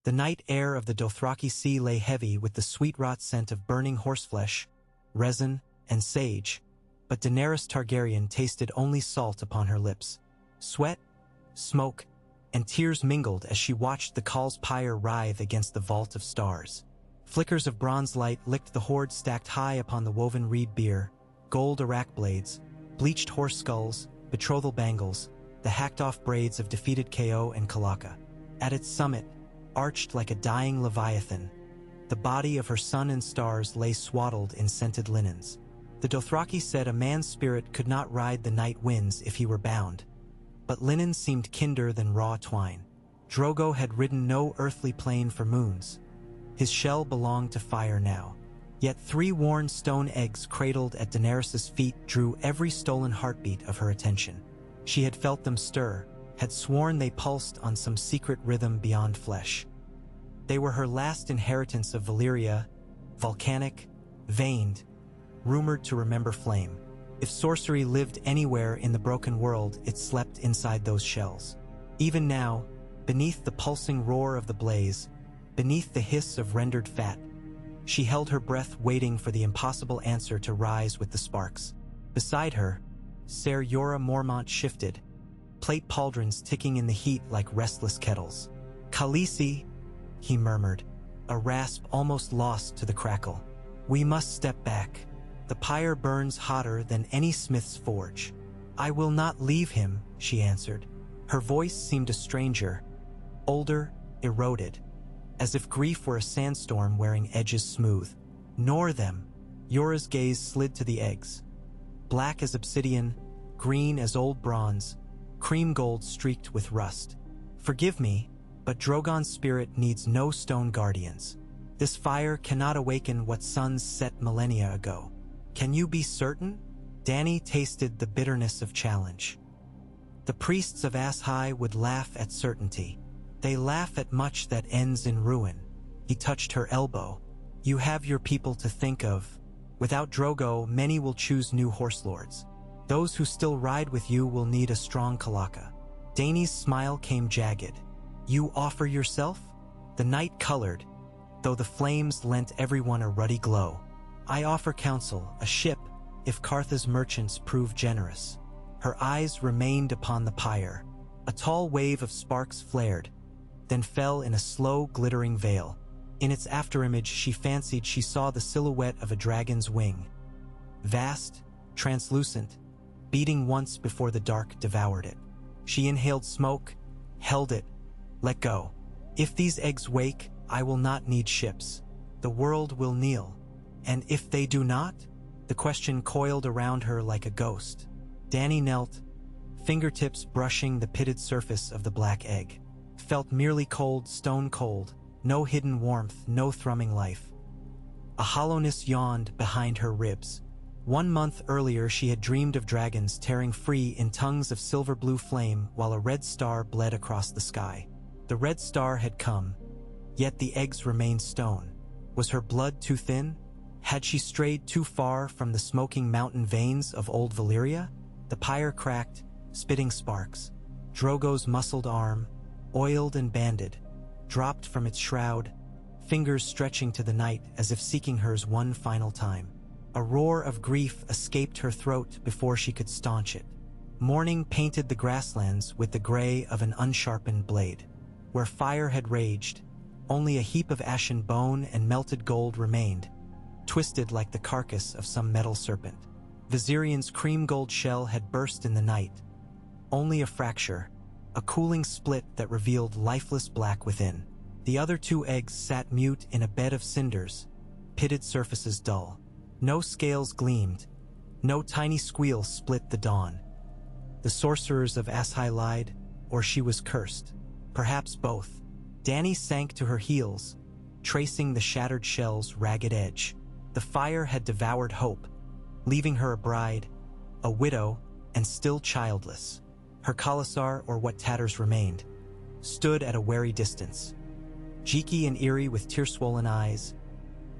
The night air of the Dothraki sea lay heavy with the sweet rot scent of burning horseflesh, resin, and sage, but Daenerys Targaryen tasted only salt upon her lips. Sweat, smoke, and tears mingled as she watched the Khaal's pyre writhe against the vault of stars. Flickers of bronze light licked the hoard stacked high upon the woven reed bier, gold arak blades, bleached horse skulls, betrothal bangles, the hacked-off braids of defeated Ko and Kalaka. At its summit, arched like a dying leviathan, the body of her sun and stars lay swaddled in scented linens. The Dothraki said a man's spirit could not ride the night winds if he were bound, but linen seemed kinder than raw twine. Drogo had ridden no earthly plane for moons. His shell belonged to fire now. Yet 3 worn stone eggs cradled at Daenerys' feet drew every stolen heartbeat of her attention. She had felt them stir, had sworn they pulsed on some secret rhythm beyond flesh. They were her last inheritance of Valyria, volcanic, veined, rumored to remember flame. If sorcery lived anywhere in the broken world, it slept inside those shells. Even now, beneath the pulsing roar of the blaze, beneath the hiss of rendered fat, she held her breath waiting for the impossible answer to rise with the sparks. Beside her, Ser Jorah Mormont shifted, plate pauldrons ticking in the heat like restless kettles. "Khaleesi," he murmured, a rasp almost lost to the crackle. "We must step back. The pyre burns hotter than any smith's forge." "I will not leave him," she answered. Her voice seemed a stranger, older, eroded, as if grief were a sandstorm wearing edges smooth. "Nor them." Yora's gaze slid to the eggs. Black as obsidian, green as old bronze, cream gold streaked with rust. "Forgive me, but Drogon's spirit needs no stone guardians. This fire cannot awaken what suns set millennia ago." "Can you be certain?" Dany tasted the bitterness of challenge. "The priests of Ashai would laugh at certainty. They laugh at much that ends in ruin." He touched her elbow. "You have your people to think of. Without Drogo, many will choose new horse lords. Those who still ride with you will need a strong Kalaka." Dany's smile came jagged. "You offer yourself?" The night colored, though the flames lent everyone a ruddy glow. "I offer counsel, a ship, if Kartha's merchants prove generous." Her eyes remained upon the pyre. A tall wave of sparks flared, then fell in a slow, glittering veil. In its afterimage, she fancied she saw the silhouette of a dragon's wing. Vast, translucent, beating once before the dark devoured it. She inhaled smoke, held it, let go. "If these eggs wake, I will not need ships. The world will kneel. And if they do not?" The question coiled around her like a ghost. Dany knelt, fingertips brushing the pitted surface of the black egg. Felt merely cold, stone cold, no hidden warmth, no thrumming life. A hollowness yawned behind her ribs. 1 month earlier she had dreamed of dragons tearing free in tongues of silver-blue flame while a red star bled across the sky. The red star had come, yet the eggs remained stone. Was her blood too thin? Had she strayed too far from the smoking mountain veins of old Valyria? The pyre cracked, spitting sparks. Drogo's muscled arm, oiled and banded, dropped from its shroud, fingers stretching to the night as if seeking hers one final time. A roar of grief escaped her throat before she could staunch it. Morning painted the grasslands with the gray of an unsharpened blade. Where fire had raged, only a heap of ashen bone and melted gold remained, twisted like the carcass of some metal serpent. Viserion's cream gold shell had burst in the night. Only a fracture, a cooling split that revealed lifeless black within. The other 2 eggs sat mute in a bed of cinders, pitted surfaces dull. No scales gleamed, no tiny squeal split the dawn. The sorcerers of Ashai lied, or she was cursed. Perhaps both. Dany sank to her heels, tracing the shattered shell's ragged edge. The fire had devoured hope, leaving her a bride, a widow, and still childless. Her Khalasar, or what tatters remained, stood at a wary distance. Jiki and Irri with tear-swollen eyes,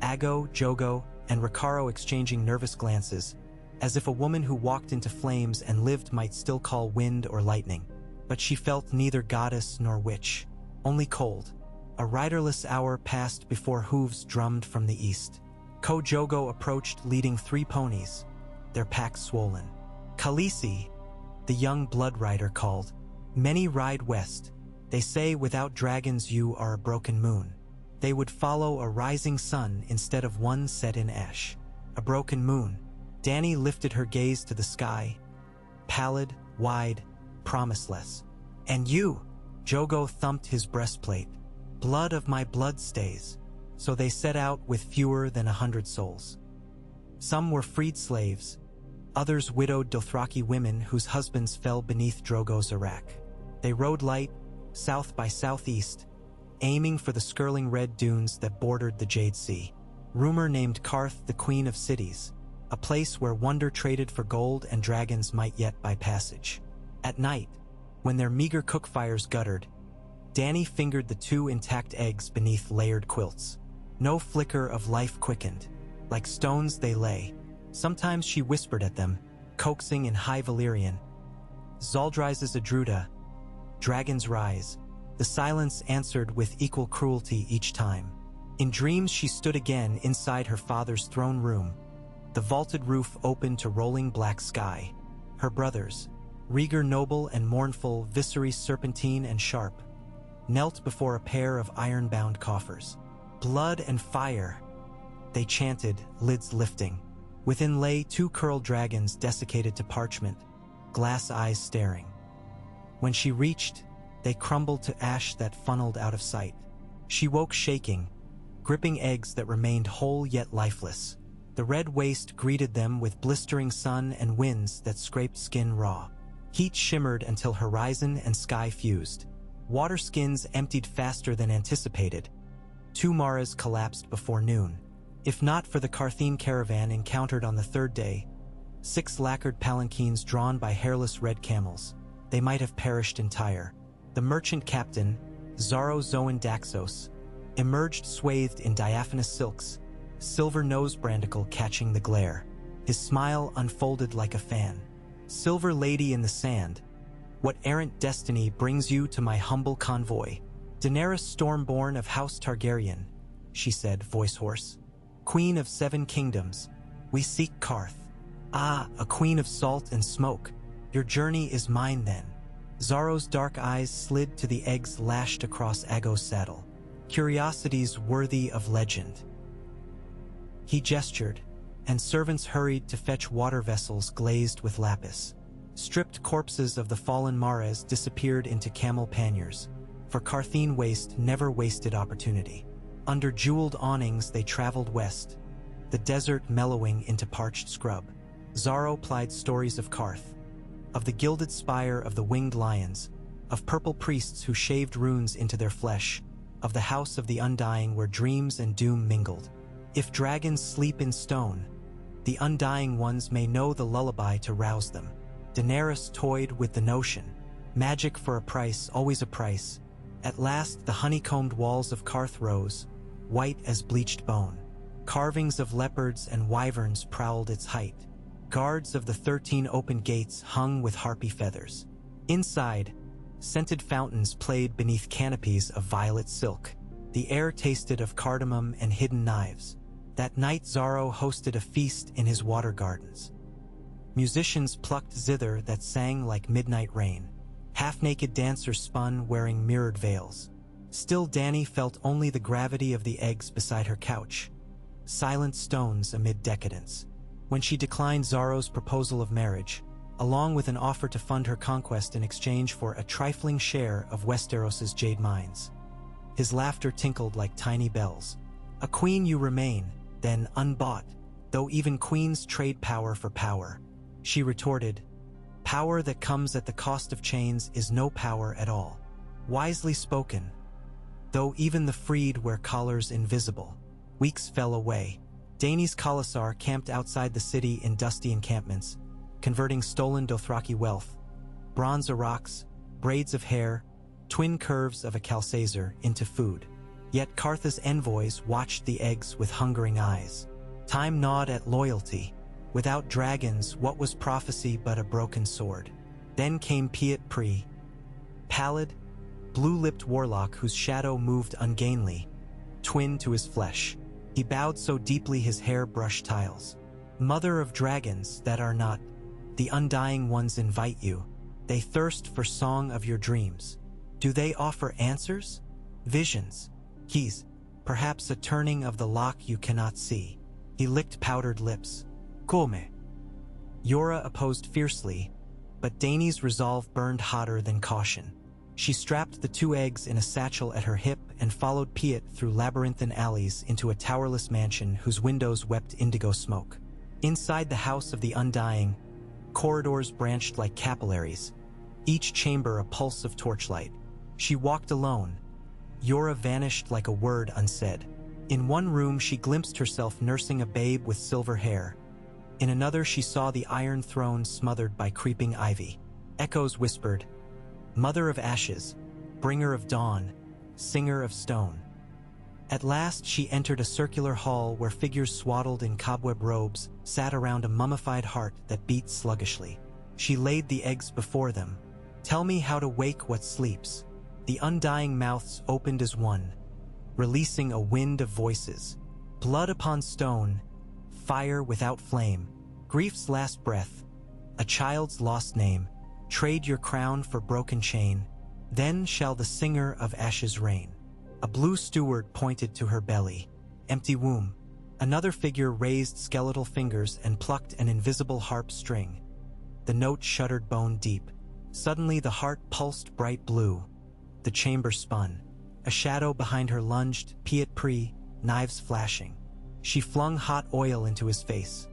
Ago, Jogo, and Rakaro exchanging nervous glances, as if a woman who walked into flames and lived might still call wind or lightning. But she felt neither goddess nor witch, only cold. A riderless hour passed before hooves drummed from the east. Kojogo approached leading 3 ponies, their packs swollen. Khaleesi, the young blood rider, called. Many ride west. They say without dragons you are a broken moon. They would follow a rising sun instead of one set in ash. A broken moon. Dany lifted her gaze to the sky, pallid, wide, promiseless. And you? Jogo thumped his breastplate. Blood of my blood stays. So they set out with fewer than 100 souls. Some were freed slaves, others widowed Dothraki women whose husbands fell beneath Drogo's arak. They rode light, south by southeast, aiming for the skirling red dunes that bordered the Jade Sea. Rumor named Qarth the Queen of Cities, a place where wonder traded for gold and dragons might yet buy passage. At night, when their meager cook fires guttered, Dany fingered the 2 intact eggs beneath layered quilts. No flicker of life quickened. Like stones they lay. Sometimes she whispered at them, coaxing in high Valyrian. Zaldriz's Adruda, dragons rise. The silence answered with equal cruelty each time. In dreams she stood again inside her father's throne room. The vaulted roof opened to rolling black sky. Her brothers, Rhaegar noble and mournful, Viserys serpentine and sharp, knelt before a pair of iron-bound coffers. Blood and fire, they chanted, lids lifting. Within lay 2 curled dragons desiccated to parchment, glass eyes staring. When she reached, they crumbled to ash that funneled out of sight. She woke shaking, gripping eggs that remained whole yet lifeless. The red waste greeted them with blistering sun and winds that scraped skin raw. Heat shimmered until horizon and sky fused. Water skins emptied faster than anticipated. 2 maras collapsed before noon. If not for the Qartheen caravan encountered on the 3rd day, 6 lacquered palanquins drawn by hairless red camels, they might have perished entire. The merchant captain, Xaro Zoan Daxos, emerged swathed in diaphanous silks, silver nose brandicle catching the glare. His smile unfolded like a fan. Silver lady in the sand, what errant destiny brings you to my humble convoy? Daenerys Stormborn of House Targaryen, she said, voice hoarse. Queen of 7 kingdoms, we seek Qarth. Ah, a queen of salt and smoke. Your journey is mine then. Xaro's dark eyes slid to the eggs lashed across Ago's saddle. Curiosities worthy of legend. He gestured, and servants hurried to fetch water vessels glazed with lapis. Stripped corpses of the fallen maras disappeared into camel panniers, for Qartheen waste never wasted opportunity. Under jeweled awnings they traveled west, the desert mellowing into parched scrub. Xaro plied stories of Qarth, of the gilded spire of the winged lions, of purple priests who shaved runes into their flesh, of the house of the undying where dreams and doom mingled. If dragons sleep in stone, the undying ones may know the lullaby to rouse them. Daenerys toyed with the notion. Magic for a price, always a price. At last the honeycombed walls of Qarth rose, white as bleached bone. Carvings of leopards and wyverns prowled its height. Guards of the 13 open gates hung with harpy feathers. Inside, scented fountains played beneath canopies of violet silk. The air tasted of cardamom and hidden knives. That night Xaro hosted a feast in his water gardens. Musicians plucked zither that sang like midnight rain. Half-naked dancers spun wearing mirrored veils. Still Dany felt only the gravity of the eggs beside her couch. Silent stones amid decadence. When she declined Xaro's proposal of marriage, along with an offer to fund her conquest in exchange for a trifling share of Westeros's jade mines. His laughter tinkled like tiny bells. A queen you remain, then unbought, though even queens trade power for power. She retorted, power that comes at the cost of chains is no power at all. Wisely spoken, though even the freed wear collars invisible. Weeks fell away. Dany's Khalasar camped outside the city in dusty encampments, converting stolen Dothraki wealth, bronze araks, braids of hair, twin curves of a Kalsazer into food. Yet Qarth's envoys watched the eggs with hungering eyes. Time gnawed at loyalty. Without dragons, what was prophecy but a broken sword? Then came Piet Pri, pallid, blue-lipped warlock whose shadow moved ungainly, twin to his flesh. He bowed so deeply his hair brushed tiles. Mother of dragons that are not, the undying ones invite you. They thirst for song of your dreams. Do they offer answers? Visions? Keys? Perhaps a turning of the lock you cannot see. He licked powdered lips. Come. Yora opposed fiercely, but Dany's resolve burned hotter than caution. She strapped the 2 eggs in a satchel at her hip and followed Piet through labyrinthine alleys into a towerless mansion whose windows wept indigo smoke. Inside the House of the Undying, corridors branched like capillaries, each chamber a pulse of torchlight. She walked alone. Yora vanished like a word unsaid. In one room she glimpsed herself nursing a babe with silver hair. In another she saw the Iron Throne smothered by creeping ivy. Echoes whispered, "Mother of ashes, bringer of dawn, singer of stone." At last she entered a circular hall where figures swaddled in cobweb robes sat around a mummified heart that beat sluggishly. She laid the eggs before them. "Tell me how to wake what sleeps." The undying mouths opened as one, releasing a wind of voices. Blood upon stone, fire without flame, grief's last breath, a child's lost name. Trade your crown for broken chain, then shall the singer of ashes reign. A blue steward pointed to her belly. Empty womb. Another figure raised skeletal fingers and plucked an invisible harp string. The note shuddered bone deep. Suddenly the heart pulsed bright blue. The chamber spun. A shadow behind her lunged, Piet Pri, knives flashing. She flung hot oil into his face.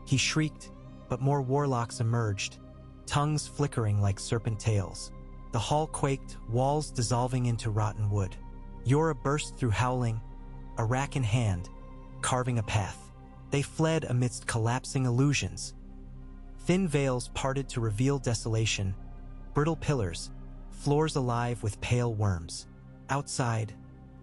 He shrieked, but more warlocks emerged, tongues flickering like serpent tails. The hall quaked, walls dissolving into rotten wood. Yora burst through howling, a rack in hand, carving a path. They fled amidst collapsing illusions. Thin veils parted to reveal desolation, brittle pillars, floors alive with pale worms. Outside,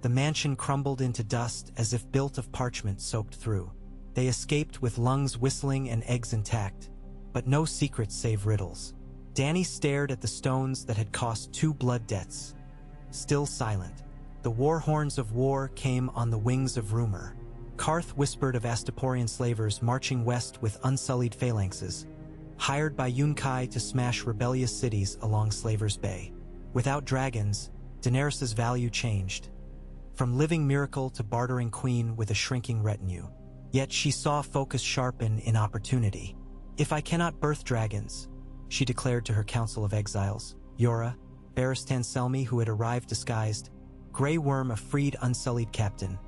the mansion crumbled into dust as if built of parchment soaked through. They escaped with lungs whistling and eggs intact, but no secrets save riddles. Dany stared at the stones that had cost 2 blood debts. Still silent, the war horns of war came on the wings of rumor. Karth whispered of Astaporian slavers marching west with unsullied phalanxes, hired by Yunkai to smash rebellious cities along Slaver's Bay. Without dragons, Daenerys' value changed, from living miracle to bartering queen with a shrinking retinue. Yet she saw focus sharpen in opportunity. "If I cannot birth dragons," she declared to her council of exiles, Yora, Barristan Selmy, who had arrived disguised, Grey Worm, a freed unsullied captain,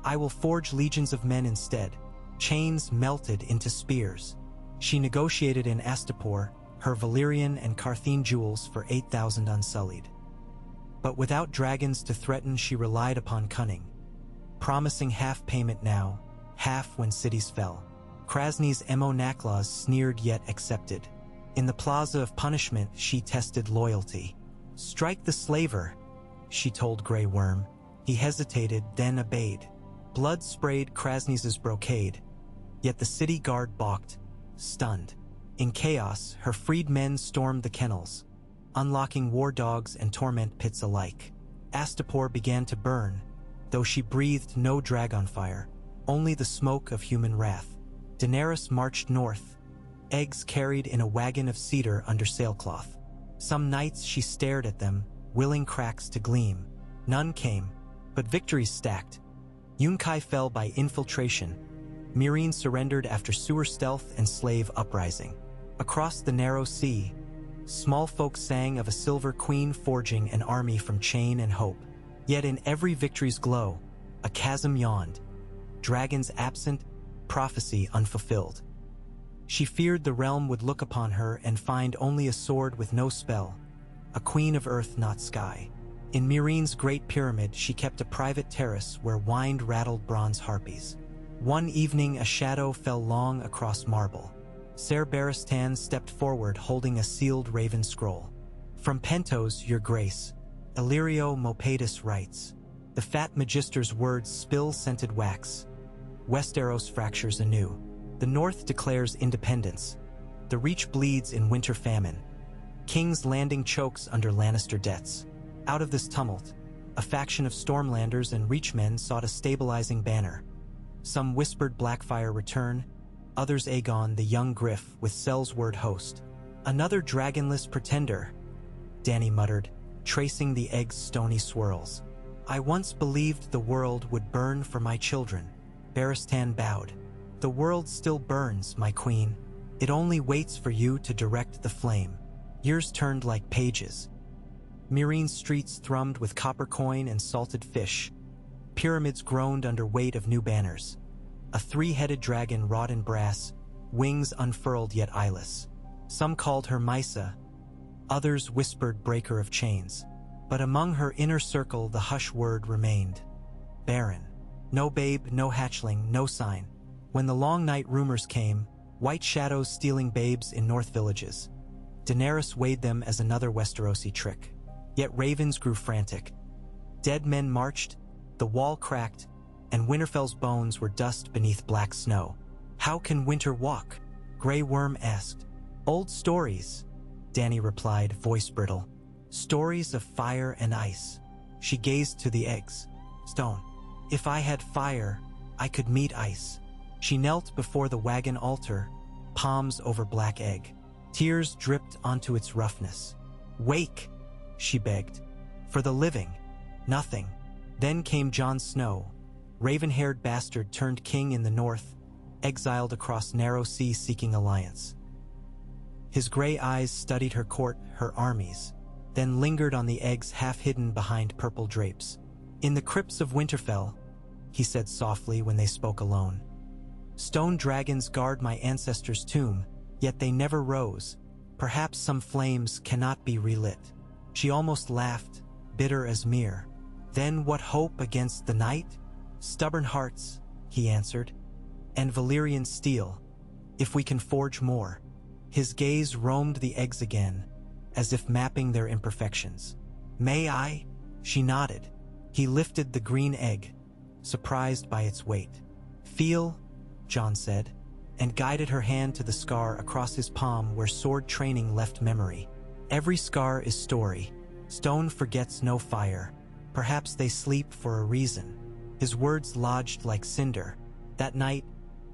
"I will forge legions of men instead." Chains melted into spears. She negotiated in Astapor her Valyrian and Carthene jewels for 8,000 unsullied. But without dragons to threaten, she relied upon cunning, promising half payment now, half when cities fell. Krasny's Emo Naklas sneered yet accepted. In the plaza of punishment, she tested loyalty. "Strike the slaver," she told Grey Worm. He hesitated, then obeyed. Blood sprayed Krasny's brocade, yet the city guard balked, stunned. In chaos, her freed men stormed the kennels, unlocking war dogs and torment pits alike. Astapor began to burn, though she breathed no dragon fire, only the smoke of human wrath. Daenerys marched north, eggs carried in a wagon of cedar under sailcloth. Some nights she stared at them, willing cracks to gleam. None came, but victories stacked. Yunkai fell by infiltration. Meereen surrendered after sewer stealth and slave uprising. Across the narrow sea, small folk sang of a silver queen forging an army from chain and hope. Yet in every victory's glow, a chasm yawned. Dragons absent, prophecy unfulfilled. She feared the realm would look upon her and find only a sword with no spell, a queen of earth not sky. In Meereen's great pyramid she kept a private terrace where whined rattled bronze harpies. One evening a shadow fell long across marble. Ser Barristan stepped forward holding a sealed raven scroll. "From Pentos, your grace," Illyrio Mopatus writes. The fat magister's words spill scented wax. Westeros fractures anew. The north declares independence. The Reach bleeds in winter famine. King's Landing chokes under Lannister debts. Out of this tumult, a faction of Stormlanders and Reachmen sought a stabilizing banner. Some whispered Blackfire return, others Aegon the young Griff with Sel's-word host. Another dragonless pretender, Dany muttered, tracing the egg's stony swirls. I once believed the world would burn for my children. Barristan bowed. The world still burns, my queen. It only waits for you to direct the flame. Years turned like pages. Meereen's streets thrummed with copper coin and salted fish. Pyramids groaned under weight of new banners. A three-headed dragon wrought in brass, wings unfurled yet eyeless. Some called her Mysa, others whispered breaker of chains. But among her inner circle the hush word remained. Barren. No babe, no hatchling, no sign. When the long night rumors came, white shadows stealing babes in north villages. Daenerys weighed them as another Westerosi trick. Yet ravens grew frantic. Dead men marched, the wall cracked, and Winterfell's bones were dust beneath black snow. How can winter walk? Grey Worm asked. Old stories, Dany replied, voice brittle. Stories of fire and ice. She gazed to the eggs. Stone. If I had fire, I could meet ice. She knelt before the wagon altar, palms over black egg. Tears dripped onto its roughness. Wake, she begged. For the living, nothing. Then came Jon Snow, raven-haired bastard turned king in the north, exiled across narrow sea seeking alliance. His gray eyes studied her court, her armies, then lingered on the eggs half-hidden behind purple drapes. In the crypts of Winterfell, he said softly when they spoke alone. Stone dragons guard my ancestors' tomb, yet they never rose. Perhaps some flames cannot be relit. She almost laughed, bitter as mere. Then what hope against the night? Stubborn hearts, he answered, and Valyrian steel, if we can forge more. His gaze roamed the eggs again, as if mapping their imperfections. May I? She nodded. He lifted the green egg, surprised by its weight. Feel, Jon said, and guided her hand to the scar across his palm where sword training left memory. Every scar is story. Stone forgets no fire. Perhaps they sleep for a reason. His words lodged like cinder. That night,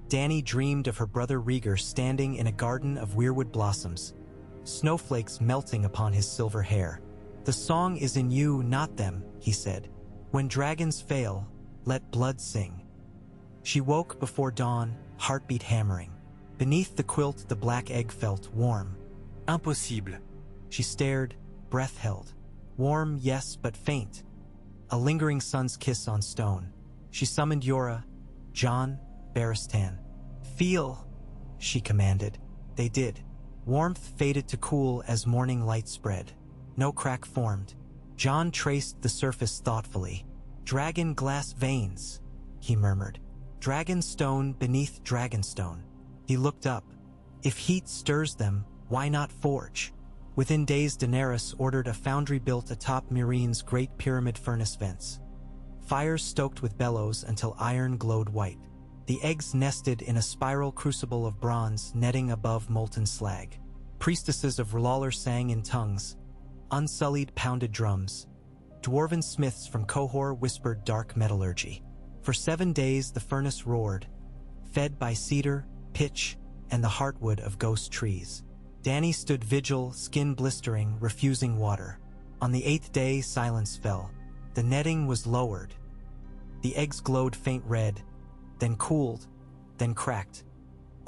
Dany dreamed of her brother Rhaegar standing in a garden of weirwood blossoms, snowflakes melting upon his silver hair. The song is in you, not them, he said. When dragons fail, let blood sing. She woke before dawn, heartbeat hammering. Beneath the quilt the black egg felt warm. Impossible. She stared, breath held. Warm, yes, but faint. A lingering sun's kiss on stone. She summoned Yora, Jon, Barristan. Feel, she commanded. They did. Warmth faded to cool as morning light spread. No crack formed. Jon traced the surface thoughtfully. Dragon glass veins, he murmured. Dragon stone beneath dragonstone. He looked up. If heat stirs them, why not forge? Within days Daenerys ordered a foundry built atop Meereen's great pyramid furnace vents. Fires stoked with bellows until iron glowed white. The eggs nested in a spiral crucible of bronze netting above molten slag. Priestesses of R'hllor sang in tongues. Unsullied pounded drums. Dwarven smiths from Qohor whispered dark metallurgy. For 7 days the furnace roared, fed by cedar, pitch, and the heartwood of ghost trees. Dany stood vigil, skin blistering, refusing water. On the 8th day silence fell. The netting was lowered. The eggs glowed faint red, then cooled, then cracked,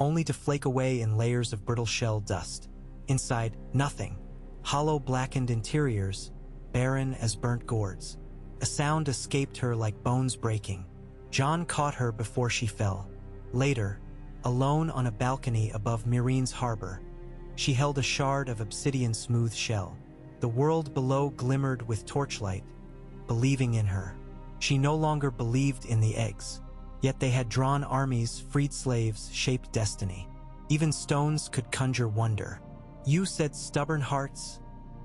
only to flake away in layers of brittle shell dust. Inside, nothing. Hollow blackened interiors, barren as burnt gourds. A sound escaped her like bones breaking. Jon caught her before she fell. Later, alone on a balcony above Meereen's harbor, she held a shard of obsidian smooth shell. The world below glimmered with torchlight, believing in her. She no longer believed in the eggs. Yet they had drawn armies, freed slaves, shaped destiny. Even stones could conjure wonder. You said stubborn hearts,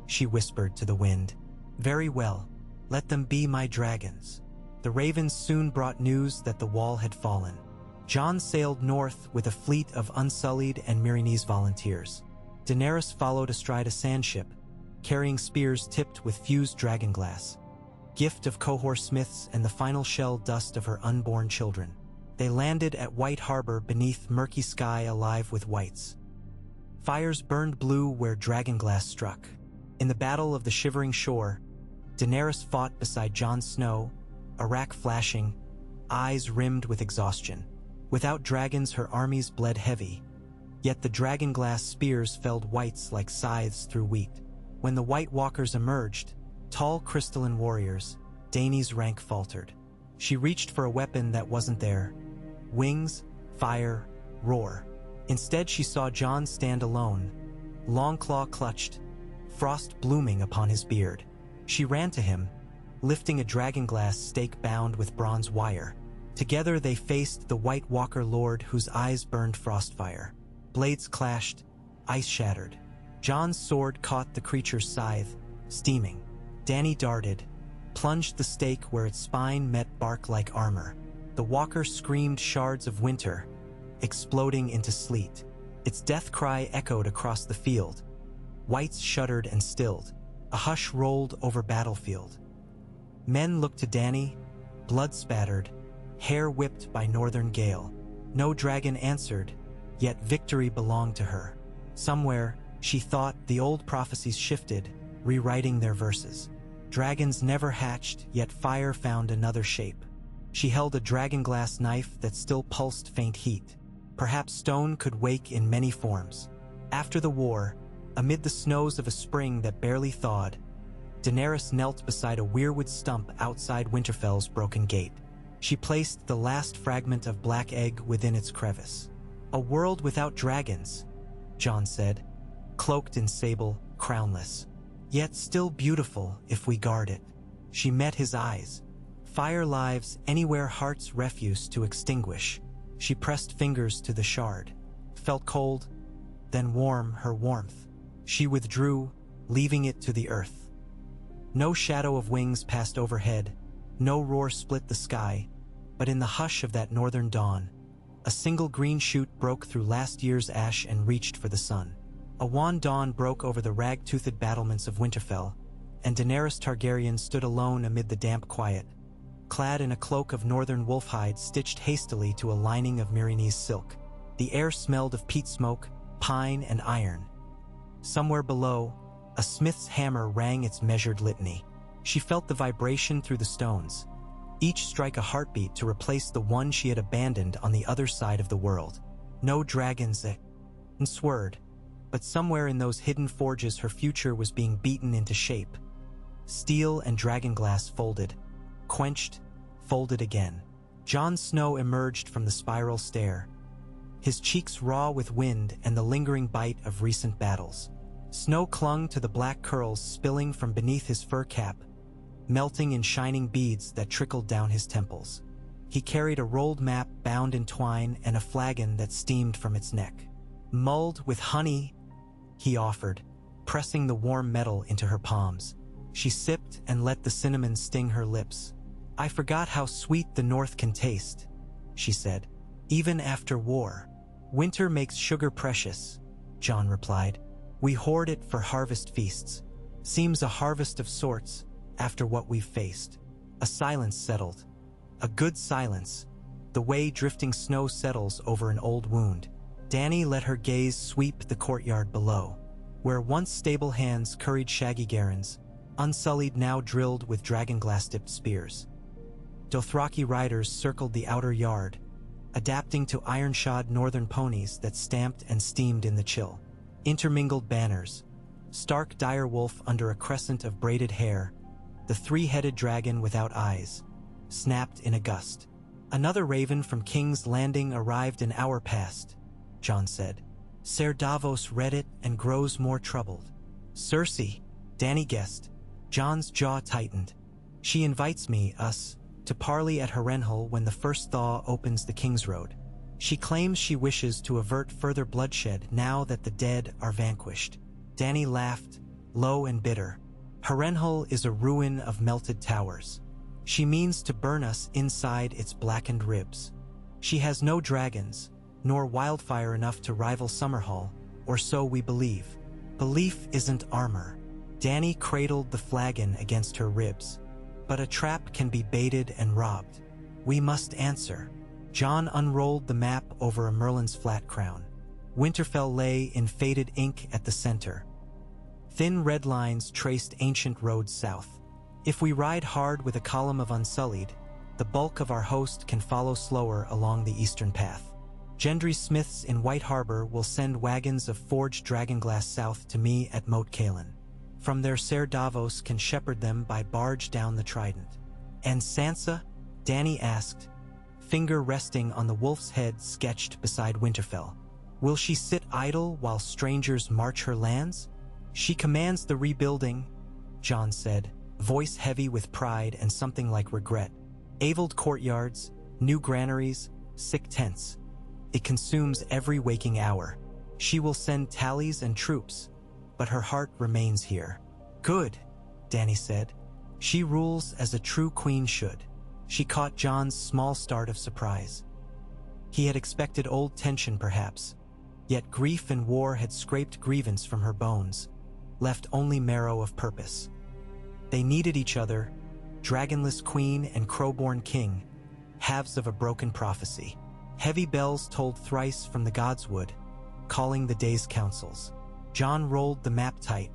she whispered to the wind. Very well, let them be my dragons. The ravens soon brought news that the wall had fallen. Jon sailed north with a fleet of Unsullied and Meereenese volunteers. Daenerys followed astride a sandship, carrying spears tipped with fused dragon glass. Gift of cohort smiths and the final shell dust of her unborn children. They landed at White Harbor beneath murky sky alive with whites. Fires burned blue where dragonglass struck. In the battle of the shivering shore, Daenerys fought beside Jon Snow, a rack flashing, eyes rimmed with exhaustion. Without dragons, her armies bled heavy, yet the dragonglass spears felled whites like scythes through wheat. When the White Walkers emerged, tall crystalline warriors, Dany's rank faltered. She reached for a weapon that wasn't there. Wings, fire, roar. Instead, she saw Jon stand alone, Longclaw clutched, frost blooming upon his beard. She ran to him, lifting a dragonglass stake bound with bronze wire. Together they faced the White Walker Lord whose eyes burned frostfire. Blades clashed, ice shattered. Jon's sword caught the creature's scythe, steaming. Dany darted, plunged the stake where its spine met bark like armor. The walker screamed shards of winter, exploding into sleet. Its death cry echoed across the field. Whites shuddered and stilled. A hush rolled over battlefield. Men looked to Dany, blood-spattered, hair whipped by northern gale. No dragon answered, yet victory belonged to her. Somewhere, she thought, the old prophecies shifted, rewriting their verses. Dragons never hatched, yet fire found another shape. She held a dragonglass knife that still pulsed faint heat. Perhaps stone could wake in many forms. After the war, amid the snows of a spring that barely thawed, Daenerys knelt beside a weirwood stump outside Winterfell's broken gate. She placed the last fragment of black egg within its crevice. "A world without dragons," Jon said, cloaked in sable, crownless. "Yet still beautiful if we guard it." She met his eyes. Fire lives anywhere hearts refuse to extinguish. She pressed fingers to the shard. Felt cold, then warm her warmth. She withdrew, leaving it to the earth. No shadow of wings passed overhead, no roar split the sky, but in the hush of that northern dawn, a single green shoot broke through last year's ash and reached for the sun. A wan dawn broke over the rag-toothed battlements of Winterfell, and Daenerys Targaryen stood alone amid the damp quiet, clad in a cloak of northern wolfhide stitched hastily to a lining of Myronese silk. The air smelled of peat smoke, pine, and iron. Somewhere below, a smith's hammer rang its measured litany. She felt the vibration through the stones, each strike a heartbeat to replace the one she had abandoned on the other side of the world. No dragons and sword, but somewhere in those hidden forges her future was being beaten into shape. Steel and dragonglass folded, quenched, folded again. Jon Snow emerged from the spiral stair, his cheeks raw with wind and the lingering bite of recent battles. Snow clung to the black curls spilling from beneath his fur cap, melting in shining beads that trickled down his temples. He carried a rolled map bound in twine and a flagon that steamed from its neck. "Mulled with honey," he offered, pressing the warm metal into her palms. She sipped and let the cinnamon sting her lips. "I forgot how sweet the north can taste," she said. "Even after war." "Winter makes sugar precious," Jon replied. "We hoard it for harvest feasts. Seems a harvest of sorts, after what we've faced." A silence settled. A good silence, the way drifting snow settles over an old wound. Dany let her gaze sweep the courtyard below, where once stable hands curried shaggy garrons, unsullied now drilled with dragonglass-dipped spears. Dothraki riders circled the outer yard, adapting to iron-shod northern ponies that stamped and steamed in the chill. Intermingled banners, stark direwolf under a crescent of braided hair, the three-headed dragon without eyes, snapped in a gust. "Another raven from King's Landing arrived an hour past," Jon said. "Ser Davos read it and grows more troubled." "Cersei," Dany guessed. Jon's jaw tightened. "She invites me, us, to parley at Harrenhal when the first thaw opens the King's Road. She claims she wishes to avert further bloodshed now that the dead are vanquished." Dany laughed, low and bitter. "Harrenhal is a ruin of melted towers. She means to burn us inside its blackened ribs. She has no dragons, nor wildfire enough to rival Summerhall, or so we believe. Belief isn't armor." Dany cradled the flagon against her ribs. But a trap can be baited and robbed. We must answer. Jon unrolled the map over a Merlin's flat crown. Winterfell lay in faded ink at the center. Thin red lines traced ancient roads south. If we ride hard with a column of Unsullied, the bulk of our host can follow slower along the eastern path. Gendry smiths in White Harbor will send wagons of forged dragonglass south to me at Moat Cailin. From there Ser Davos can shepherd them by barge down the Trident. And Sansa? Dany asked, finger resting on the wolf's head sketched beside Winterfell. Will she sit idle while strangers march her lands? She commands the rebuilding, Jon said, voice heavy with pride and something like regret. Avelled courtyards, new granaries, sick tents. It consumes every waking hour. She will send tallies and troops, but her heart remains here. Good, Dany said. She rules as a true queen should. She caught Jon's small start of surprise. He had expected old tension perhaps, yet grief and war had scraped grievance from her bones, left only marrow of purpose. They needed each other, dragonless queen and crowborn king, halves of a broken prophecy. Heavy bells tolled thrice from the godswood, calling the day's councils. Jon rolled the map tight.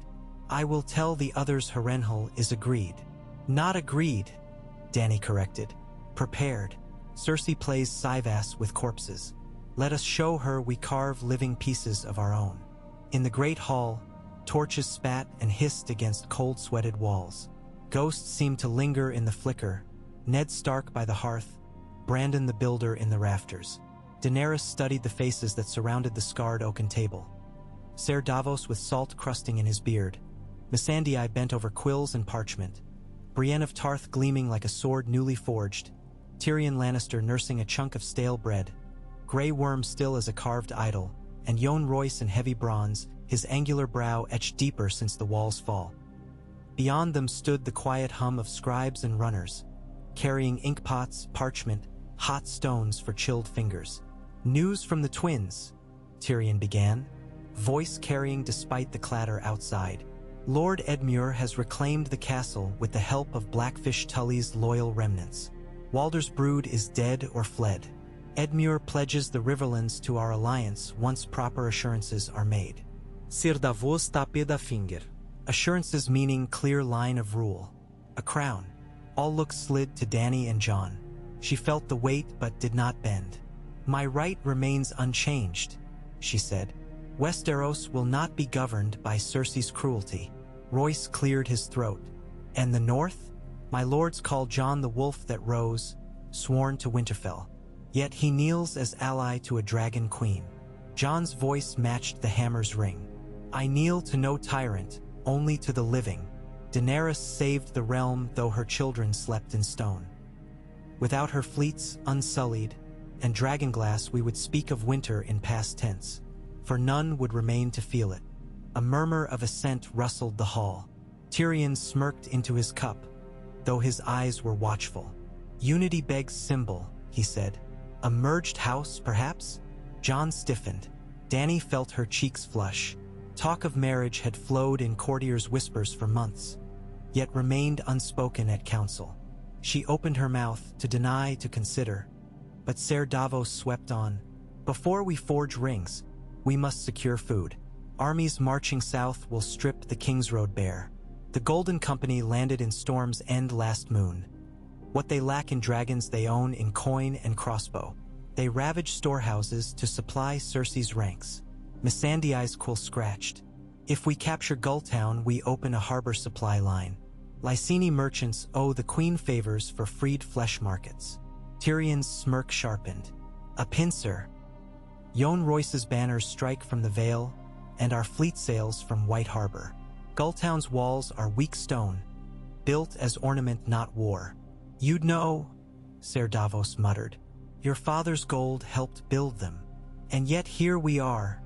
I will tell the others Harrenhal is agreed. Not agreed, Dany corrected. Prepared. Cersei plays Syvass with corpses. Let us show her we carve living pieces of our own. In the great hall, torches spat and hissed against cold-sweated walls. Ghosts seemed to linger in the flicker, Ned Stark by the hearth, Brandon the Builder in the rafters. Daenerys studied the faces that surrounded the scarred oaken table. Ser Davos with salt crusting in his beard, Missandei bent over quills and parchment, Brienne of Tarth gleaming like a sword newly forged, Tyrion Lannister nursing a chunk of stale bread, Grey Worm still as a carved idol, and Yohn Royce in heavy bronze, his angular brow etched deeper since the wall's fall. Beyond them stood the quiet hum of scribes and runners, carrying inkpots, parchment, hot stones for chilled fingers. News from the twins, Tyrion began, voice carrying despite the clatter outside. Lord Edmure has reclaimed the castle with the help of Blackfish Tully's loyal remnants. Walder's brood is dead or fled. Edmure pledges the Riverlands to our alliance once proper assurances are made. Ser Davos tape da finger. Assurances meaning clear line of rule. A crown. All looks slid to Dany and Jon. She felt the weight but did not bend. My right remains unchanged, she said. Westeros will not be governed by Cersei's cruelty. Royce cleared his throat. And the north? My lords call Jon the wolf that rose, sworn to Winterfell. Yet he kneels as ally to a dragon queen. Jon's voice matched the hammer's ring. I kneel to no tyrant, only to the living. Daenerys saved the realm though her children slept in stone. Without her fleets unsullied, and dragonglass we would speak of winter in past tense, for none would remain to feel it. A murmur of assent rustled the hall. Tyrion smirked into his cup, though his eyes were watchful. Unity begs symbol, he said. A merged house, perhaps? Jon stiffened. Dany felt her cheeks flush. Talk of marriage had flowed in courtiers' whispers for months, yet remained unspoken at council. She opened her mouth to deny, to consider, but Ser Davos swept on. Before we forge rings, we must secure food. Armies marching south will strip the King's Road bare. The Golden Company landed in Storm's End last moon. What they lack in dragons they own in coin and crossbow. They ravage storehouses to supply Cersei's ranks. Missandei's quill scratched. If we capture Gulltown, we open a harbor supply line. Lyseni merchants owe the queen favors for freed flesh markets. Tyrion's smirk sharpened. A pincer. Yohn Royce's banners strike from the Vale, and our fleet sails from White Harbor. Gulltown's walls are weak stone, built as ornament, not war. You'd know, Ser Davos muttered. Your father's gold helped build them. And yet here we are,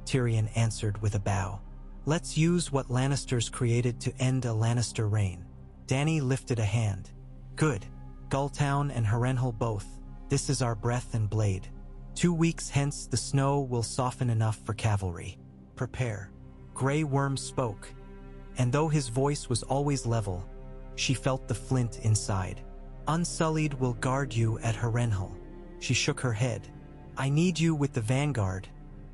Tyrion answered with a bow. Let's use what Lannisters created to end a Lannister reign. Dany lifted a hand. Good. Gulltown and Harrenhal both. This is our breath and blade. 2 weeks hence the snow will soften enough for cavalry. Prepare. Grey Worm spoke, and though his voice was always level, she felt the flint inside. "Unsullied will guard you at Harrenhal." She shook her head. "I need you with the vanguard,"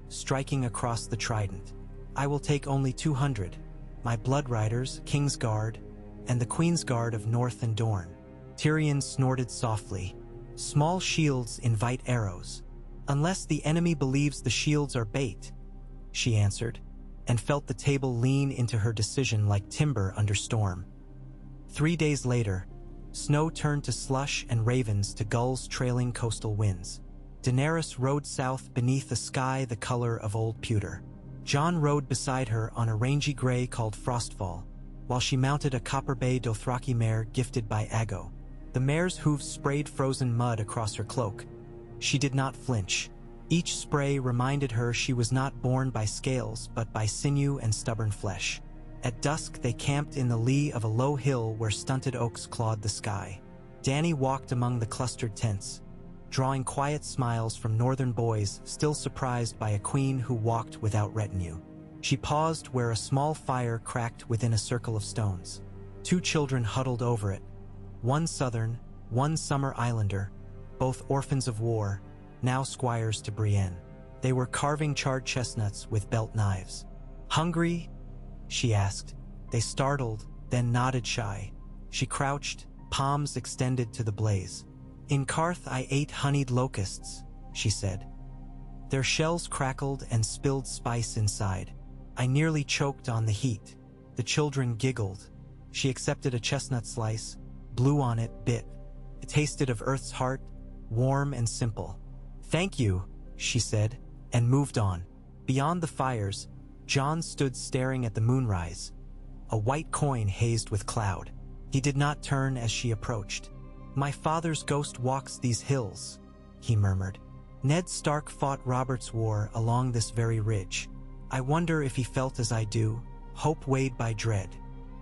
striking across the trident. "I will take only 200, my blood riders, King's Guard, and the Queen's Guard of North and Dorne." Tyrion snorted softly. "Small shields invite arrows. Unless the enemy believes the shields are bait," she answered, and felt the table lean into her decision like timber under storm. 3 days later, snow turned to slush and ravens to gulls trailing coastal winds. Daenerys rode south beneath a sky the color of old pewter. Jon rode beside her on a rangy gray called Frostfall, while she mounted a copper bay Dothraki mare gifted by Aggo. The mare's hooves sprayed frozen mud across her cloak. She did not flinch. Each spray reminded her she was not born by scales but by sinew and stubborn flesh. At dusk they camped in the lee of a low hill where stunted oaks clawed the sky. Dany walked among the clustered tents, drawing quiet smiles from northern boys still surprised by a queen who walked without retinue. She paused where a small fire cracked within a circle of stones. 2 children huddled over it, one Southern, one Summer Islander, both orphans of war, now squires to Brienne. They were carving charred chestnuts with belt knives. "Hungry?" she asked. They startled, then nodded shy. She crouched, palms extended to the blaze. "In Karth I ate honeyed locusts," she said. Their shells crackled and spilled spice inside. "I nearly choked on the heat." The children giggled. She accepted a chestnut slice, blew on it, bit. It tasted of Earth's heart, warm and simple. "Thank you," she said, and moved on. Beyond the fires, Jon stood staring at the moonrise, a white coin hazed with cloud. He did not turn as she approached. "My father's ghost walks these hills," he murmured. "Ned Stark fought Robert's War along this very ridge. I wonder if he felt as I do, hope weighed by dread."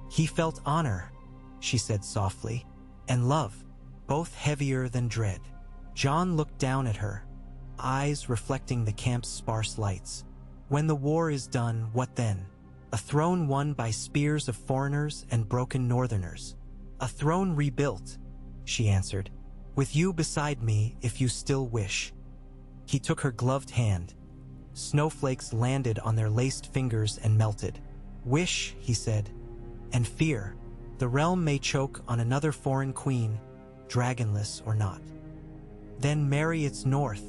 "He felt honor," she said softly, "and love, both heavier than dread." Jon looked down at her, eyes reflecting the camp's sparse lights. "When the war is done, what then? A throne won by spears of foreigners and broken northerners. A throne rebuilt," she answered, "with you beside me if you still wish." He took her gloved hand. Snowflakes landed on their laced fingers and melted. "Wish," he said, "and fear. The realm may choke on another foreign queen, dragonless or not. Then marry its north,"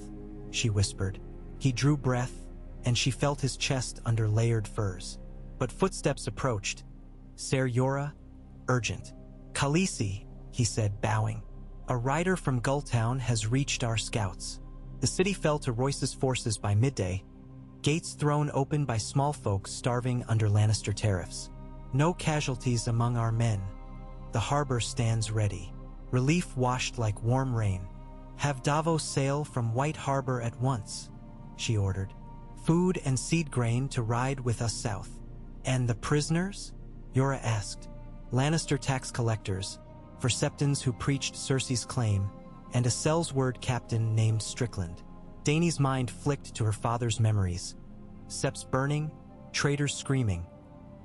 she whispered. He drew breath, and she felt his chest under layered furs. But footsteps approached. "Ser Jorah, urgent." "Khaleesi," he said, bowing. "A rider from Gulltown has reached our scouts." The city fell to Royce's forces by midday, gates thrown open by small folk starving under Lannister tariffs. "No casualties among our men. The harbor stands ready. Relief washed like warm rain. Have Davos sail from White Harbor at once," she ordered. "Food and seed grain to ride with us south." "And the prisoners?" Jorah asked. "Lannister tax collectors, for Septons who preached Cersei's claim, and a Sellsword captain named Strickland." Dany's mind flicked to her father's memories. Septs burning, traitors screaming.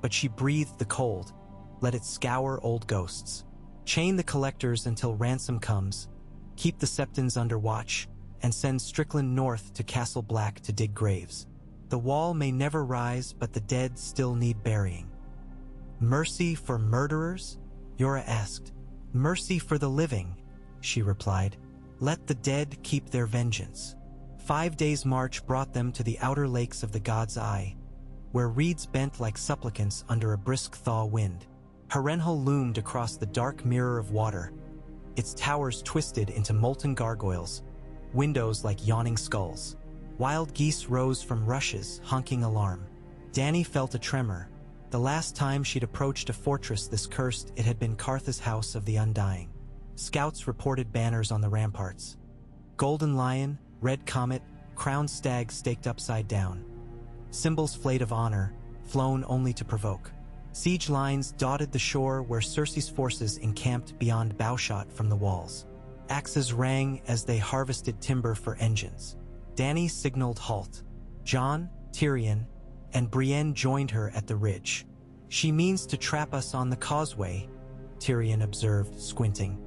But she breathed the cold, let it scour old ghosts. "Chain the collectors until ransom comes, keep the Septons under watch, and send Strickland north to Castle Black to dig graves. The wall may never rise, but the dead still need burying." "Mercy for murderers?" Jorah asked. "Mercy for the living," she replied. "Let the dead keep their vengeance." 5 days' march brought them to the outer lakes of the God's Eye, where reeds bent like supplicants under a brisk thaw wind. Harrenhal loomed across the dark mirror of water, its towers twisted into molten gargoyles, windows like yawning skulls. Wild geese rose from rushes, honking alarm. Dany felt a tremor. The last time she'd approached a fortress this cursed, it had been Karth's House of the Undying. Scouts reported banners on the ramparts. Golden lion, red comet, crowned stag staked upside down. Symbols flayed of honor, flown only to provoke. Siege lines dotted the shore where Cersei's forces encamped beyond bowshot from the walls. Axes rang as they harvested timber for engines. Dany signaled halt. Jon, Tyrion, and Brienne joined her at the ridge. She means to trap us on the causeway, Tyrion observed, squinting.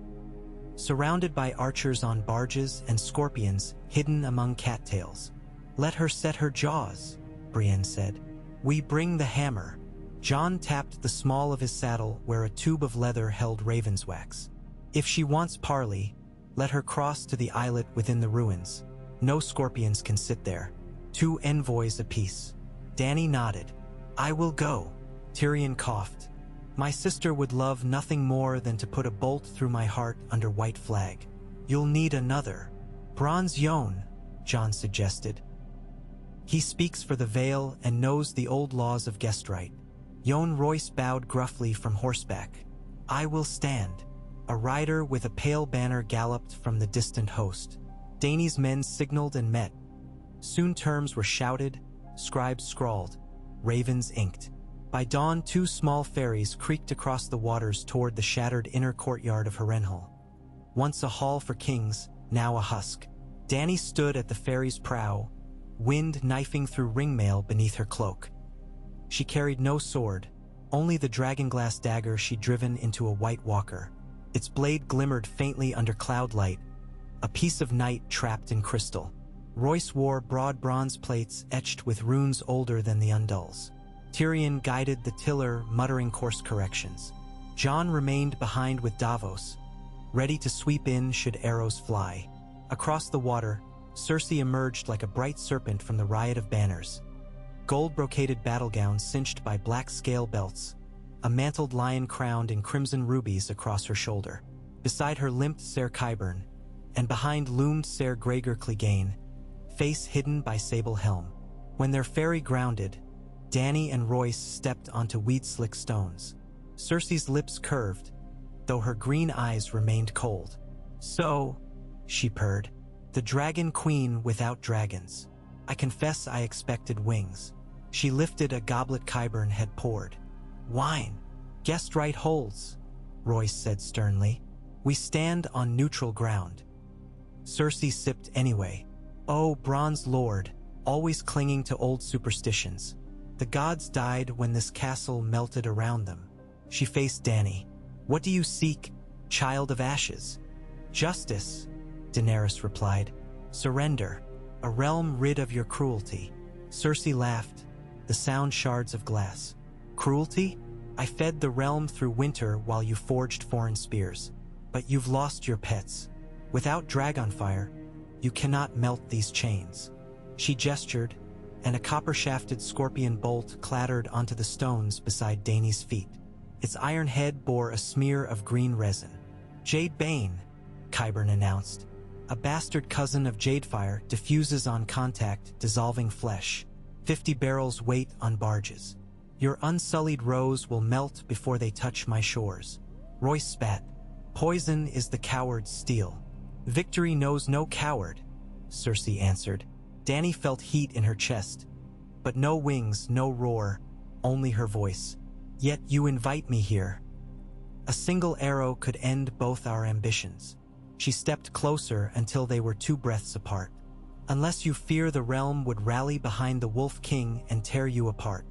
Surrounded by archers on barges and scorpions hidden among cattails. Let her set her jaws, Brienne said. We bring the hammer. Jon tapped the small of his saddle where a tube of leather held raven's wax. If she wants parley, let her cross to the islet within the ruins. No scorpions can sit there. 2 envoys apiece. Dany nodded. I will go. Tyrion coughed. My sister would love nothing more than to put a bolt through my heart under white flag. You'll need another. Bronze Yone, Jon suggested. He speaks for the Vale and knows the old laws of guest right. Yone Royce bowed gruffly from horseback. I will stand. A rider with a pale banner galloped from the distant host. Dany's men signaled and met. Soon terms were shouted, scribes scrawled, ravens inked. By dawn 2 small ferries creaked across the waters toward the shattered inner courtyard of Harrenhal. Once a hall for kings, now a husk. Dany stood at the ferry's prow, wind knifing through ringmail beneath her cloak. She carried no sword, only the dragonglass dagger she'd driven into a white walker. Its blade glimmered faintly under cloud light, a piece of night trapped in crystal. Royce wore broad bronze plates etched with runes older than the Undulls. Tyrion guided the tiller, muttering course corrections. Jon remained behind with Davos, ready to sweep in should arrows fly. Across the water, Cersei emerged like a bright serpent from the riot of banners. Gold-brocaded battlegown cinched by black scale belts, a mantled lion crowned in crimson rubies across her shoulder. Beside her limped Ser Qyburn, and behind loomed Ser Gregor Clegane, face hidden by sable helm. When their ferry grounded, Dany and Royce stepped onto weed-slick stones. Cersei's lips curved, though her green eyes remained cold. So, she purred, the Dragon Queen without dragons. I confess I expected wings. She lifted a goblet Qyburn had poured. Wine. Guest right holds, Royce said sternly. We stand on neutral ground. Cersei sipped anyway. Oh, Bronze Lord, always clinging to old superstitions. The gods died when this castle melted around them. She faced Dany. What do you seek, child of ashes? Justice, Daenerys replied. Surrender, a realm rid of your cruelty. Cersei laughed, the sound shards of glass. Cruelty? I fed the realm through winter while you forged foreign spears. But you've lost your pets. Without Dragonfire, you cannot melt these chains. She gestured, and a copper-shafted scorpion bolt clattered onto the stones beside Dany's feet. Its iron head bore a smear of green resin. Jade Bane, Qyburn announced. A bastard cousin of Jadefire diffuses on contact, dissolving flesh. 50 barrels wait on barges. Your unsullied rose will melt before they touch my shores. Royce spat. Poison is the coward's steel. Victory knows no coward, Cersei answered. Dany felt heat in her chest, but no wings, no roar, only her voice. Yet you invite me here. A single arrow could end both our ambitions. She stepped closer until they were 2 breaths apart. Unless you fear the realm would rally behind the Wolf King and tear you apart.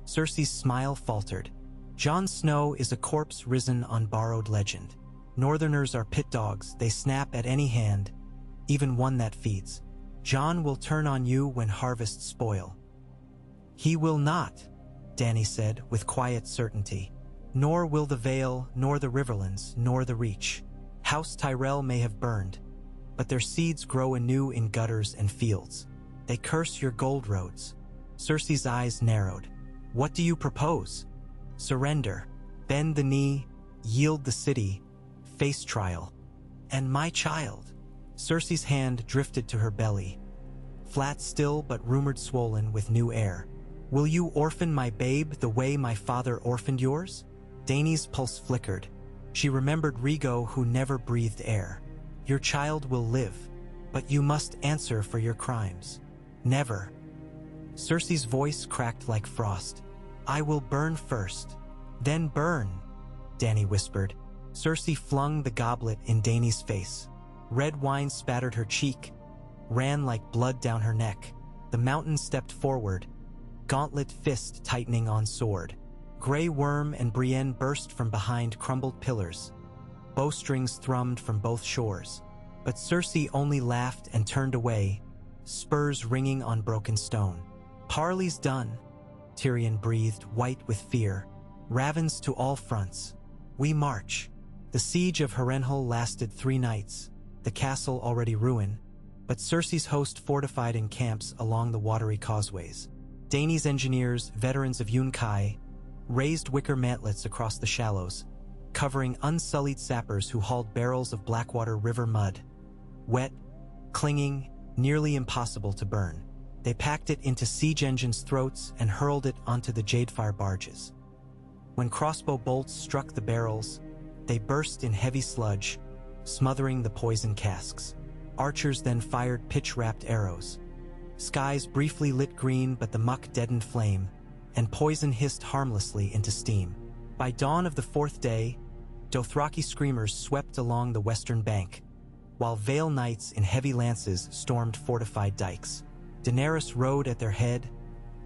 Cersei's smile faltered. Jon Snow is a corpse risen on borrowed legend. Northerners are pit dogs, they snap at any hand, even one that feeds. Jon will turn on you when harvests spoil. He will not, Dany said with quiet certainty. Nor will the Vale, nor the Riverlands, nor the Reach. House Tyrell may have burned, but their seeds grow anew in gutters and fields. They curse your gold roads. Cersei's eyes narrowed. What do you propose? Surrender. Bend the knee, yield the city, face trial. And my child. Cersei's hand drifted to her belly, flat still but rumored swollen with new air. Will you orphan my babe the way my father orphaned yours? Dany's pulse flickered. She remembered Rhaego who never breathed air. Your child will live, but you must answer for your crimes. Never. Cersei's voice cracked like frost. I will burn first, then burn, Dany whispered. Cersei flung the goblet in Dany's face. Red wine spattered her cheek, ran like blood down her neck. The mountain stepped forward, gauntlet fist tightening on sword. Grey Worm and Brienne burst from behind crumbled pillars. Bowstrings thrummed from both shores. But Cersei only laughed and turned away, spurs ringing on broken stone. "Parley's done," Tyrion breathed, white with fear. "Ravens to all fronts. We march." The siege of Harrenhal lasted 3 nights, the castle already ruined, but Cersei's host fortified in camps along the watery causeways. Dany's engineers, veterans of Yunkai, raised wicker mantlets across the shallows, covering unsullied sappers who hauled barrels of Blackwater River mud. Wet, clinging, nearly impossible to burn. They packed it into siege engines' throats and hurled it onto the Jadefire barges. When crossbow bolts struck the barrels, they burst in heavy sludge, smothering the poison casks. Archers then fired pitch-wrapped arrows. Skies briefly lit green, but the muck deadened flame, and poison hissed harmlessly into steam. By dawn of the 4th day, Dothraki screamers swept along the western bank, while Vale knights in heavy lances stormed fortified dikes. Daenerys rode at their head,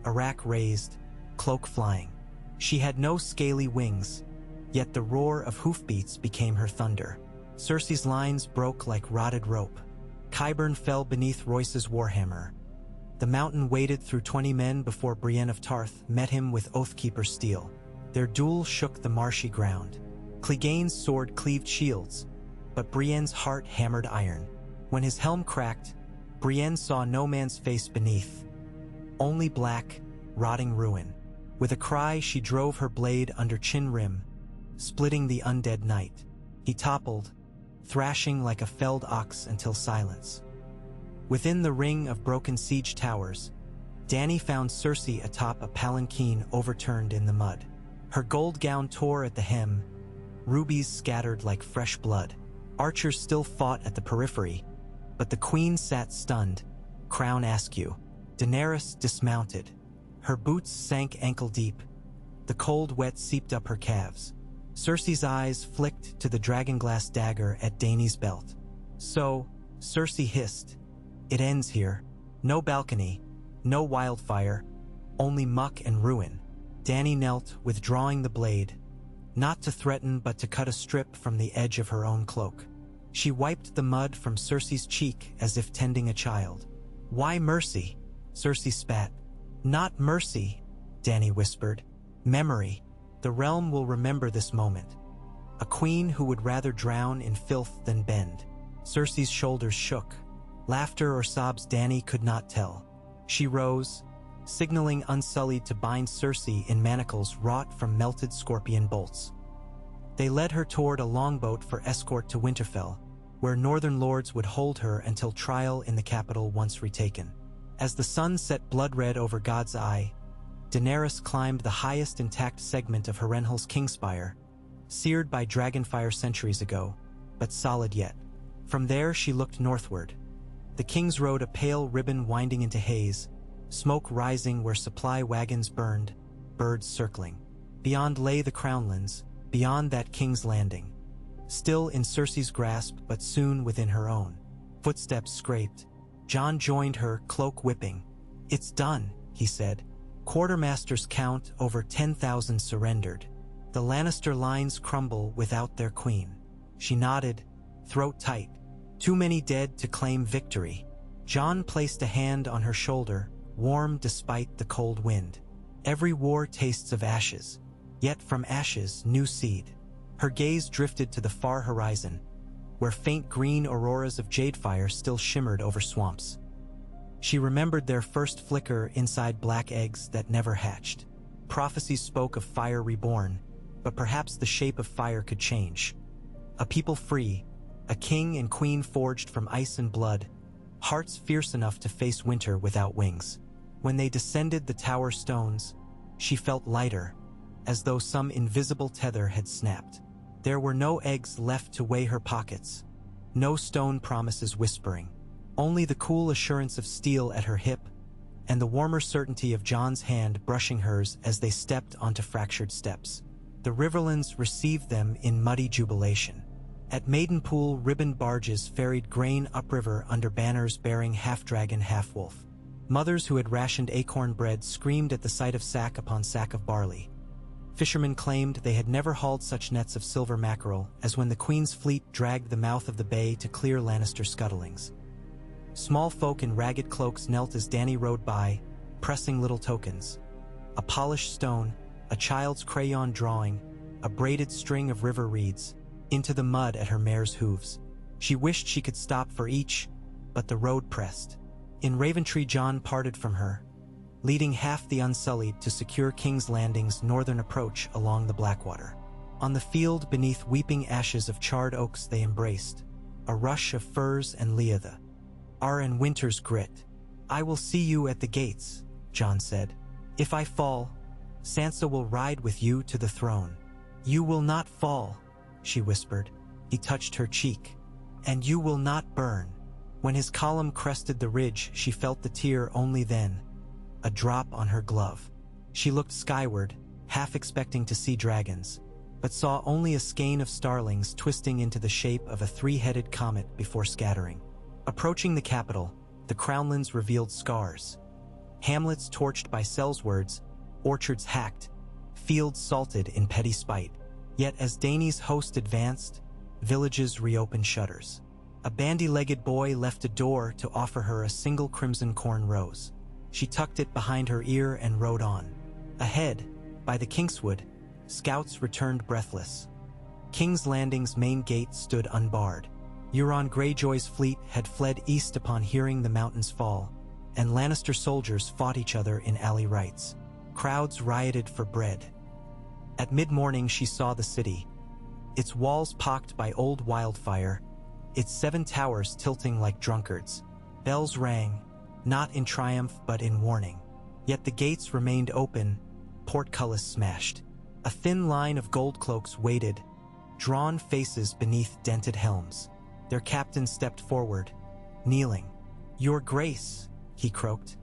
arak raised, cloak flying. She had no scaly wings, yet the roar of hoofbeats became her thunder. Cersei's lines broke like rotted rope. Qyburn fell beneath Royce's warhammer. The mountain waded through 20 men before Brienne of Tarth met him with Oathkeeper steel. Their duel shook the marshy ground. Clegane's sword cleaved shields, but Brienne's heart hammered iron. When his helm cracked, Brienne saw no man's face beneath, only black, rotting ruin. With a cry, she drove her blade under chin rim, splitting the undead knight. He toppled, thrashing like a felled ox until silence. Within the ring of broken siege towers, Dany found Cersei atop a palanquin overturned in the mud. Her gold gown tore at the hem, rubies scattered like fresh blood. Archers still fought at the periphery, but the queen sat stunned, crown askew. Daenerys dismounted. Her boots sank ankle-deep. The cold wet seeped up her calves. Cersei's eyes flicked to the dragonglass dagger at Dany's belt. "So," Cersei hissed, "it ends here. No balcony, no wildfire, only muck and ruin." Dany knelt, withdrawing the blade, not to threaten but to cut a strip from the edge of her own cloak. She wiped the mud from Cersei's cheek as if tending a child. "Why mercy?" Cersei spat. "Not mercy," Dany whispered. "Memory. The realm will remember this moment. A queen who would rather drown in filth than bend." Cersei's shoulders shook. Laughter or sobs Dany could not tell. She rose, signaling Unsullied to bind Cersei in manacles wrought from melted scorpion bolts. They led her toward a longboat for escort to Winterfell, where northern lords would hold her until trial in the capital once retaken. As the sun set blood-red over God's Eye, Daenerys climbed the highest intact segment of Harrenhal's Kingspire, seared by dragonfire centuries ago, but solid yet. From there she looked northward. The King's Road, a pale ribbon winding into haze, smoke rising where supply wagons burned, birds circling. Beyond lay the Crownlands, beyond that King's Landing. Still in Cersei's grasp, but soon within her own. Footsteps scraped. Jon joined her, cloak whipping. "It's done," he said. "Quartermasters count over 10,000 surrendered. The Lannister lines crumble without their queen." She nodded, throat tight. "Too many dead to claim victory." Jon placed a hand on her shoulder, warm despite the cold wind. "Every war tastes of ashes, yet from ashes new seed." Her gaze drifted to the far horizon, where faint green auroras of Jadefire still shimmered over swamps. She remembered their first flicker inside black eggs that never hatched. Prophecies spoke of fire reborn, but perhaps the shape of fire could change. A people free, a king and queen forged from ice and blood, hearts fierce enough to face winter without wings. When they descended the tower stones, she felt lighter, as though some invisible tether had snapped. There were no eggs left to weigh her pockets, no stone promises whispering, only the cool assurance of steel at her hip and the warmer certainty of Jon's hand brushing hers as they stepped onto fractured steps. The Riverlands received them in muddy jubilation. At Maidenpool, ribboned barges ferried grain upriver under banners bearing half-dragon, half-wolf. Mothers who had rationed acorn bread screamed at the sight of sack upon sack of barley. Fishermen claimed they had never hauled such nets of silver mackerel as when the Queen's fleet dragged the mouth of the bay to clear Lannister scuttlings. Small folk in ragged cloaks knelt as Dany rode by, pressing little tokens. A polished stone, a child's crayon drawing, a braided string of river reeds, into the mud at her mare's hooves. She wished she could stop for each, but the road pressed. In Raventree, Jon parted from her, leading half the Unsullied to secure King's Landing's northern approach along the Blackwater. On the field beneath weeping ashes of charred oaks they embraced, a rush of firs and liatha. "Are and winter's grit. I will see you at the gates," Jon said. "If I fall, Sansa will ride with you to the throne." "You will not fall," she whispered. He touched her cheek. "And you will not burn." When his column crested the ridge, she felt the tear only then, a drop on her glove. She looked skyward, half expecting to see dragons, but saw only a skein of starlings twisting into the shape of a three-headed comet before scattering. Approaching the capital, the crownlands revealed scars. Hamlets torched by Sellswords, orchards hacked, fields salted in petty spite. Yet as Dany's host advanced, villages reopened shutters. A bandy-legged boy left a door to offer her a single crimson corn rose. She tucked it behind her ear and rode on. Ahead, by the Kingswood, scouts returned breathless. King's Landing's main gate stood unbarred. Euron Greyjoy's fleet had fled east upon hearing the mountains fall, and Lannister soldiers fought each other in alley rights. Crowds rioted for bread. At mid-morning she saw the city, its walls pocked by old wildfire, its 7 towers tilting like drunkards. Bells rang, not in triumph but in warning. Yet the gates remained open, portcullis smashed. A thin line of gold cloaks waited, drawn faces beneath dented helms. Their captain stepped forward, kneeling. "Your Grace," he croaked.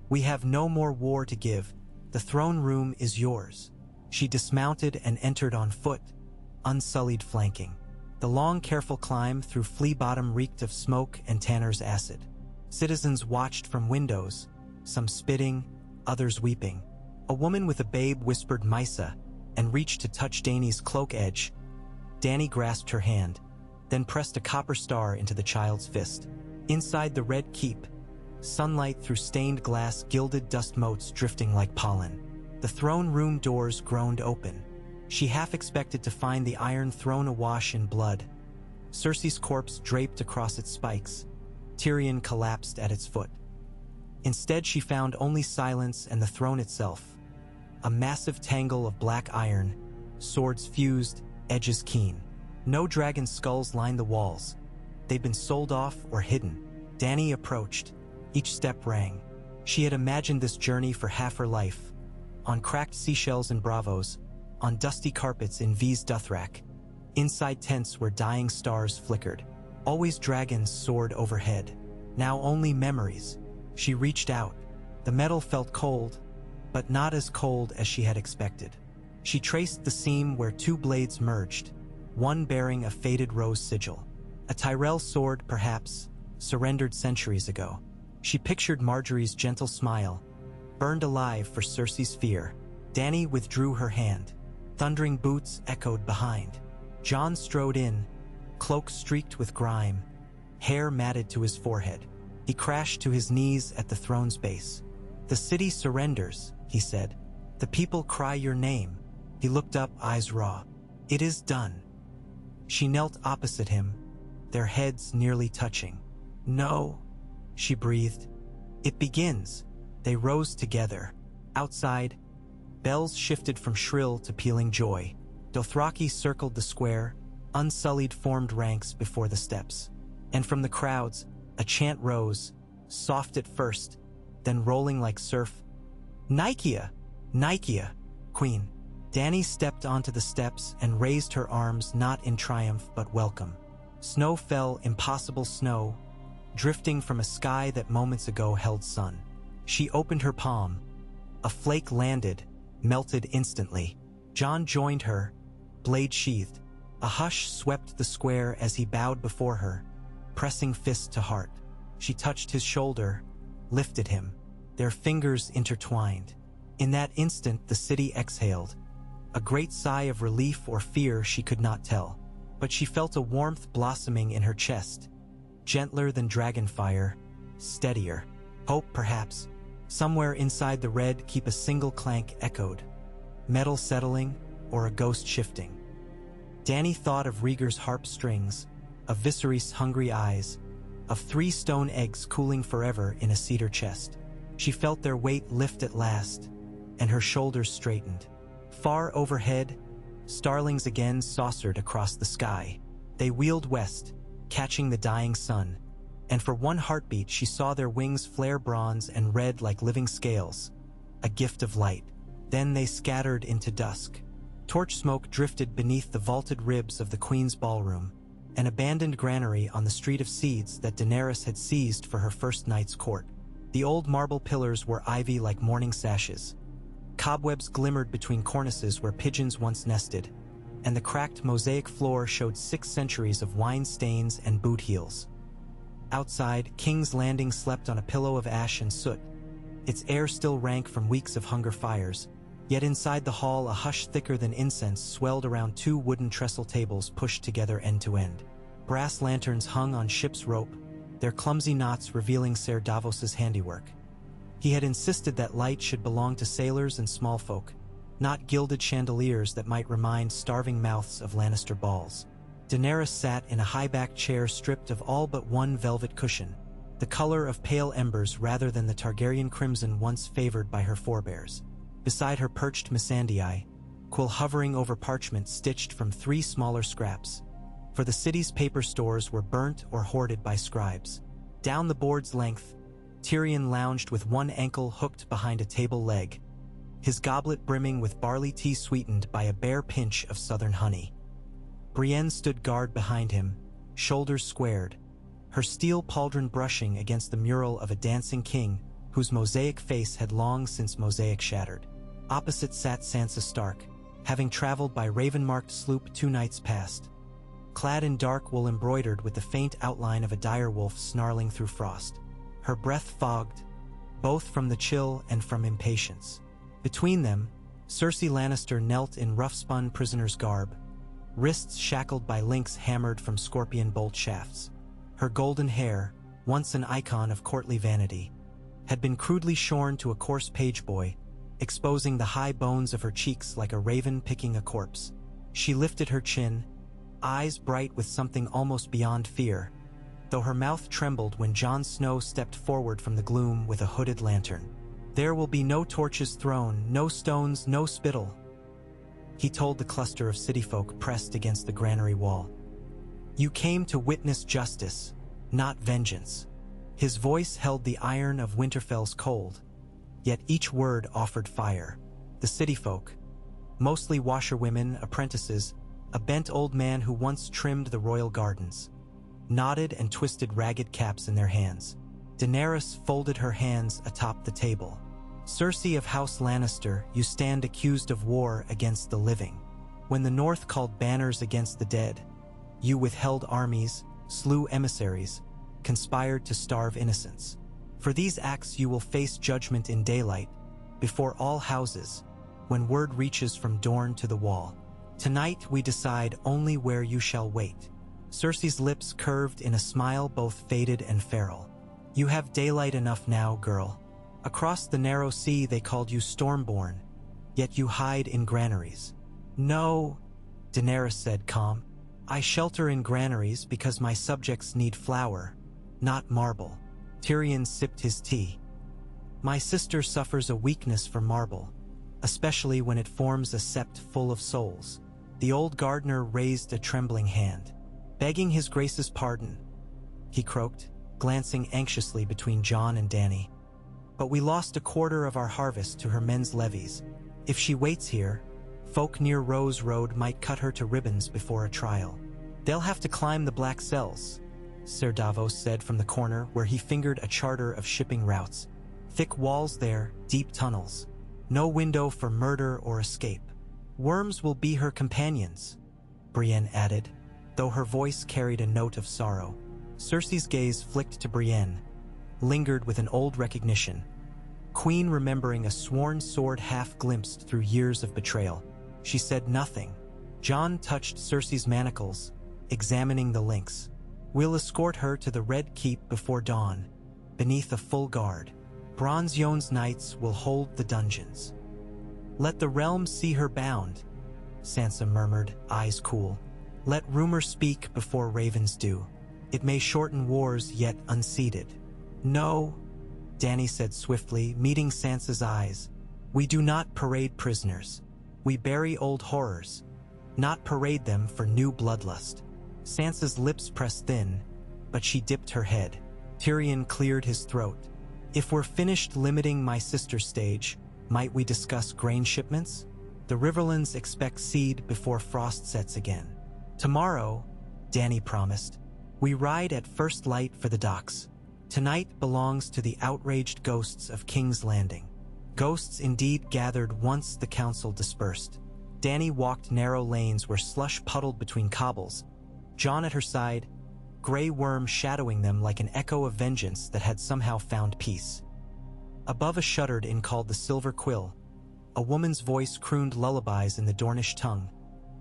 "We have no more war to give. The throne room is yours." She dismounted and entered on foot, Unsullied flanking. The long, careful climb through Flea Bottom reeked of smoke and tanner's acid. Citizens watched from windows, some spitting, others weeping. A woman with a babe whispered Mysa and reached to touch Dany's cloak edge. Dany grasped her hand, then pressed a copper star into the child's fist. Inside the red keep, sunlight through stained glass gilded dust motes drifting like pollen. The throne room doors groaned open. She half expected to find the Iron Throne awash in blood, Cersei's corpse draped across its spikes, Tyrion collapsed at its foot. Instead, she found only silence and the throne itself, a massive tangle of black iron, swords fused, edges keen. No dragon skulls lined the walls. They'd been sold off or hidden. Dany approached. Each step rang. She had imagined this journey for half her life, on cracked seashells in Bravos, on dusty carpets in V's Dothrak, inside tents where dying stars flickered. Always dragons soared overhead. Now only memories. She reached out. The metal felt cold, but not as cold as she had expected. She traced the seam where 2 blades merged, one bearing a faded rose sigil. A Tyrell sword, perhaps, surrendered centuries ago. She pictured Marjorie's gentle smile, burned alive for Cersei's fear. Dany withdrew her hand. Thundering boots echoed behind. Jon strode in, cloak streaked with grime, hair matted to his forehead. He crashed to his knees at the throne's base. "The city surrenders," he said. "The people cry your name." He looked up, eyes raw. "It is done." She knelt opposite him, their heads nearly touching. "No," she breathed. "It begins." They rose together. Outside, bells shifted from shrill to pealing joy. Dothraki circled the square, Unsullied formed ranks before the steps. And from the crowds, a chant rose, soft at first, then rolling like surf. "Nicaea! Nicaea, Queen!" Dany stepped onto the steps and raised her arms not in triumph but welcome. Snow fell, impossible snow, drifting from a sky that moments ago held sun. She opened her palm. A flake landed, melted instantly. Jon joined her, blade sheathed. A hush swept the square as he bowed before her, pressing fist to heart. She touched his shoulder, lifted him, their fingers intertwined. In that instant the city exhaled, a great sigh of relief or fear she could not tell. But she felt a warmth blossoming in her chest, gentler than dragonfire, steadier. Hope, perhaps. Somewhere inside the red keep a single clank echoed. Metal settling, or a ghost shifting. Dany thought of Rhaegar's harp strings, of Viserys' hungry eyes, of 3 stone eggs cooling forever in a cedar chest. She felt their weight lift at last, and her shoulders straightened. Far overhead, starlings again saucered across the sky. They wheeled west, catching the dying sun, and for one heartbeat she saw their wings flare bronze and red like living scales, a gift of light. Then they scattered into dusk. Torch smoke drifted beneath the vaulted ribs of the Queen's ballroom, an abandoned granary on the Street of Seeds that Daenerys had seized for her first night's court. The old marble pillars were ivy like morning sashes. Cobwebs glimmered between cornices where pigeons once nested, and the cracked mosaic floor showed 6 centuries of wine stains and boot heels. Outside, King's Landing slept on a pillow of ash and soot, its air still rank from weeks of hunger fires. Yet inside the hall a hush thicker than incense swelled around 2 wooden trestle tables pushed together end to end. Brass lanterns hung on ship's rope, their clumsy knots revealing Ser Davos's handiwork. He had insisted that light should belong to sailors and small folk, not gilded chandeliers that might remind starving mouths of Lannister balls. Daenerys sat in a high-backed chair stripped of all but one velvet cushion, the color of pale embers rather than the Targaryen crimson once favored by her forebears. Beside her perched Missandei, quill hovering over parchment stitched from 3 smaller scraps. For the city's paper stores were burnt or hoarded by scribes. Down the board's length, Tyrion lounged with one ankle hooked behind a table leg, his goblet brimming with barley tea sweetened by a bare pinch of southern honey. Brienne stood guard behind him, shoulders squared, her steel pauldron brushing against the mural of a dancing king whose mosaic face had long since mosaic shattered. Opposite sat Sansa Stark, having traveled by raven-marked sloop 2 nights past, clad in dark wool embroidered with the faint outline of a dire wolf snarling through frost. Her breath fogged, both from the chill and from impatience. Between them, Cersei Lannister knelt in rough-spun prisoner's garb, wrists shackled by links hammered from scorpion bolt shafts. Her golden hair, once an icon of courtly vanity, had been crudely shorn to a coarse page boy, exposing the high bones of her cheeks like a raven picking a corpse. She lifted her chin, eyes bright with something almost beyond fear, though her mouth trembled when Jon Snow stepped forward from the gloom with a hooded lantern. "There will be no torches thrown, no stones, no spittle," he told the cluster of city folk pressed against the granary wall. "You came to witness justice, not vengeance." His voice held the iron of Winterfell's cold, yet each word offered fire. The city folk, mostly washerwomen, apprentices, a bent old man who once trimmed the royal gardens, nodded and twisted ragged caps in their hands. Daenerys folded her hands atop the table. "Cersei of House Lannister, you stand accused of war against the living. When the North called banners against the dead, you withheld armies, slew emissaries, conspired to starve innocents. For these acts you will face judgment in daylight, before all houses, when word reaches from Dorne to the wall. Tonight we decide only where you shall wait." Cersei's lips curved in a smile both faded and feral. "You have daylight enough now, girl. Across the narrow sea they called you Stormborn, yet you hide in granaries." "No," Daenerys said calm. "I shelter in granaries because my subjects need flour, not marble." Tyrion sipped his tea. "My sister suffers a weakness for marble, especially when it forms a sept full of souls." The old gardener raised a trembling hand. "Begging his grace's pardon," he croaked, glancing anxiously between Jon and Dany. "But we lost a quarter of our harvest to her men's levies. If she waits here, folk near Rose Road might cut her to ribbons before a trial." "They'll have to climb the Black Cells," Ser Davos said from the corner where he fingered a charter of shipping routes. "Thick walls there, deep tunnels. No window for murder or escape." "Worms will be her companions," Brienne added, though her voice carried a note of sorrow. Cersei's gaze flicked to Brienne, lingered with an old recognition. Queen remembering a sworn sword half glimpsed through years of betrayal. She said nothing. Jon touched Cersei's manacles, examining the links. We'll escort her to the Red Keep before dawn, beneath a full guard. Bronze Yohn's knights will hold the dungeons. Let the realm see her bound, Sansa murmured, eyes cool. Let rumor speak before ravens do. It may shorten wars yet unseated. No, Dany said swiftly, meeting Sansa's eyes. We do not parade prisoners. We bury old horrors, not parade them for new bloodlust. Sansa's lips pressed thin, but she dipped her head. Tyrion cleared his throat. If we're finished limiting my sister's stage, might we discuss grain shipments? The Riverlands expect seed before frost sets again. Tomorrow, Dany promised, we ride at first light for the docks. Tonight belongs to the outraged ghosts of King's Landing. Ghosts indeed gathered once the council dispersed. Dany walked narrow lanes where slush puddled between cobbles, Jon at her side, Grey Worm shadowing them like an echo of vengeance that had somehow found peace. Above a shuttered inn called the Silver Quill, a woman's voice crooned lullabies in the Dornish tongue,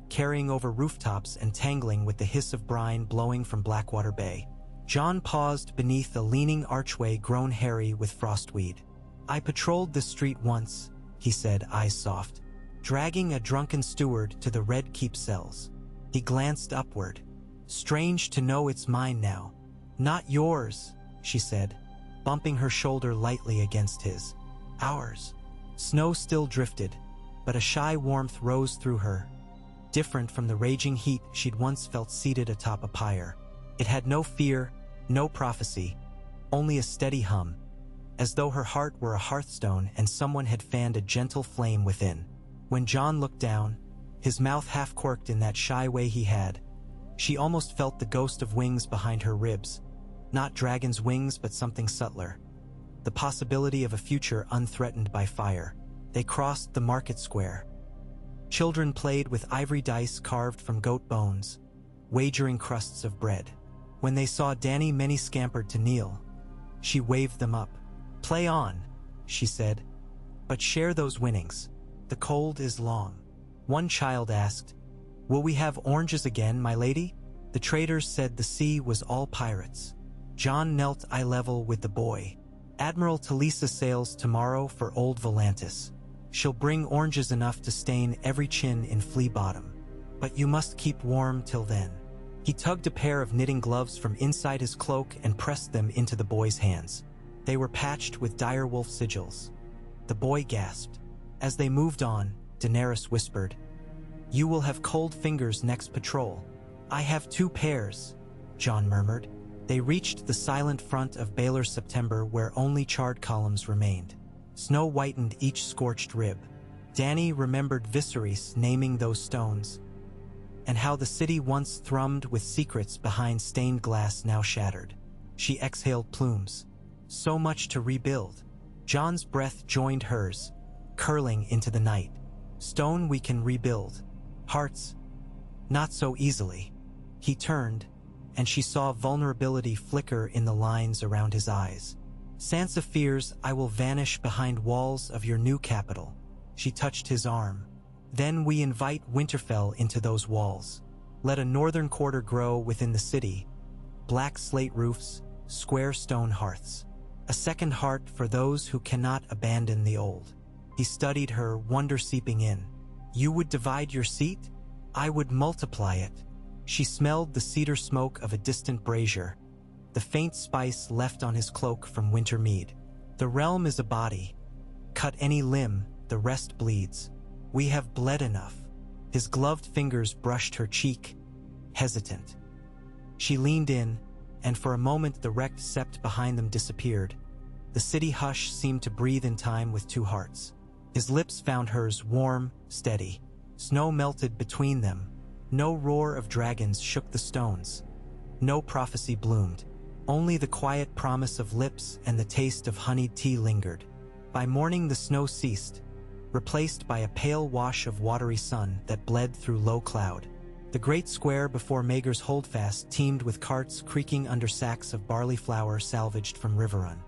carrying over rooftops and tangling with the hiss of brine blowing from Blackwater Bay. Jon paused beneath a leaning archway grown hairy with frostweed. I patrolled this street once, he said, eyes soft, dragging a drunken steward to the Red Keep cells. He glanced upward. Strange to know it's mine now. Not yours, she said, bumping her shoulder lightly against his. Ours. Snow still drifted, but a shy warmth rose through her, different from the raging heat she'd once felt seated atop a pyre. It had no fear, no prophecy, only a steady hum, as though her heart were a hearthstone and someone had fanned a gentle flame within. When Jon looked down, his mouth half-quirked in that shy way he had, she almost felt the ghost of wings behind her ribs. Not dragon's wings, but something subtler. The possibility of a future unthreatened by fire. They crossed the market square. Children played with ivory dice carved from goat bones, wagering crusts of bread. When they saw Dany, many scampered to kneel. She waved them up. Play on, she said, but share those winnings. The cold is long. One child asked, will we have oranges again, my lady? The traders said the sea was all pirates. Jon knelt eye level with the boy. Admiral Talisa sails tomorrow for Old Volantis. She'll bring oranges enough to stain every chin in Flea Bottom. But you must keep warm till then. He tugged a pair of knitting gloves from inside his cloak and pressed them into the boy's hands. They were patched with direwolf sigils. The boy gasped. As they moved on, Daenerys whispered, you will have cold fingers next patrol. I have 2 pairs, Jon murmured. They reached the silent front of Baelor September where only charred columns remained. Snow whitened each scorched rib. Dany remembered Viserys naming those stones, and how the city once thrummed with secrets behind stained glass now shattered. She exhaled plumes. So much to rebuild. Jon's breath joined hers, curling into the night. Stone we can rebuild. Hearts, not so easily. He turned, and she saw vulnerability flicker in the lines around his eyes. Sansa fears I will vanish behind walls of your new capital. She touched his arm. Then we invite Winterfell into those walls. Let a northern quarter grow within the city. Black slate roofs, square stone hearths. A second heart for those who cannot abandon the old. He studied her, wonder seeping in. You would divide your seat? I would multiply it. She smelled the cedar smoke of a distant brazier, the faint spice left on his cloak from winter mead. The realm is a body. Cut any limb, the rest bleeds. We have bled enough. His gloved fingers brushed her cheek, hesitant. She leaned in, and for a moment the wrecked sept behind them disappeared. The city hush seemed to breathe in time with 2 hearts. His lips found hers, warm, steady. Snow melted between them. No roar of dragons shook the stones. No prophecy bloomed. Only the quiet promise of lips and the taste of honeyed tea lingered. By morning the snow ceased, replaced by a pale wash of watery sun that bled through low cloud. The great square before Maegor's Holdfast teemed with carts creaking under sacks of barley flour salvaged from Riverrun.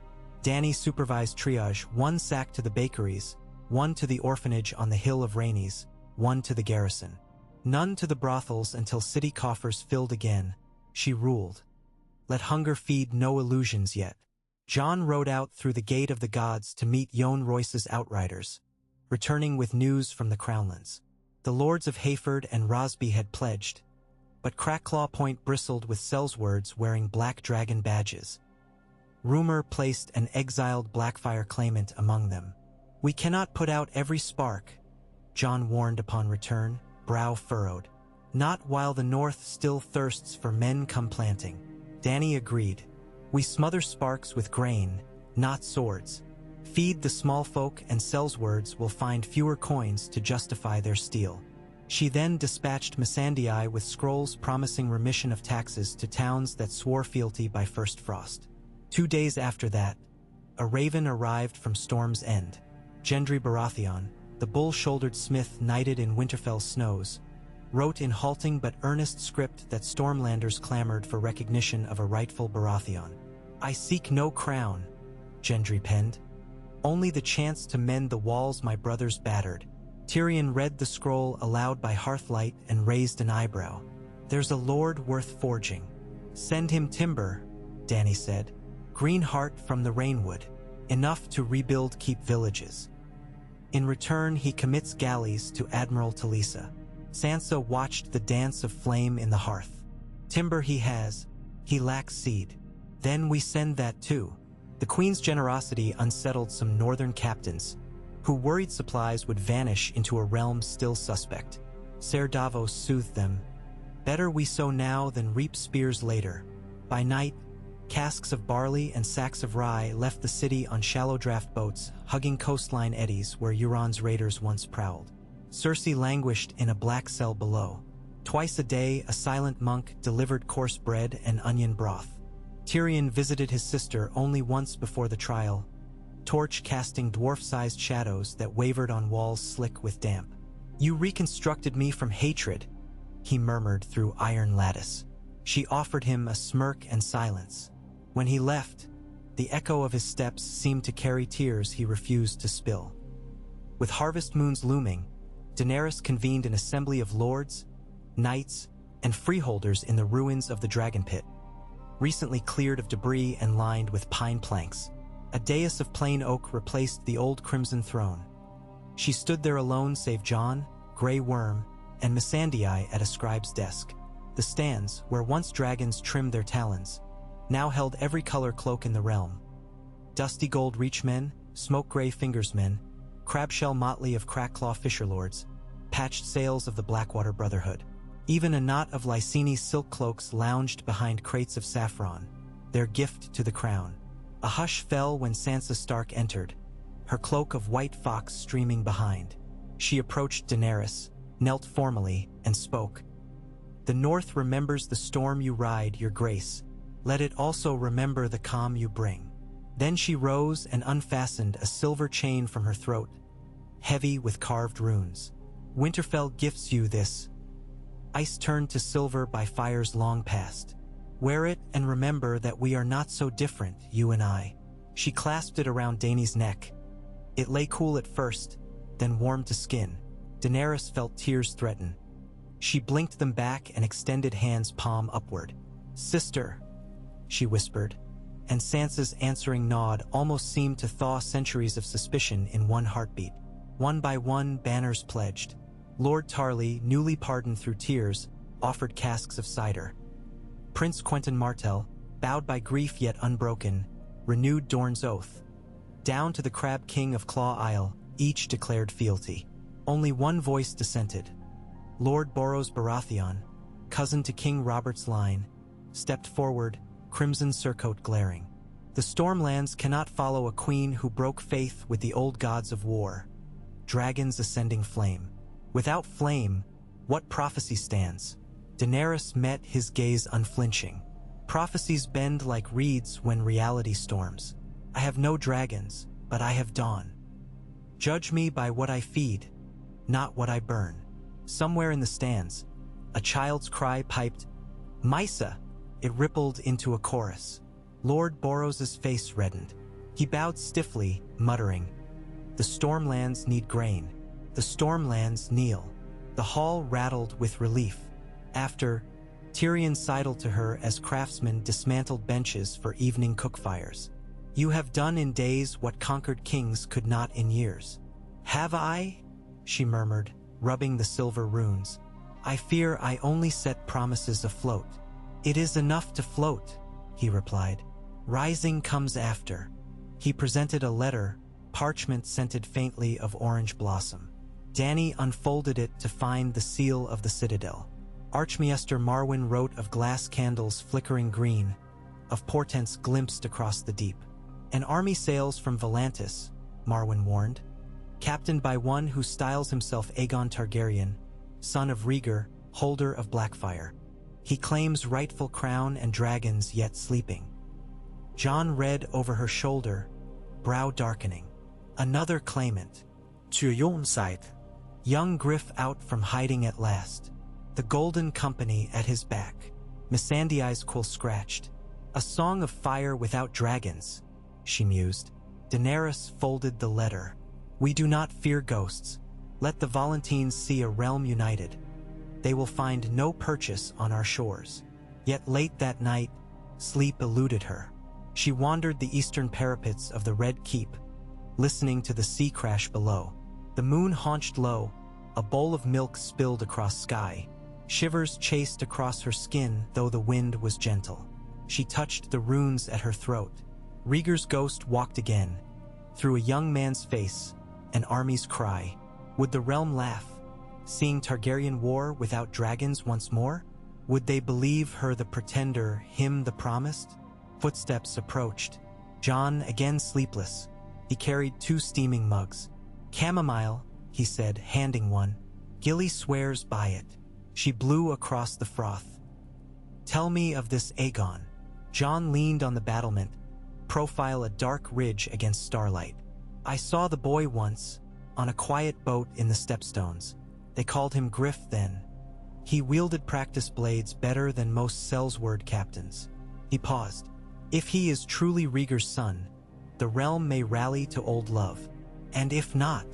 Dany supervised triage, 1 sack to the bakeries, 1 to the orphanage on the Hill of Rainies, one to the garrison. None to the brothels until city coffers filled again, she ruled. Let hunger feed no illusions yet. Jon rode out through the gate of the gods to meet Jon Royce's outriders, returning with news from the Crownlands. The lords of Hayford and Rosby had pledged, but Crackclaw Point bristled with sellswords wearing black dragon badges. Rumor placed an exiled Blackfire claimant among them. We cannot put out every spark, Jon warned upon return, brow furrowed. Not while the north still thirsts for men come planting. Dany agreed. We smother sparks with grain, not swords. Feed the small folk and sellswords will find fewer coins to justify their steal. She then dispatched Missandei with scrolls promising remission of taxes to towns that swore fealty by first frost. 2 days after that, a raven arrived from Storm's End. Gendry Baratheon, the bull-shouldered smith knighted in Winterfell's snows, wrote in halting but earnest script that Stormlanders clamored for recognition of a rightful Baratheon. I seek no crown, Gendry penned. Only the chance to mend the walls my brothers battered. Tyrion read the scroll aloud by hearthlight and raised an eyebrow. There's a lord worth forging. Send him timber, Dany said. Green heart from the Rainwood, enough to rebuild keep villages. In return, he commits galleys to Admiral Talisa. Sansa watched the dance of flame in the hearth. Timber he has, he lacks seed. Then we send that too. The Queen's generosity unsettled some northern captains, who worried supplies would vanish into a realm still suspect. Ser Davos soothed them. Better we sow now than reap spears later. By night, casks of barley and sacks of rye left the city on shallow draft boats, hugging coastline eddies where Euron's raiders once prowled. Cersei languished in a black cell below. Twice a day, a silent monk delivered coarse bread and onion broth. Tyrion visited his sister only once before the trial, torch casting dwarf-sized shadows that wavered on walls slick with damp. You reconstructed me from hatred, he murmured through iron lattice. She offered him a smirk and silence. When he left, the echo of his steps seemed to carry tears he refused to spill. With harvest moons looming, Daenerys convened an assembly of lords, knights, and freeholders in the ruins of the Dragon Pit, recently cleared of debris and lined with pine planks. A dais of plain oak replaced the old crimson throne. She stood there alone save Jon, Grey Worm, and Missandei at a scribe's desk. The stands, where once dragons trimmed their talons, now held every color cloak in the realm. Dusty gold reachmen, smoke-gray fingersmen, crabshell motley of crackclaw fisherlords, patched sails of the Blackwater Brotherhood. Even a knot of Lyseni silk cloaks lounged behind crates of saffron, their gift to the crown. A hush fell when Sansa Stark entered, her cloak of white fox streaming behind. She approached Daenerys, knelt formally, and spoke. The North remembers the storm you ride, your grace. Let it also remember the calm you bring. Then she rose and unfastened a silver chain from her throat, heavy with carved runes. Winterfell gifts you this. Ice turned to silver by fires long past. Wear it and remember that we are not so different, you and I. She clasped it around Dany's neck. It lay cool at first, then warm to skin. Daenerys felt tears threaten. She blinked them back and extended hands palm upward. Sister, she whispered, and Sansa's answering nod almost seemed to thaw centuries of suspicion in one heartbeat. One by one, banners pledged. Lord Tarly, newly pardoned through tears, offered casks of cider. Prince Quentyn Martell, bowed by grief yet unbroken, renewed Dorne's oath. Down to the Crab King of Claw Isle, each declared fealty. Only one voice dissented. Lord Boros Baratheon, cousin to King Robert's line, stepped forward, crimson surcoat glaring. The Stormlands cannot follow a queen who broke faith with the old gods of war. Dragons ascending flame. Without flame, what prophecy stands? Daenerys met his gaze unflinching. Prophecies bend like reeds when reality storms. I have no dragons, but I have dawn. Judge me by what I feed, not what I burn. Somewhere in the stands, a child's cry piped, Mysa! It rippled into a chorus. Lord Boros's face reddened. He bowed stiffly, muttering, The Stormlands need grain. The Stormlands kneel. The hall rattled with relief. After, Tyrion sidled to her as craftsmen dismantled benches for evening cookfires. "You have done in days what conquered kings could not in years." "Have I?" she murmured, rubbing the silver runes. "I fear I only set promises afloat." "It is enough to float," he replied. "Rising comes after." He presented a letter, parchment scented faintly of orange blossom. Dany unfolded it to find the seal of the citadel. Archmaester Marwyn wrote of glass candles flickering green, of portents glimpsed across the deep. "An army sails from Volantis," Marwyn warned, "captained by one who styles himself Aegon Targaryen, son of Rhaegar, holder of Blackfyre. He claims rightful crown and dragons yet sleeping." Jon read over her shoulder, brow darkening. Another claimant. Tyrion. Young Griff out from hiding at last. The Golden Company at his back. Missandei's quill scratched. "A song of fire without dragons," she mused. Daenerys folded the letter. "We do not fear ghosts. Let the Volantines see a realm united. They will find no purchase on our shores." Yet late that night, sleep eluded her. She wandered the eastern parapets of the Red Keep, listening to the sea crash below. The moon haunched low, a bowl of milk spilled across sky. Shivers chased across her skin, though the wind was gentle. She touched the runes at her throat. Rhaegar's ghost walked again. Through a young man's face, an army's cry. Would the realm laugh, seeing Targaryen war without dragons once more? Would they believe her the pretender, him the promised? Footsteps approached. Jon, again sleepless. He carried 2 steaming mugs. "Chamomile," he said, handing one. "Gilly swears by it." She blew across the froth. "Tell me of this Aegon." Jon leaned on the battlement, profile a dark ridge against starlight. "I saw the boy once, on a quiet boat in the Stepstones. They called him Griff then. He wielded practice blades better than most Sellsword captains." He paused. "If he is truly Rhaegar's son, the realm may rally to old love. And if not,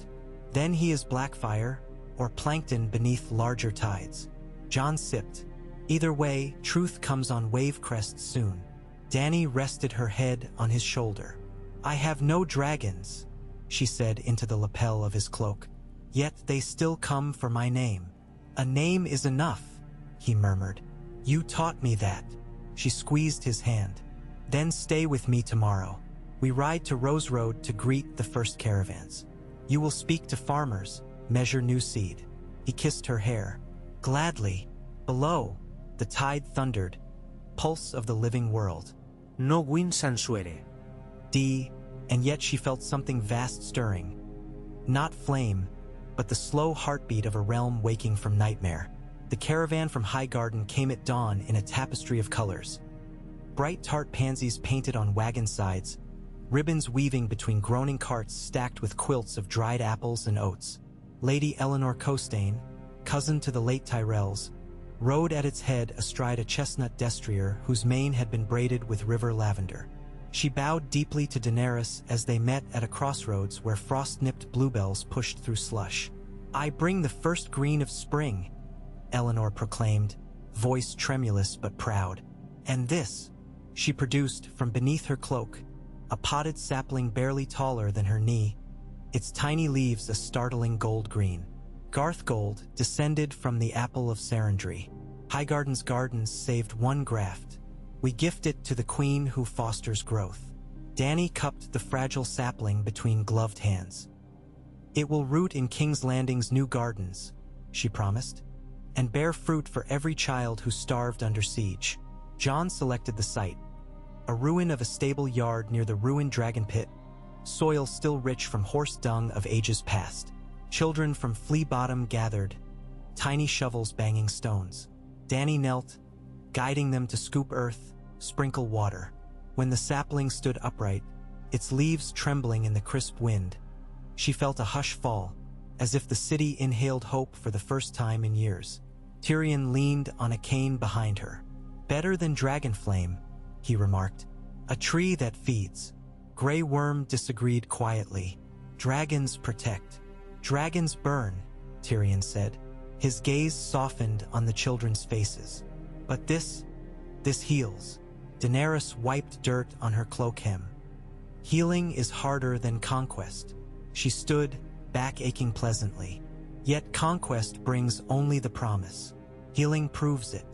then he is Blackfyre, or plankton beneath larger tides." Jon sipped. Either way, truth comes on wave crests soon. Dany rested her head on his shoulder. "I have no dragons," she said into the lapel of his cloak. "Yet they still come for my name." "A name is enough," he murmured. "You taught me that." She squeezed his hand. "Then stay with me tomorrow. We ride to Rose Road to greet the first caravans. You will speak to farmers, measure new seed." He kissed her hair. "Gladly." Below, the tide thundered, pulse of the living world. "No win sansuere." And yet she felt something vast stirring. Not flame, but the slow heartbeat of a realm waking from nightmare. The caravan from Highgarden came at dawn in a tapestry of colors. Bright tart pansies painted on wagon sides, ribbons weaving between groaning carts stacked with quilts of dried apples and oats. Lady Eleanor Costane, cousin to the late Tyrells, rode at its head astride a chestnut destrier whose mane had been braided with river lavender. She bowed deeply to Daenerys as they met at a crossroads where frost-nipped bluebells pushed through slush. "I bring the first green of spring," Eleanor proclaimed, voice tremulous but proud. "And this," she produced from beneath her cloak, a potted sapling barely taller than her knee, its tiny leaves a startling gold green. Garthgold descended from the apple of Sarandry. Highgarden's gardens saved one graft. We gift it to the queen who fosters growth. Dany cupped the fragile sapling between gloved hands. "It will root in King's Landing's new gardens," she promised, "and bear fruit for every child who starved under siege." Jon selected the site, a ruin of a stable yard near the ruined dragon pit, soil still rich from horse dung of ages past. Children from Flea Bottom gathered, tiny shovels banging stones. Dany knelt, guiding them to scoop earth, sprinkle water. When the sapling stood upright, its leaves trembling in the crisp wind, she felt a hush fall, as if the city inhaled hope for the first time in years. Tyrion leaned on a cane behind her. "Better than Dragonflame," he remarked. "A tree that feeds." Grey Worm disagreed quietly. "Dragons protect. Dragons burn," Tyrion said. His gaze softened on the children's faces. But this heals. Daenerys wiped dirt on her cloak hem. Healing is harder than conquest. She stood, back aching pleasantly. Yet conquest brings only the promise. Healing proves it.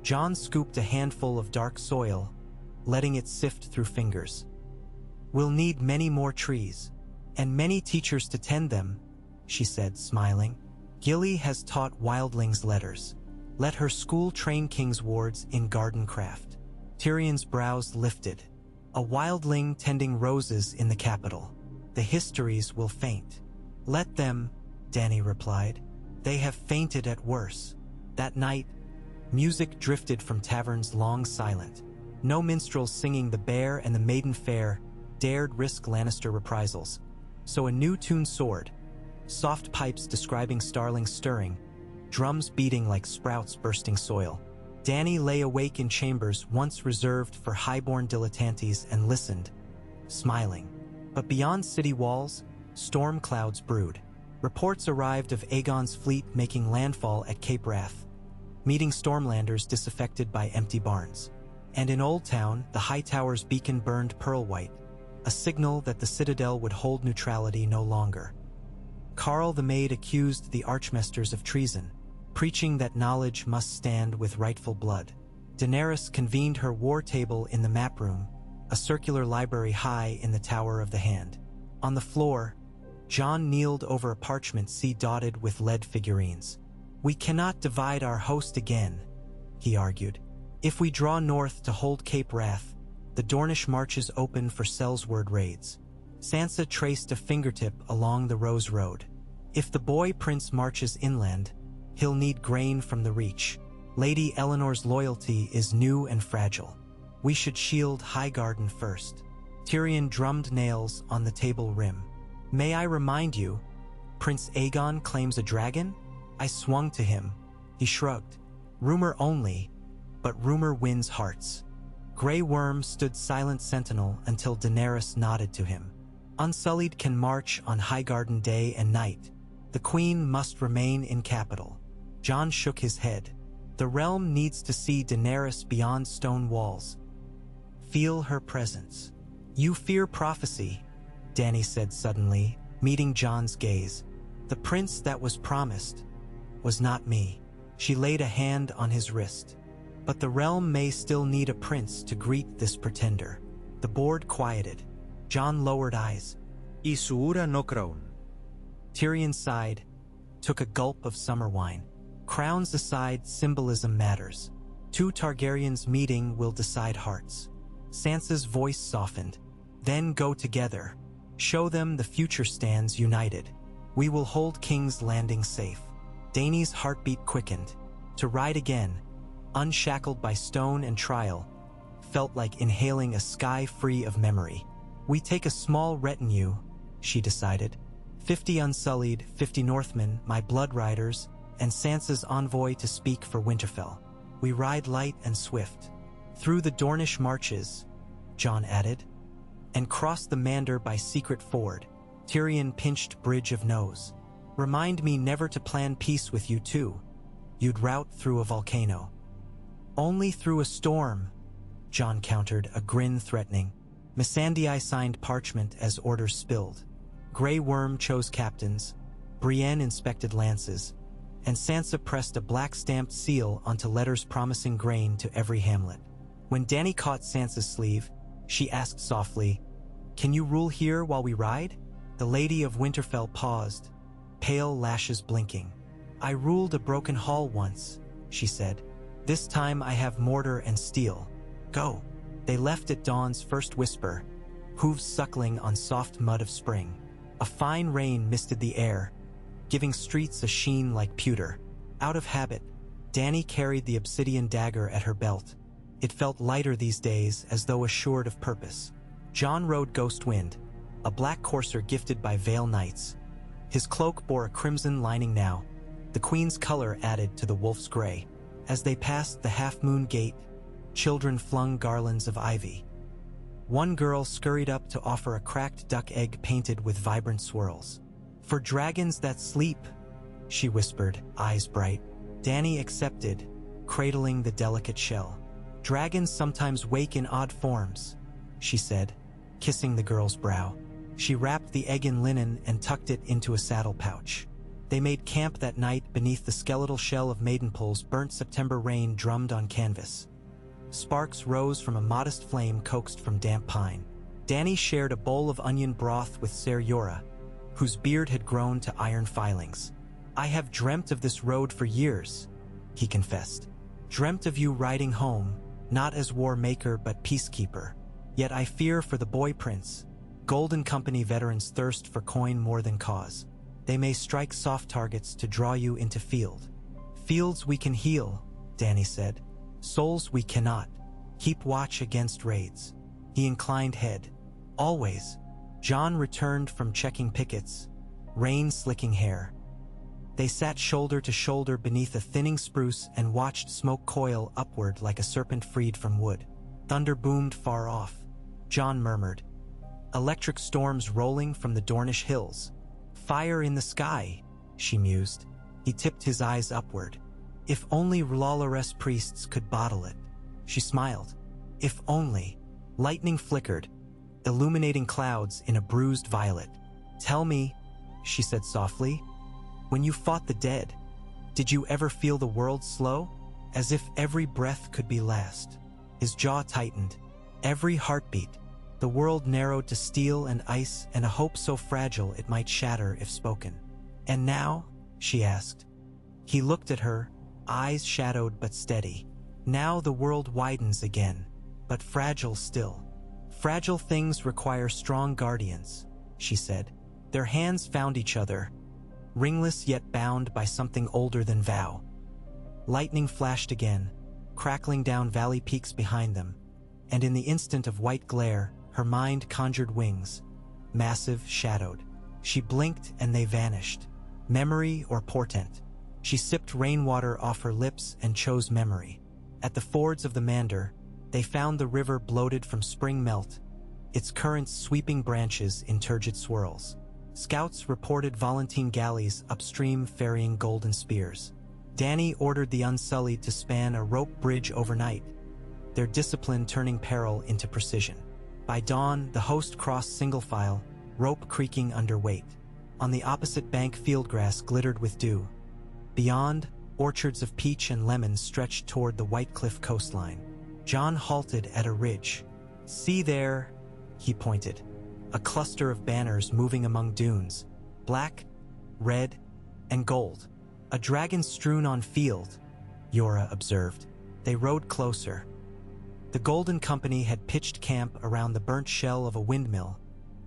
Jon scooped a handful of dark soil, letting it sift through fingers. "We'll need many more trees, and many teachers to tend them," she said, smiling. "Gilly has taught wildlings letters. Let her school train king's wards in garden craft." Tyrion's brows lifted. "A wildling tending roses in the capital. The histories will faint." "Let them," Dany replied. "They have fainted at worse." That night, music drifted from taverns long silent. No minstrels singing the Bear and the Maiden Fair dared risk Lannister reprisals. So a new tune soared, soft pipes describing starlings stirring, drums beating like sprouts bursting soil. Dany lay awake in chambers once reserved for highborn dilettantes and listened, smiling. But beyond city walls, storm clouds brewed. Reports arrived of Aegon's fleet making landfall at Cape Wrath, meeting Stormlanders disaffected by empty barns. And in Old Town, the High Tower's beacon burned pearl white, a signal that the Citadel would hold neutrality no longer. Carl the Maid accused the Archmesters of treason, preaching that knowledge must stand with rightful blood. Daenerys convened her war table in the map room, a circular library high in the Tower of the Hand. On the floor, Jon kneeled over a parchment sea dotted with lead figurines. "We cannot divide our host again," he argued. "If we draw north to hold Cape Wrath, the Dornish marches open for Sellsword raids." Sansa traced a fingertip along the Rose Road. "If the boy prince marches inland, he'll need grain from the Reach. Lady Eleanor's loyalty is new and fragile. We should shield Highgarden first." Tyrion drummed nails on the table rim. "May I remind you, Prince Aegon claims a dragon?" I swung to him. He shrugged. "Rumor only, but rumor wins hearts." Grey Worm stood silent sentinel until Daenerys nodded to him. "Unsullied can march on Highgarden day and night. The Queen must remain in capital." Jon shook his head. "The realm needs to see Daenerys beyond stone walls. Feel her presence." "You fear prophecy," Dany said suddenly, meeting Jon's gaze. "The prince that was promised was not me." She laid a hand on his wrist. "But the realm may still need a prince to greet this pretender." The board quieted. Jon lowered eyes. "Y su ura no crown." Tyrion sighed, took a gulp of summer wine. "Crowns aside, symbolism matters. Two Targaryens meeting will decide hearts." Sansa's voice softened. "Then go together. Show them the future stands united. We will hold King's Landing safe." Dany's heartbeat quickened. To ride again, unshackled by stone and trial, felt like inhaling a sky free of memory. "We take a small retinue," she decided. 50 Unsullied, 50 Northmen, my blood riders, and Sansa's envoy to speak for Winterfell. "We ride light and swift. Through the Dornish marches," Jon added, "and cross the Mander by secret ford." Tyrion pinched bridge of nose. "Remind me never to plan peace with you too. You'd rout through a volcano." "Only through a storm," Jon countered, a grin threatening. Missandei signed parchment as orders spilled. Grey Worm chose captains, Brienne inspected lances, and Sansa pressed a black-stamped seal onto letters promising grain to every hamlet. When Dany caught Sansa's sleeve, she asked softly, "Can you rule here while we ride?" The Lady of Winterfell paused, pale lashes blinking. "I ruled a broken hall once," she said. "This time I have mortar and steel. Go." They left at dawn's first whisper, hooves suckling on soft mud of spring. A fine rain misted the air, giving streets a sheen like pewter. Out of habit, Dany carried the obsidian dagger at her belt. It felt lighter these days, as though assured of purpose. Jon rode Ghostwind, a black courser gifted by Vale Knights. His cloak bore a crimson lining now, the Queen's color added to the wolf's gray. As they passed the half-moon gate, children flung garlands of ivy. One girl scurried up to offer a cracked duck egg painted with vibrant swirls. "For dragons that sleep," she whispered, eyes bright. Dany accepted, cradling the delicate shell. Dragons sometimes wake in odd forms, she said, kissing the girl's brow. She wrapped the egg in linen and tucked it into a saddle pouch. They made camp that night beneath the skeletal shell of Maidenpool's burnt September rain drummed on canvas. Sparks rose from a modest flame coaxed from damp pine. Dany shared a bowl of onion broth with Ser Jorah, whose beard had grown to iron filings. I have dreamt of this road for years, he confessed. Dreamt of you riding home, not as war maker but peacekeeper. Yet I fear for the boy prince. Golden Company veterans thirst for coin more than cause. They may strike soft targets to draw you into field. Fields we can heal, Dany said. Souls we cannot. Keep watch against raids. He inclined head. Always. Jon returned from checking pickets, rain slicking hair. They sat shoulder to shoulder beneath a thinning spruce and watched smoke coil upward like a serpent freed from wood. Thunder boomed far off. Jon murmured. Electric storms rolling from the Dornish hills. Fire in the sky, she mused. He tipped his eyes upward. If only Lawloress priests could bottle it. She smiled. If only. Lightning flickered, illuminating clouds in a bruised violet. Tell me, she said softly, when you fought the dead, did you ever feel the world slow? As if every breath could be last. His jaw tightened. Every heartbeat. The world narrowed to steel and ice and a hope so fragile it might shatter if spoken. And now? She asked. He looked at her, eyes shadowed but steady. Now the world widens again, but fragile still. Fragile things require strong guardians, she said. Their hands found each other, ringless yet bound by something older than vow. Lightning flashed again, crackling down valley peaks behind them, and in the instant of white glare, her mind conjured wings, massive, shadowed. She blinked and they vanished. Memory or portent. She sipped rainwater off her lips and chose memory. At the fords of the Mander, they found the river bloated from spring melt, its currents sweeping branches in turgid swirls. Scouts reported Volantene galleys upstream ferrying golden spears. Dany ordered the Unsullied to span a rope bridge overnight, their discipline turning peril into precision. By dawn, the host crossed single file, rope creaking under weight. On the opposite bank, fieldgrass glittered with dew. Beyond, orchards of peach and lemon stretched toward the White Cliff coastline. Jon halted at a ridge. See there, he pointed. A cluster of banners moving among dunes, black, red, and gold. A dragon strewn on field, Jorah observed. They rode closer. The Golden Company had pitched camp around the burnt shell of a windmill,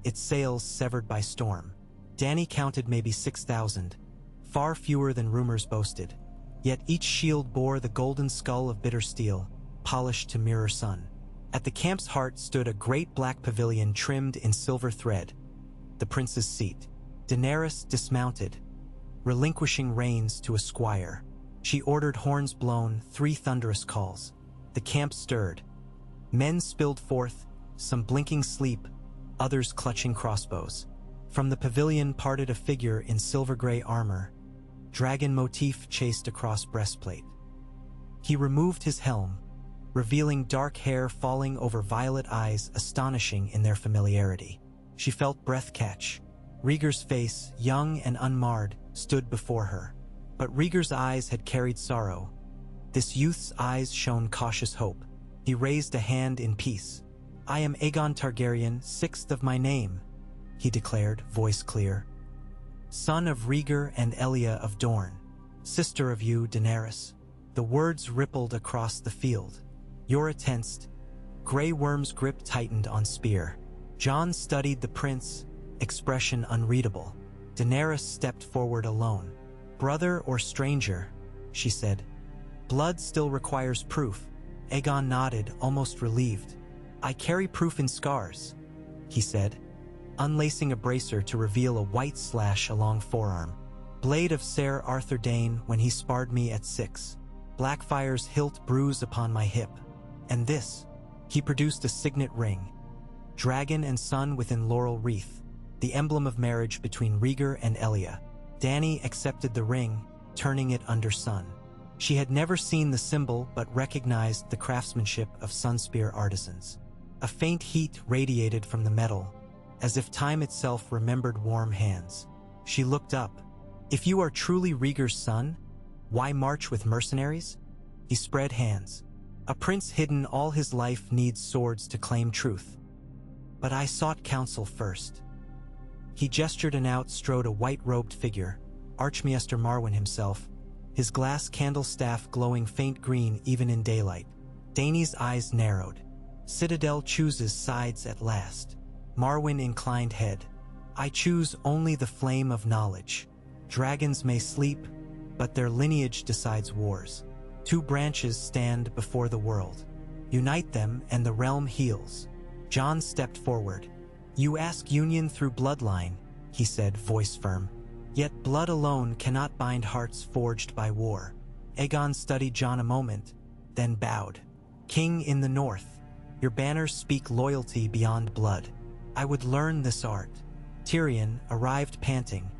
its sails severed by storm. Dany counted maybe 6,000, far fewer than rumors boasted. Yet each shield bore the golden skull of bitter steel, polished to mirror sun. At the camp's heart stood a great black pavilion trimmed in silver thread, the prince's seat. Daenerys dismounted, relinquishing reins to a squire. She ordered horns blown, 3 thunderous calls. The camp stirred. Men spilled forth, some blinking sleep, others clutching crossbows. From the pavilion parted a figure in silver-gray armor, dragon motif chased across breastplate. He removed his helm, revealing dark hair falling over violet eyes astonishing in their familiarity. She felt breath catch. Rhaegar's face, young and unmarred, stood before her. But Rhaegar's eyes had carried sorrow. This youth's eyes shone cautious hope. He raised a hand in peace. I am Aegon Targaryen, 6th of my name, he declared, voice clear. Son of Rhaegar and Elia of Dorne, sister of you, Daenerys. The words rippled across the field. Jorah tensed. Grey Worm's grip tightened on spear. Jon studied the prince, expression unreadable. Daenerys stepped forward alone. Brother or stranger, she said. Blood still requires proof. Aegon nodded, almost relieved. I carry proof in scars, he said, unlacing a bracer to reveal a white slash along forearm. Blade of Ser Arthur Dayne when he sparred me at 6. Blackfire's hilt bruise upon my hip. And this, he produced a signet ring. Dragon and sun within laurel wreath, the emblem of marriage between Rhaegar and Elia. Dany accepted the ring, turning it under sun. She had never seen the symbol but recognized the craftsmanship of Sunspear artisans. A faint heat radiated from the metal, as if time itself remembered warm hands. She looked up. "If you are truly Rhaegar's son, why march with mercenaries?" He spread hands. "A prince hidden all his life needs swords to claim truth. But I sought counsel first." He gestured and out strode a white-robed figure, Archmaester Marwyn himself, his glass candle staff glowing faint green even in daylight. Dany's eyes narrowed. Citadel chooses sides at last. Marwyn inclined head. "I choose only the flame of knowledge. Dragons may sleep, but their lineage decides wars. Two branches stand before the world. Unite them and the realm heals." Jon stepped forward. "You ask union through bloodline," he said, voice firm. "Yet blood alone cannot bind hearts forged by war." Aegon studied Jon a moment, then bowed. "King in the north, your banners speak loyalty beyond blood. I would learn this art." Tyrion arrived panting,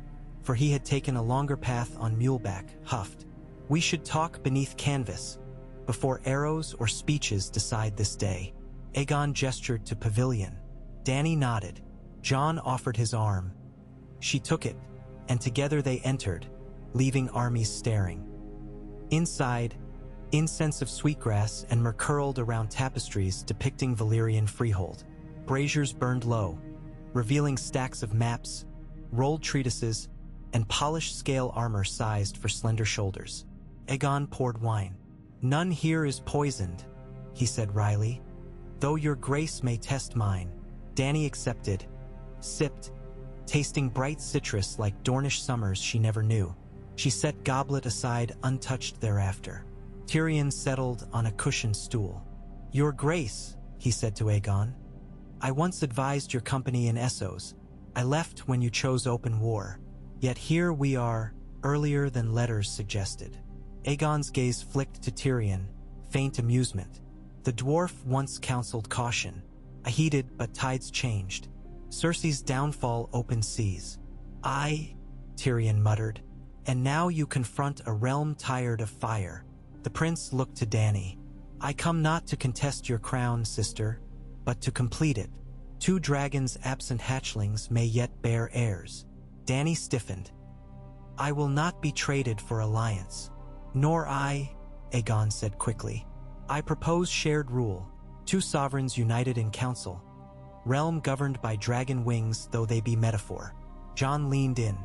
for he had taken a longer path on muleback, huffed. "We should talk beneath canvas, before arrows or speeches decide this day." Aegon gestured to pavilion. Dany nodded. Jon offered his arm. She took it, and together they entered, leaving armies staring. Inside, incense of sweetgrass and myrrh curled around tapestries depicting Valyrian freehold. Braziers burned low, revealing stacks of maps, rolled treatises, and polished scale armor sized for slender shoulders. Aegon poured wine. "None here is poisoned," he said wryly, "though your grace may test mine." Dany accepted, sipped, tasting bright citrus like Dornish summers she never knew. She set goblet aside untouched thereafter. Tyrion settled on a cushioned stool. "Your grace," he said to Aegon, "I once advised your company in Essos. I left when you chose open war. Yet here we are, earlier than letters suggested." Aegon's gaze flicked to Tyrion, faint amusement. The dwarf once counseled caution. I heeded, but tides changed. Cersei's downfall opened seas. "Aye," Tyrion muttered, "and now you confront a realm tired of fire." The prince looked to Dany. "I come not to contest your crown, sister, but to complete it. Two dragons' absent hatchlings may yet bear heirs." Dany stiffened. "I will not be traded for alliance." "Nor I," Aegon said quickly. "I propose shared rule, two sovereigns united in council, realm governed by dragon wings though they be metaphor." Jon leaned in.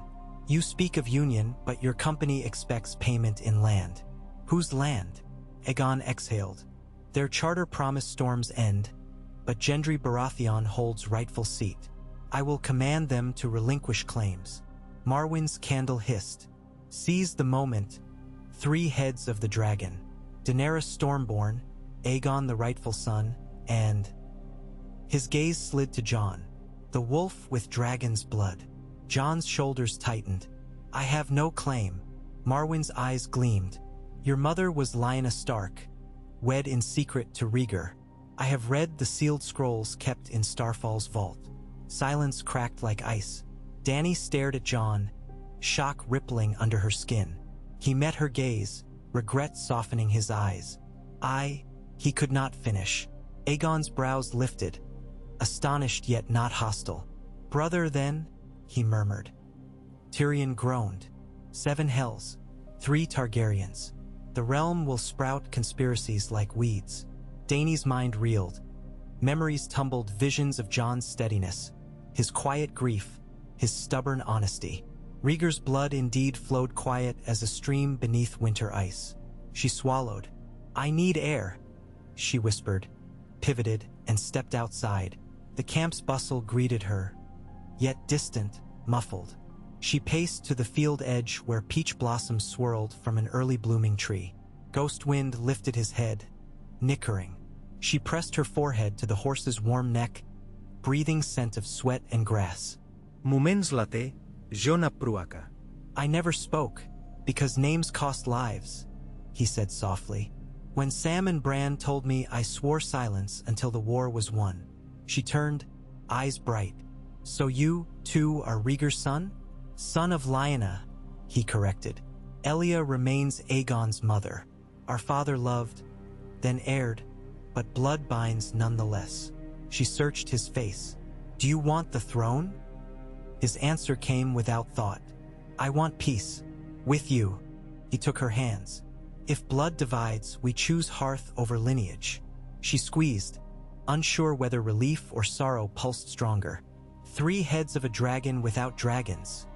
"You speak of union, but your company expects payment in land." "Whose land?" Aegon exhaled. "Their charter promised Storm's End, but Gendry Baratheon holds rightful seat. I will command them to relinquish claims." Marwyn's candle hissed. "Seize the moment. Three heads of the dragon. Daenerys Stormborn, Aegon the rightful son, and..." His gaze slid to Jon. "The wolf with dragon's blood." Jon's shoulders tightened. "I have no claim." Marwyn's eyes gleamed. "Your mother was Lyanna Stark, wed in secret to Rhaegar. I have read the sealed scrolls kept in Starfall's vault." Silence cracked like ice. Dany stared at Jon, shock rippling under her skin. He met her gaze, regret softening his eyes. He could not finish. Aegon's brows lifted, astonished yet not hostile. "Brother, then?" he murmured. Tyrion groaned. "7 hells, 3 Targaryens. The realm will sprout conspiracies like weeds." Dany's mind reeled. Memories tumbled, visions of Jon's steadiness, his quiet grief, his stubborn honesty. Rhaegar's blood indeed flowed quiet as a stream beneath winter ice. She swallowed. "I need air," she whispered, pivoted, and stepped outside. The camp's bustle greeted her, yet distant, muffled. She paced to the field edge where peach blossoms swirled from an early blooming tree. Ghost wind lifted his head, nickering. She pressed her forehead to the horse's warm neck, breathing scent of sweat and grass. Moments late, Jona Pruaka. "I never spoke, because names cost lives," he said softly. "When Sam and Bran told me, I swore silence until the war was won." She turned, eyes bright. "So you, too, are Rhaegar's son?" "Son of Lyanna," he corrected. Elia remains Aegon's mother. Our father loved, then heired, but blood binds nonetheless. She searched his face. Do you want the throne? His answer came without thought. I want peace. With you. He took her hands. If blood divides, we choose hearth over lineage. She squeezed, unsure whether relief or sorrow pulsed stronger. 3 heads of a dragon without dragons,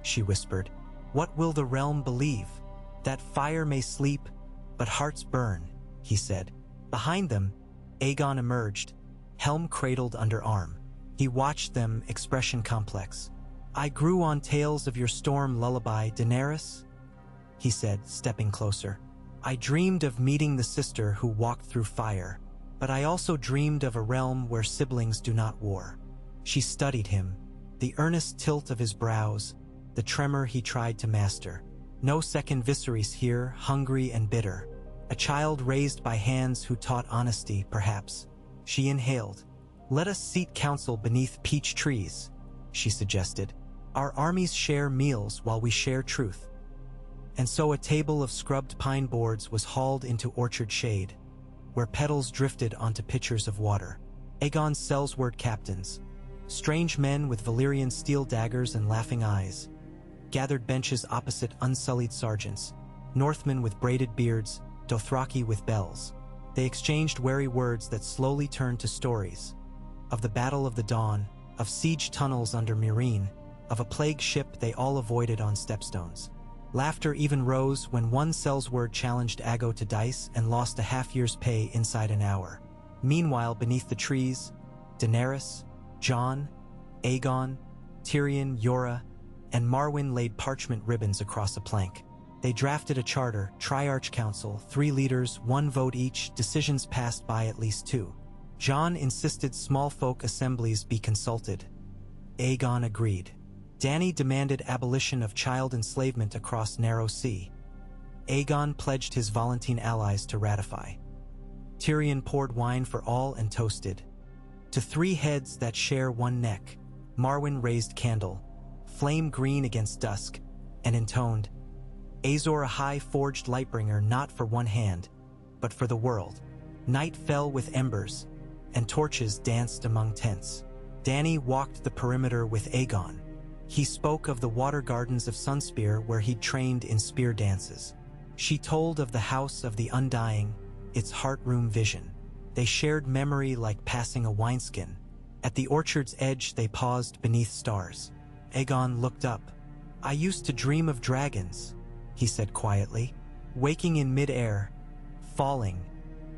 she whispered. What will the realm believe? That fire may sleep, but hearts burn, he said. Behind them, Aegon emerged, helm cradled under arm. He watched them, expression complex. I grew on tales of your storm lullaby, Daenerys, he said, stepping closer. I dreamed of meeting the sister who walked through fire, but I also dreamed of a realm where siblings do not war. She studied him, the earnest tilt of his brows, the tremor he tried to master. No second Viserys here, hungry and bitter. A child raised by hands who taught honesty, perhaps. She inhaled. Let us seat counsel beneath peach trees, she suggested. Our armies share meals while we share truth. And so a table of scrubbed pine boards was hauled into orchard shade, where petals drifted onto pitchers of water. Aegon's Sellsword captains, strange men with Valyrian steel daggers and laughing eyes, gathered benches opposite unsullied sergeants, Northmen with braided beards, Dothraki with bells. They exchanged wary words that slowly turned to stories. Of the Battle of the Dawn, of siege tunnels under Meereen, of a plague ship they all avoided on stepstones. Laughter even rose when one Sellsword challenged Aggo to dice and lost a half-year's pay inside an hour. Meanwhile, beneath the trees, Daenerys, Jon, Aegon, Tyrion, Yora, and Marwyn laid parchment ribbons across a plank. They drafted a charter, Triarch Council, 3 leaders, 1 vote each, decisions passed by at least 2. Jon insisted small folk assemblies be consulted. Aegon agreed. Dany demanded abolition of child enslavement across Narrow Sea. Aegon pledged his Volantene allies to ratify. Tyrion poured wine for all and toasted. To 3 heads that share one neck, Marwyn raised candle, flame green against dusk, and intoned, Azor a high-forged lightbringer not for one hand, but for the world. Night fell with embers, and torches danced among tents. Dany walked the perimeter with Aegon. He spoke of the water gardens of Sunspear where he'd trained in spear dances. She told of the House of the Undying, its heart-room vision. They shared memory like passing a wineskin. At the orchard's edge they paused beneath stars. Aegon looked up. I used to dream of dragons, he said quietly, waking in mid-air, falling,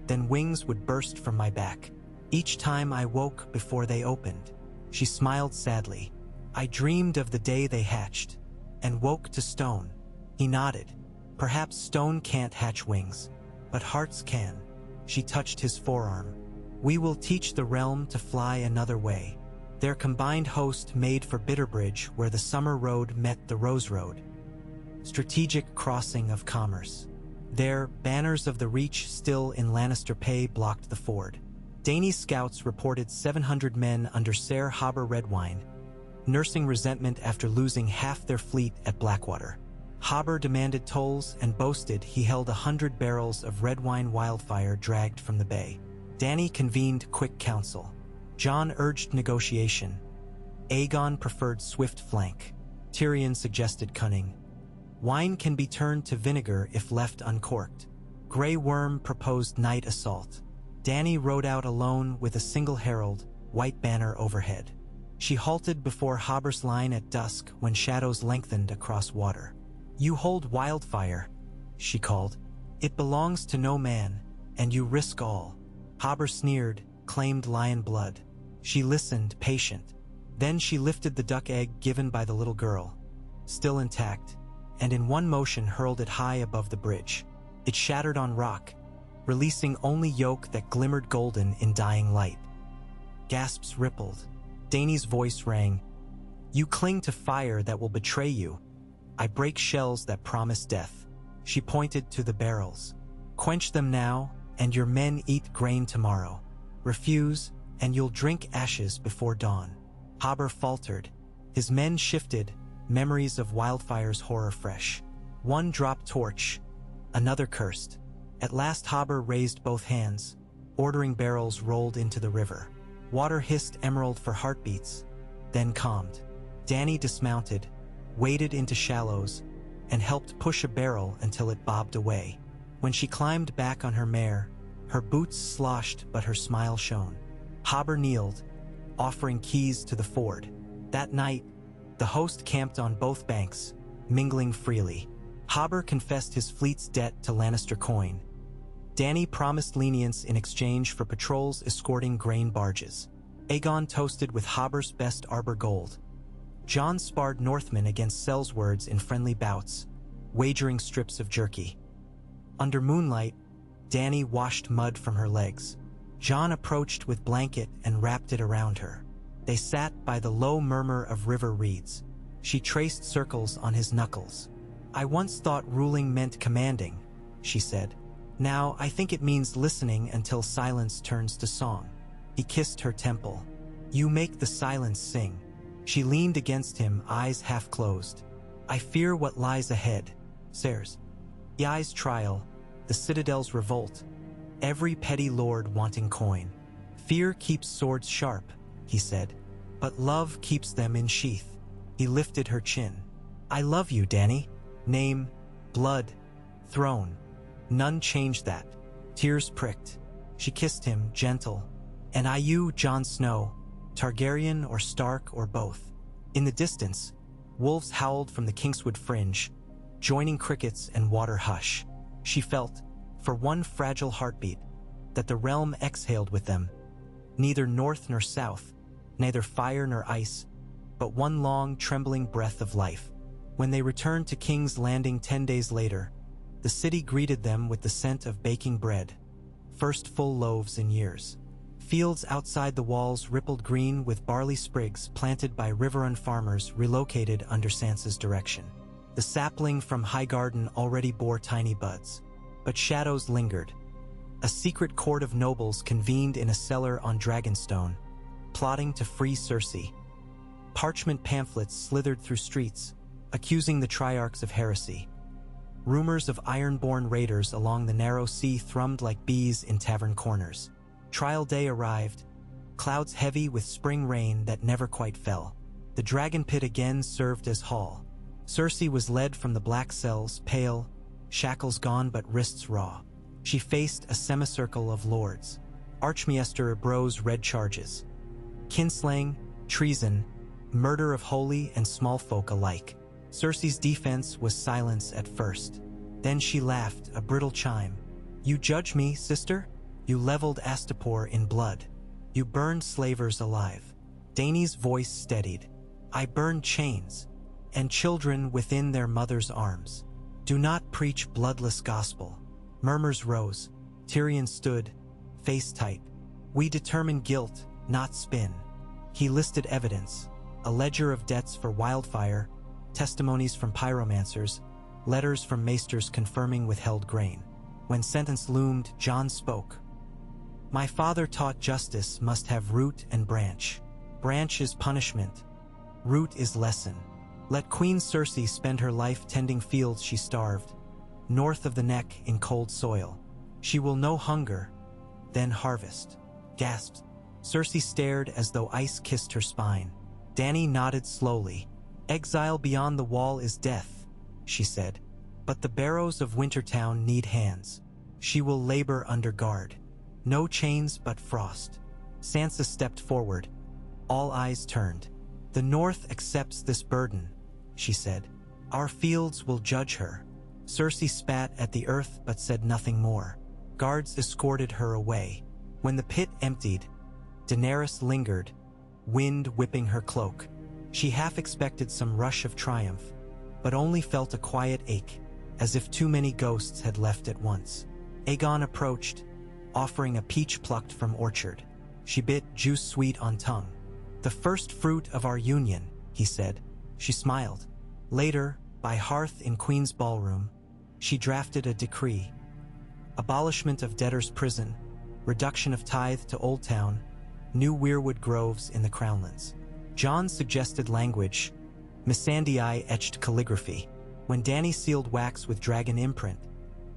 then wings would burst from my back. Each time I woke before they opened. She smiled sadly. I dreamed of the day they hatched, and woke to stone. He nodded. Perhaps stone can't hatch wings, but hearts can. She touched his forearm. We will teach the realm to fly another way. Their combined host made for Bitterbridge where the Summer Road met the Rose Road. Strategic crossing of commerce. There, banners of the Reach still in Lannister pay blocked the ford. Dany's scouts reported 700 men under Ser Haber Redwine, nursing resentment after losing half their fleet at Blackwater. Haber demanded tolls and boasted he held 100 barrels of red wine wildfire dragged from the bay. Dany convened quick council. Jon urged negotiation. Aegon preferred swift flank. Tyrion suggested cunning. Wine can be turned to vinegar if left uncorked. Grey Worm proposed night assault. Dany rode out alone with a single herald, white banner overhead. She halted before Haber's line at dusk when shadows lengthened across water. You hold wildfire, she called. It belongs to no man, and you risk all. Haber sneered, claimed lion blood. She listened, patient. Then she lifted the duck egg given by the little girl, still intact, and in one motion hurled it high above the bridge. It shattered on rock, releasing only yolk that glimmered golden in dying light. Gasps rippled. Dany's voice rang. You cling to fire that will betray you. I break shells that promise death. She pointed to the barrels. Quench them now, and your men eat grain tomorrow. Refuse, and you'll drink ashes before dawn. Haber faltered. His men shifted, memories of Wildfire's horror fresh. One dropped torch, another cursed. At last Haber raised both hands, ordering barrels rolled into the river. Water hissed emerald for heartbeats, then calmed. Dany dismounted, waded into shallows, and helped push a barrel until it bobbed away. When she climbed back on her mare, her boots sloshed but her smile shone. Haber kneeled, offering keys to the ford. That night, the host camped on both banks, mingling freely. Haber confessed his fleet's debt to Lannister coin. Dany promised lenience in exchange for patrols escorting grain barges. Aegon toasted with Haber's best arbor gold. Jon sparred Northmen against Sellswords in friendly bouts, wagering strips of jerky. Under moonlight, Dany washed mud from her legs. Jon approached with blanket and wrapped it around her. They sat by the low murmur of river reeds. She traced circles on his knuckles. "I once thought ruling meant commanding," she said. "Now I think it means listening until silence turns to song." He kissed her temple. "You make the silence sing." She leaned against him, eyes half closed. "I fear what lies ahead, sirs. Yai's trial, the Citadel's revolt, every petty lord wanting coin. Fear keeps swords sharp," he said, "but love keeps them in sheath." He lifted her chin. "I love you, Dany. Name, blood, throne. None changed that." Tears pricked. She kissed him, gentle. "And I you, Jon Snow, Targaryen or Stark or both." In the distance, wolves howled from the Kingswood fringe, joining crickets and water hush. She felt, for one fragile heartbeat, that the realm exhaled with them. Neither north nor south, neither fire nor ice, but one long, trembling breath of life. When they returned to King's Landing 10 days later, the city greeted them with the scent of baking bread, first full loaves in years. Fields outside the walls rippled green with barley sprigs planted by Riverrun farmers relocated under Sansa's direction. The sapling from Highgarden already bore tiny buds, but shadows lingered. A secret court of nobles convened in a cellar on Dragonstone, plotting to free Cersei. Parchment pamphlets slithered through streets, accusing the Triarchs of heresy. Rumors of ironborn raiders along the narrow sea thrummed like bees in tavern corners. Trial day arrived, clouds heavy with spring rain that never quite fell. The dragon pit again served as hall. Cersei was led from the black cells, pale, shackles gone but wrists raw. She faced a semicircle of lords. Archmaester Ebro's read charges. Kinslaying, treason, murder of holy and small folk alike. Cersei's defense was silence at first. Then she laughed, a brittle chime. "You judge me, sister? You leveled Astapor in blood. You burned slavers alive." Dany's voice steadied. "I burned chains, and children within their mother's arms. Do not preach bloodless gospel." Murmurs rose. Tyrion stood, face tight. "We determine guilt, not spin." He listed evidence, a ledger of debts for Wildfire, testimonies from pyromancers, letters from maesters confirming withheld grain. When sentence loomed, Jon spoke. "My father taught justice must have root and branch. Branch is punishment. Root is lesson. Let Queen Cersei spend her life tending fields she starved, north of the neck in cold soil. She will know hunger, then harvest." Gasped. Cersei stared as though ice kissed her spine. Dany nodded slowly. "Exile beyond the wall is death," she said. "But the barrows of Wintertown need hands. She will labor under guard. No chains but frost." Sansa stepped forward. All eyes turned. "The North accepts this burden," she said. "Our fields will judge her." Cersei spat at the earth but said nothing more. Guards escorted her away. When the pit emptied, Daenerys lingered, wind whipping her cloak. She half expected some rush of triumph, but only felt a quiet ache, as if too many ghosts had left at once. Aegon approached, offering a peach plucked from orchard. She bit, juice sweet on tongue. "The first fruit of our union," he said. She smiled. Later, by hearth in Queen's ballroom, she drafted a decree. Abolishment of debtors' prison, reduction of tithe to Old Town, new weirwood groves in the Crownlands. Jon suggested language, Missandei etched calligraphy. When Dany sealed wax with dragon imprint,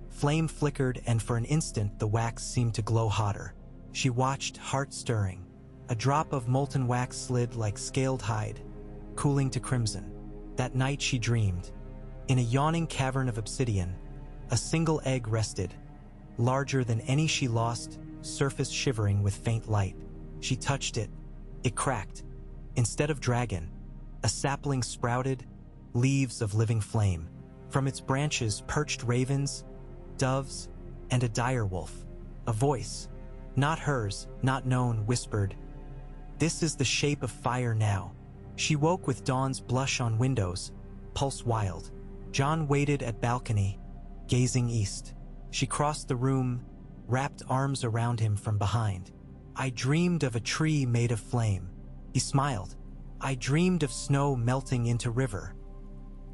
flame flickered, and for an instant the wax seemed to glow hotter. She watched, heart-stirring. A drop of molten wax slid like scaled hide, cooling to crimson. That night she dreamed. In a yawning cavern of obsidian, a single egg rested, larger than any she lost, surface shivering with faint light. She touched it. It cracked. Instead of dragon, a sapling sprouted, leaves of living flame. From its branches perched ravens, doves, and a direwolf. A voice, not hers, not known, whispered, "This is the shape of fire now." She woke with dawn's blush on windows, pulse wild. Jon waited at balcony, gazing east. She crossed the room, wrapped arms around him from behind. "I dreamed of a tree made of flame." He smiled. "I dreamed of snow melting into river."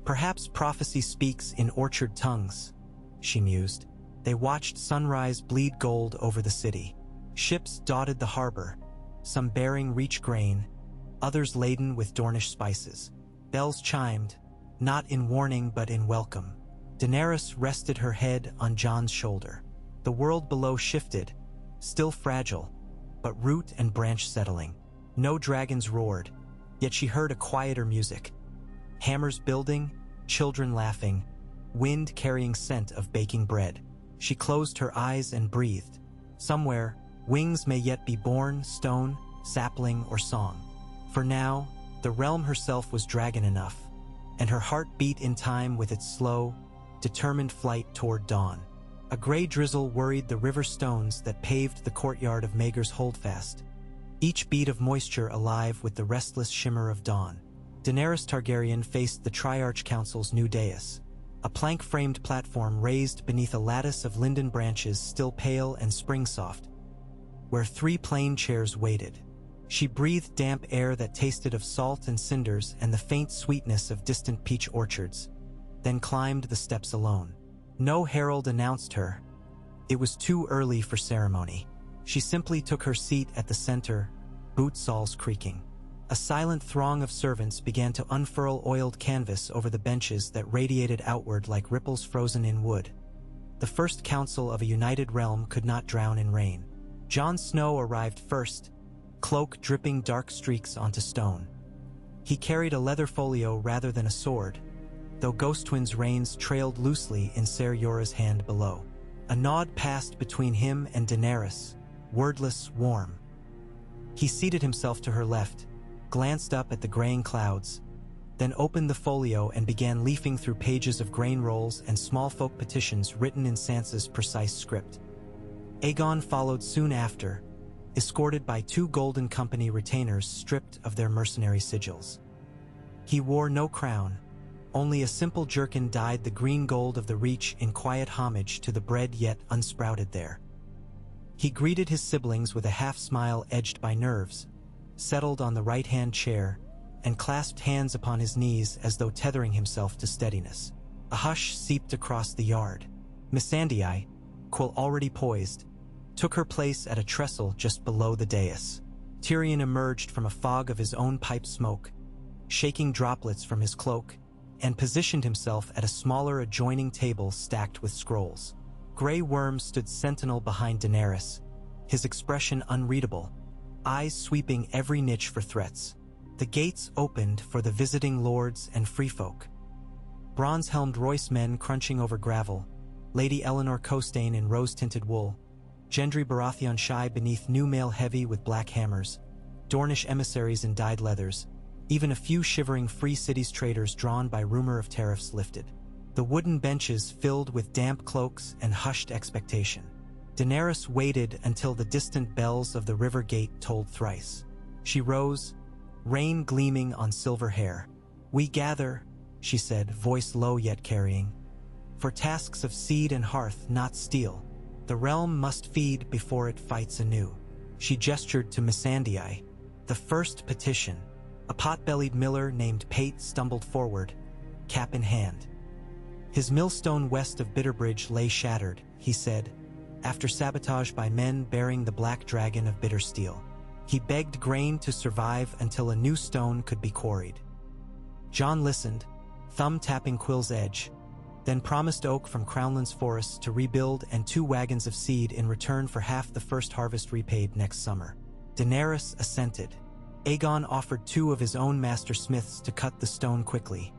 "Perhaps prophecy speaks in orchard tongues," she mused. They watched sunrise bleed gold over the city. Ships dotted the harbor, some bearing rich grain, others laden with Dornish spices. Bells chimed, not in warning but in welcome. Daenerys rested her head on Jon's shoulder. The world below shifted, still fragile, but root and branch settling. No dragons roared, yet she heard a quieter music. Hammers building, children laughing, wind carrying scent of baking bread. She closed her eyes and breathed. Somewhere, wings may yet be born, stone, sapling, or song. For now, the realm herself was dragon enough, and her heart beat in time with its slow, determined flight toward dawn. A gray drizzle worried the river stones that paved the courtyard of Maegor's Holdfast, each bead of moisture alive with the restless shimmer of dawn. Daenerys Targaryen faced the Triarch Council's new dais, a plank-framed platform raised beneath a lattice of linden branches still pale and spring-soft, where 3 plain chairs waited. She breathed damp air that tasted of salt and cinders and the faint sweetness of distant peach orchards, then climbed the steps alone. No herald announced her. It was too early for ceremony. She simply took her seat at the center, boot soles creaking. A silent throng of servants began to unfurl oiled canvas over the benches that radiated outward like ripples frozen in wood. The first council of a united realm could not drown in rain. Jon Snow arrived first, cloak dripping dark streaks onto stone. He carried a leather folio rather than a sword, though Ghost Twin's reins trailed loosely in Ser Yora's hand below. A nod passed between him and Daenerys, wordless, warm. He seated himself to her left, glanced up at the graying clouds, then opened the folio and began leafing through pages of grain rolls and small folk petitions written in Sansa's precise script. Aegon followed soon after, escorted by 2 Golden Company retainers stripped of their mercenary sigils. He wore no crown, only a simple jerkin dyed the green gold of the Reach in quiet homage to the bred yet unsprouted there. He greeted his siblings with a half-smile edged by nerves, settled on the right-hand chair, and clasped hands upon his knees as though tethering himself to steadiness. A hush seeped across the yard. Missandei, Quill already poised, took her place at a trestle just below the dais. Tyrion emerged from a fog of his own pipe smoke, shaking droplets from his cloak, and positioned himself at a smaller adjoining table stacked with scrolls. Grey Worm stood sentinel behind Daenerys, his expression unreadable, eyes sweeping every niche for threats. The gates opened for the visiting lords and freefolk. Bronze-helmed Royce men crunching over gravel, Lady Eleanor Costane in rose-tinted wool, Gendry Baratheon shy beneath new mail heavy with black hammers, Dornish emissaries in dyed leathers, even a few shivering Free Cities traders drawn by rumor of tariffs lifted. The wooden benches filled with damp cloaks and hushed expectation. Daenerys waited until the distant bells of the river gate tolled thrice. She rose, rain gleaming on silver hair. "We gather," she said, voice low yet carrying, "for tasks of seed and hearth, not steel. The realm must feed before it fights anew." She gestured to Missandei. The first petition. A pot-bellied miller named Pate stumbled forward, cap in hand. His millstone west of Bitterbridge lay shattered, he said, after sabotage by men bearing the black dragon of bitter steel. He begged grain to survive until a new stone could be quarried. Jon listened, thumb tapping Quill's edge, then promised oak from Crownland's forests to rebuild and 2 wagons of seed in return for half the first harvest repaid next summer. Daenerys assented. Aegon offered 2 of his own master smiths to cut the stone quickly.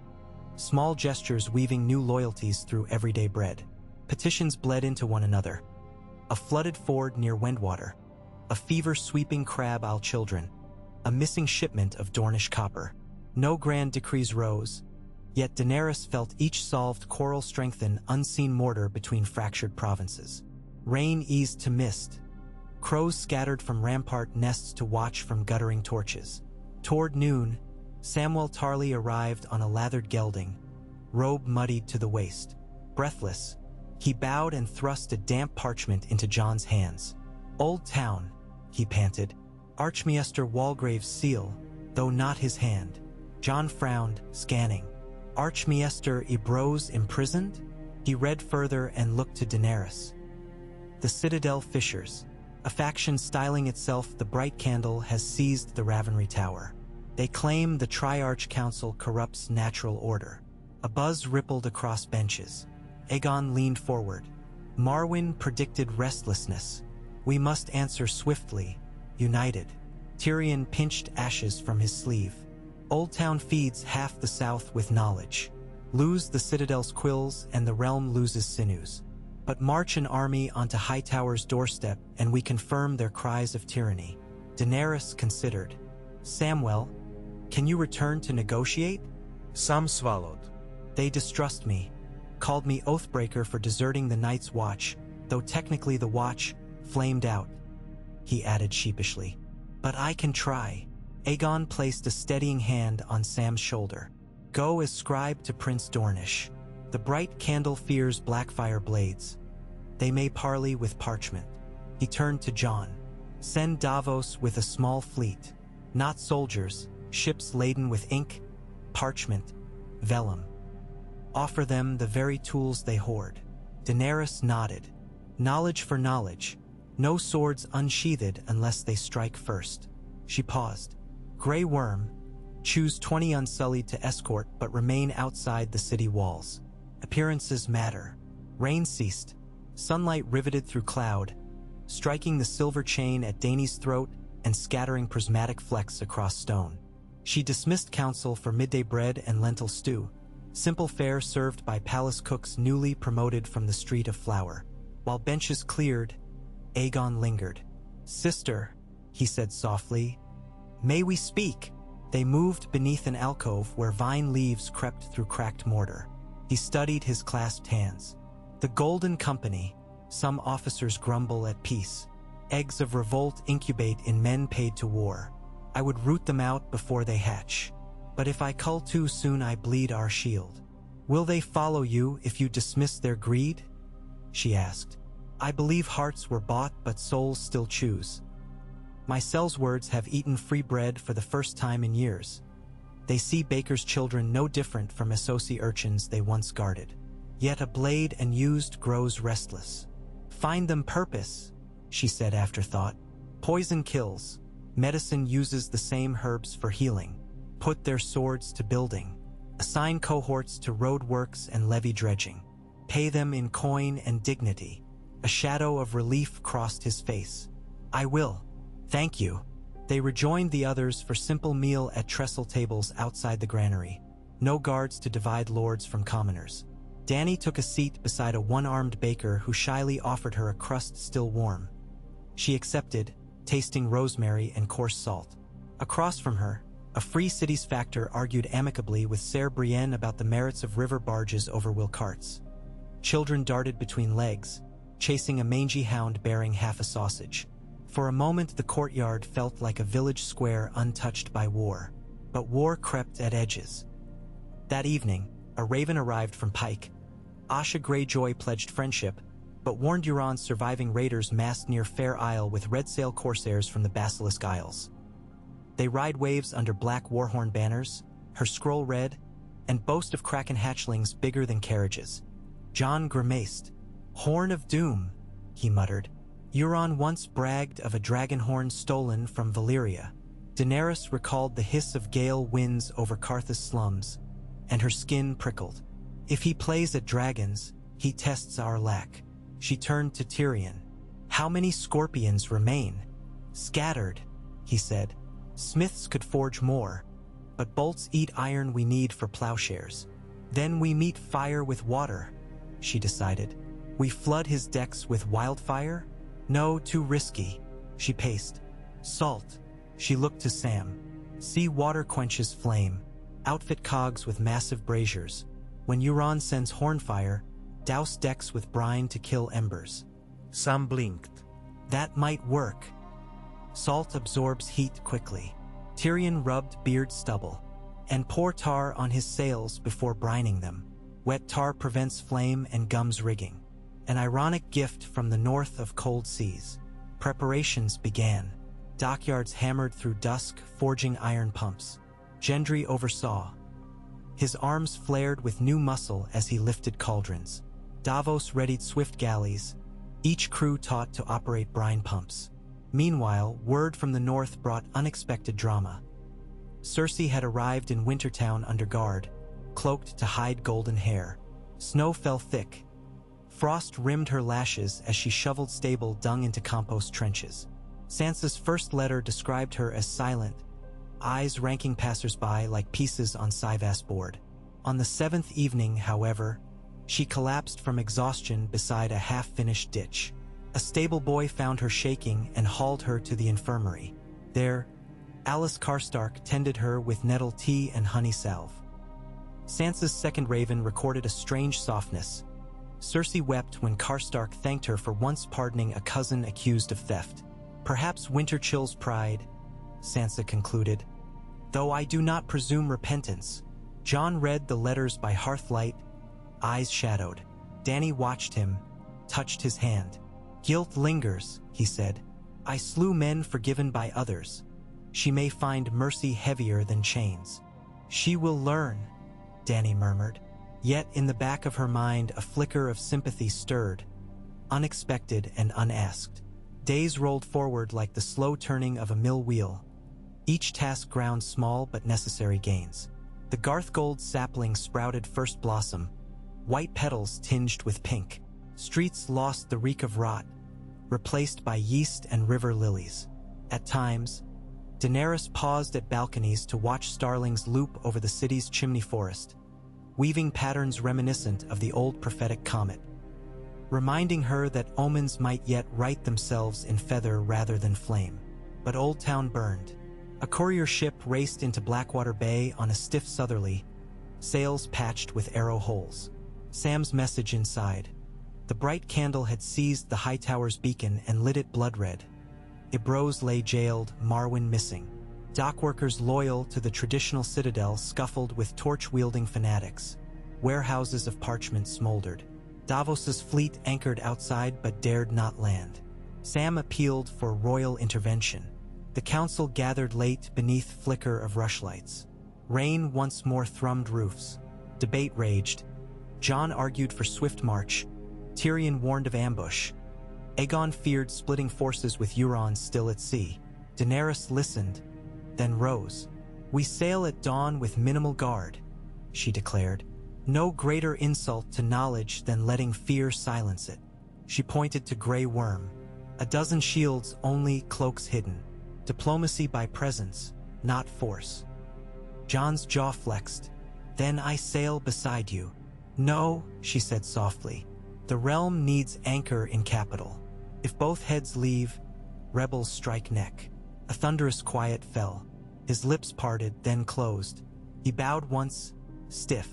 Small gestures weaving new loyalties through everyday bread. Petitions bled into one another. A flooded ford near Wendwater. A fever-sweeping Crab Isle children. A missing shipment of Dornish copper. No grand decrees rose, yet Daenerys felt each solved quarrel strengthen unseen mortar between fractured provinces. Rain eased to mist. Crows scattered from rampart nests to watch from guttering torches. Toward noon, Samwell Tarly arrived on a lathered gelding, robe muddied to the waist. Breathless, he bowed and thrust a damp parchment into Jon's hands. "Old Town," he panted. "Archmaester Walgrave's seal, though not his hand." Jon frowned, scanning. "Archmaester Ibroz imprisoned?" He read further and looked to Daenerys. "The Citadel Fishers, a faction styling itself the Bright Candle, has seized the Ravenry Tower. They claim the Triarch Council corrupts natural order." A buzz rippled across benches. Aegon leaned forward. "Marwyn predicted restlessness. We must answer swiftly, united." Tyrion pinched ashes from his sleeve. "Old Town feeds half the South with knowledge. Lose the Citadel's quills and the realm loses sinews. But march an army onto Hightower's doorstep and we confirm their cries of tyranny." Daenerys considered. "Samwell, can you return to negotiate?" Sam swallowed. "They distrust me. Called me Oathbreaker for deserting the Night's Watch, though technically the Watch flamed out," he added sheepishly. "But I can try." Aegon placed a steadying hand on Sam's shoulder. "Go as scribe to Prince Dornish. The Bright Candle fears Blackfire blades. They may parley with parchment." He turned to Jon. "Send Davos with a small fleet. Not soldiers, ships laden with ink, parchment, vellum. Offer them the very tools they hoard." Daenerys nodded. "Knowledge for knowledge. No swords unsheathed unless they strike first." She paused. "Grey Worm, choose 20 unsullied to escort but remain outside the city walls. Appearances matter." Rain ceased. Sunlight riveted through cloud, striking the silver chain at Dany's throat and scattering prismatic flecks across stone. She dismissed council for midday bread and lentil stew, simple fare served by palace cooks newly promoted from the Street of Flower. While benches cleared, Aegon lingered. "Sister," he said softly, "may we speak?" They moved beneath an alcove where vine leaves crept through cracked mortar. He studied his clasped hands. "The Golden Company," some officers grumble at peace. "Eggs of revolt incubate in men paid to war. I would root them out before they hatch. But if I cull too soon I bleed our shield. Will they follow you if you dismiss their greed?" she asked. "I believe hearts were bought but souls still choose. My cell's words have eaten free bread for the first time in years. They see baker's children no different from Essosi urchins they once guarded. Yet a blade unused grows restless. Find them purpose," she said after thought. "Poison kills. Medicine uses the same herbs for healing. Put their swords to building. Assign cohorts to road works and levee dredging. Pay them in coin and dignity." A shadow of relief crossed his face. "I will. Thank you." They rejoined the others for simple meal at trestle tables outside the granary. No guards to divide lords from commoners. Dany took a seat beside a one-armed baker who shyly offered her a crust still warm. She accepted, tasting rosemary and coarse salt. Across from her, a Free Cities factor argued amicably with Ser Brienne about the merits of river barges over will carts. Children darted between legs, chasing a mangy hound bearing half a sausage. For a moment the courtyard felt like a village square untouched by war. But war crept at edges. That evening, a raven arrived from Pike. Asha Greyjoy pledged friendship, but warned Euron's surviving raiders massed near Fair Isle with red sail corsairs from the Basilisk Isles. They ride waves under black warhorn banners, her scroll red, and boast of kraken hatchlings bigger than carriages. Jon grimaced. "Horn of Doom," he muttered. Euron once bragged of a dragon horn stolen from Valyria. Daenerys recalled the hiss of gale winds over Carthus slums, and her skin prickled. If he plays at dragons, he tests our lack. She turned to Tyrion. How many scorpions remain? Scattered, he said. Smiths could forge more, but bolts eat iron we need for plowshares. Then we meet fire with water, she decided. We flood his decks with wildfire? No, too risky. She paced. Salt. She looked to Sam. Sea water quenches flame. Outfit cogs with massive braziers. When Euron sends hornfire, douse decks with brine to kill embers. Sam blinked. That might work. Salt absorbs heat quickly. Tyrion rubbed beard stubble. And pour tar on his sails before brining them. Wet tar prevents flame and gums rigging. An ironic gift from the north of cold seas. Preparations began. Dockyards hammered through dusk, forging iron pumps. Gendry oversaw. His arms flared with new muscle as he lifted cauldrons. Davos readied swift galleys, each crew taught to operate brine pumps. Meanwhile, word from the north brought unexpected drama. Cersei had arrived in Wintertown under guard, cloaked to hide golden hair. Snow fell thick. Frost rimmed her lashes as she shoveled stable dung into compost trenches. Sansa's first letter described her as silent, eyes ranking passers-by like pieces on Syvas board. On the 7th evening, however, she collapsed from exhaustion beside a half-finished ditch. A stable boy found her shaking and hauled her to the infirmary. There, Alice Karstark tended her with nettle tea and honey salve. Sansa's second raven recorded a strange softness. Cersei wept when Karstark thanked her for once pardoning a cousin accused of theft. Perhaps Winterchill's pride, Sansa concluded. Though I do not presume repentance. Jon read the letters by hearthlight, eyes shadowed. Dany watched him, touched his hand. Guilt lingers, he said. I slew men forgiven by others. She may find mercy heavier than chains. She will learn, Dany murmured. Yet in the back of her mind a flicker of sympathy stirred, unexpected and unasked. Days rolled forward like the slow turning of a mill wheel. Each task ground small but necessary gains. The Garthgold sapling sprouted first blossom, white petals tinged with pink. Streets lost the reek of rot, replaced by yeast and river lilies. At times, Daenerys paused at balconies to watch starlings loop over the city's chimney forest, weaving patterns reminiscent of the old prophetic comet, reminding her that omens might yet write themselves in feather rather than flame. But Old Town burned. A courier ship raced into Blackwater Bay on a stiff southerly, sails patched with arrow holes. Sam's message inside. The bright candle had seized the Hightower's beacon and lit it blood-red. Ibros lay jailed, Marwyn missing. Dockworkers loyal to the traditional citadel scuffled with torch-wielding fanatics. Warehouses of parchment smoldered. Davos's fleet anchored outside but dared not land. Sam appealed for royal intervention. The council gathered late beneath flicker of rushlights. Rain once more thrummed roofs. Debate raged. Jon argued for swift march. Tyrion warned of ambush. Aegon feared splitting forces with Euron still at sea. Daenerys listened, then rose. We sail at dawn with minimal guard, she declared. No greater insult to knowledge than letting fear silence it. She pointed to Grey Worm. A dozen shields, only cloaks hidden. Diplomacy by presence, not force. Jon's jaw flexed. Then I sail beside you. No, she said softly. The realm needs anchor in capital. If both heads leave, rebels strike neck. A thunderous quiet fell. His lips parted, then closed. He bowed once, stiff.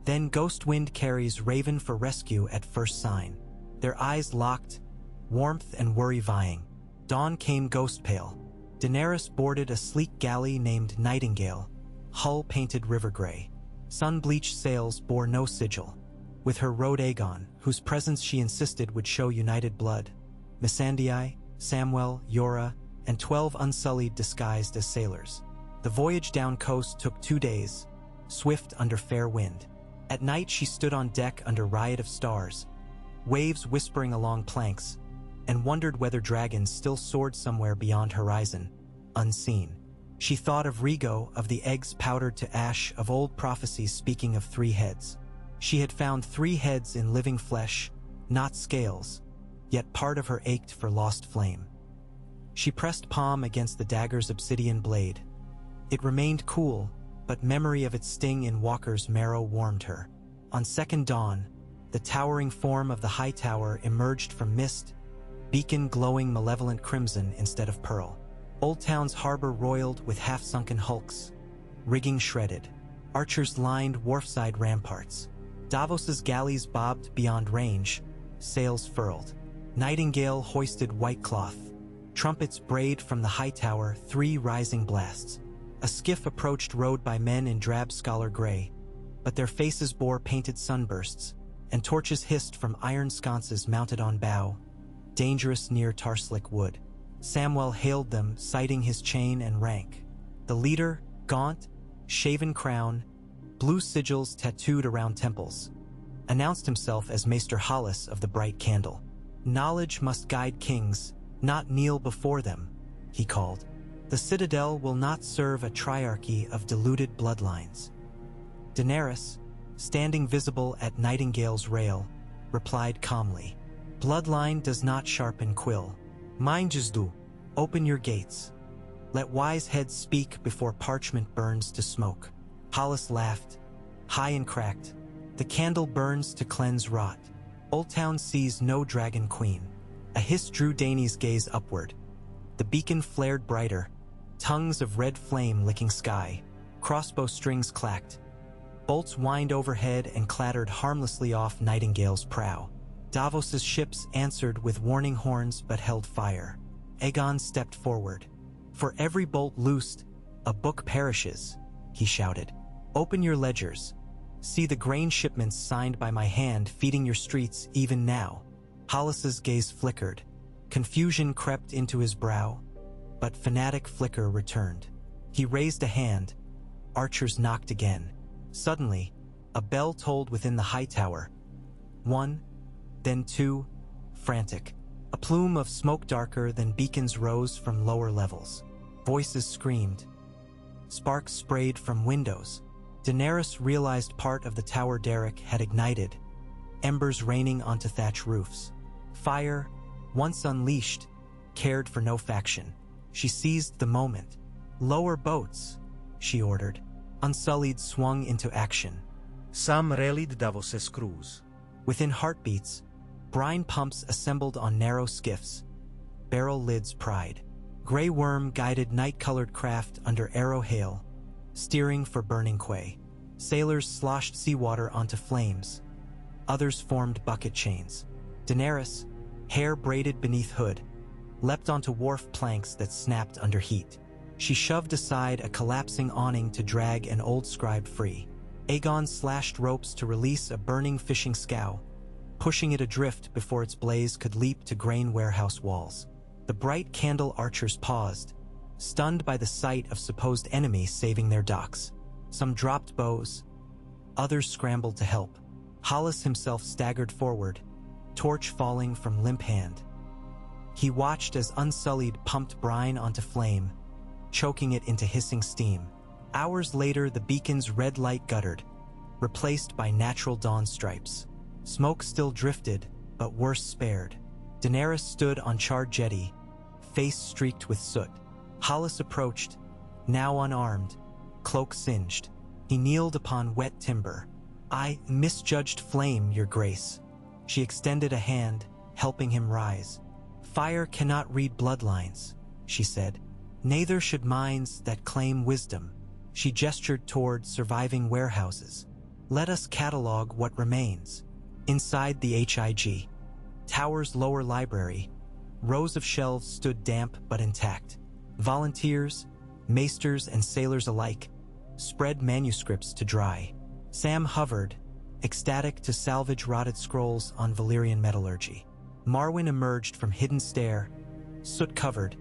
Then ghost wind carries Raven for rescue at first sign. Their eyes locked, warmth and worry vying. Dawn came ghost pale. Daenerys boarded a sleek galley named Nightingale, hull painted river gray. Sun-bleached sails bore no sigil. With her rode Aegon, whose presence she insisted would show united blood. Missandei, Samwell, Yora, and 12 unsullied disguised as sailors. The voyage down coast took 2 days, swift under fair wind. At night she stood on deck under riot of stars, waves whispering along planks, and wondered whether dragons still soared somewhere beyond horizon, unseen. She thought of Rigo, of the eggs powdered to ash, of old prophecies speaking of 3 heads. She had found 3 heads in living flesh, not scales, yet part of her ached for lost flame. She pressed palm against the dagger's obsidian blade. It remained cool, but memory of its sting in Walker's marrow warmed her. On second dawn, the towering form of the high tower emerged from mist, beacon glowing malevolent crimson instead of pearl. Old Town's harbor roiled with half-sunken hulks, rigging shredded. Archers lined wharfside ramparts. Davos's galleys bobbed beyond range, sails furled. Nightingale hoisted white cloth. Trumpets brayed from the high tower, 3 rising blasts. A skiff approached rowed by men in drab scholar gray, but their faces bore painted sunbursts, and torches hissed from iron sconces mounted on bow, dangerous near Tarslick Wood. Samwell hailed them, citing his chain and rank. The leader, gaunt, shaven crown, blue sigils tattooed around temples, announced himself as Maester Hollis of the Bright Candle. "Knowledge must guide kings, not kneel before them," he called. "The Citadel will not serve a triarchy of deluded bloodlines." Daenerys, standing visible at Nightingale's rail, replied calmly, "Bloodline does not sharpen quill. Mine just do. Open your gates. Let wise heads speak before parchment burns to smoke." Hollis laughed, high and cracked. "The candle burns to cleanse rot. Old Town sees no dragon queen." A hiss drew Dany's gaze upward. The beacon flared brighter, tongues of red flame licking sky. Crossbow strings clacked. Bolts whined overhead and clattered harmlessly off Nightingale's prow. Davos's ships answered with warning horns but held fire. Aegon stepped forward. "For every bolt loosed, a book perishes," he shouted. "Open your ledgers. See the grain shipments signed by my hand feeding your streets even now." Hollis's gaze flickered. Confusion crept into his brow, but fanatic flicker returned. He raised a hand. Archers knocked again. Suddenly, a bell tolled within the high tower. 1, then 2, frantic. A plume of smoke darker than beacons rose from lower levels. Voices screamed. Sparks sprayed from windows. Daenerys realized part of the tower derrick had ignited, embers raining onto thatch roofs. Fire, once unleashed, cared for no faction. She seized the moment. "Lower boats," she ordered. Unsullied swung into action. Sam relid Davos's crews. Within heartbeats, brine pumps assembled on narrow skiffs. Barrel lids pried. Grey Worm guided night-colored craft under arrow hail, steering for burning quay. Sailors sloshed seawater onto flames. Others formed bucket chains. Daenerys, hair braided beneath hood, leapt onto wharf planks that snapped under heat. She shoved aside a collapsing awning to drag an old scribe free. Aegon slashed ropes to release a burning fishing scow, pushing it adrift before its blaze could leap to grain warehouse walls. The Bright Candle archers paused, stunned by the sight of supposed enemies saving their docks. Some dropped bows, others scrambled to help. Hollis himself staggered forward, torch falling from limp hand. He watched as Unsullied pumped brine onto flame, choking it into hissing steam. Hours later, the beacon's red light guttered, replaced by natural dawn stripes. Smoke still drifted, but worse spared. Daenerys stood on charred jetty, face streaked with soot. Hollis approached, now unarmed, cloak singed. He kneeled upon wet timber. "I misjudged flame, your grace." She extended a hand, helping him rise. "Fire cannot read bloodlines," she said. "Neither should minds that claim wisdom." She gestured toward surviving warehouses. "Let us catalog what remains." Inside the HIG, Tower's lower library, rows of shelves stood damp but intact. Volunteers, maesters, and sailors alike spread manuscripts to dry. Sam hovered, ecstatic to salvage rotted scrolls on Valyrian metallurgy. Marwyn emerged from hidden stair, soot-covered,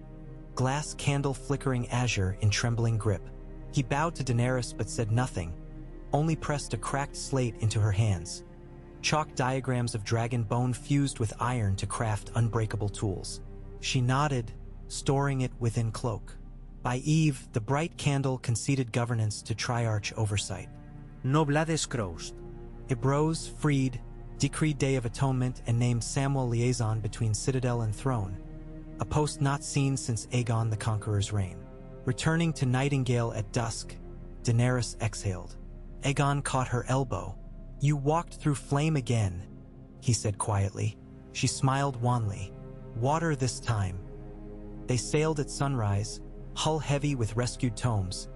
glass candle flickering azure in trembling grip. He bowed to Daenerys but said nothing, only pressed a cracked slate into her hands. Chalk diagrams of dragon bone fused with iron to craft unbreakable tools. She nodded, storing it within cloak. By eve, the bright candle conceded governance to Triarch oversight. Noblades crossed. It rose, freed, decreed Day of Atonement, and named Samwell liaison between citadel and throne, a post not seen since Aegon the Conqueror's reign. Returning to Nightingale at dusk, Daenerys exhaled. Aegon caught her elbow. "You walked through flame again," he said quietly. She smiled wanly. "Water this time." They sailed at sunrise, hull heavy with rescued tomes,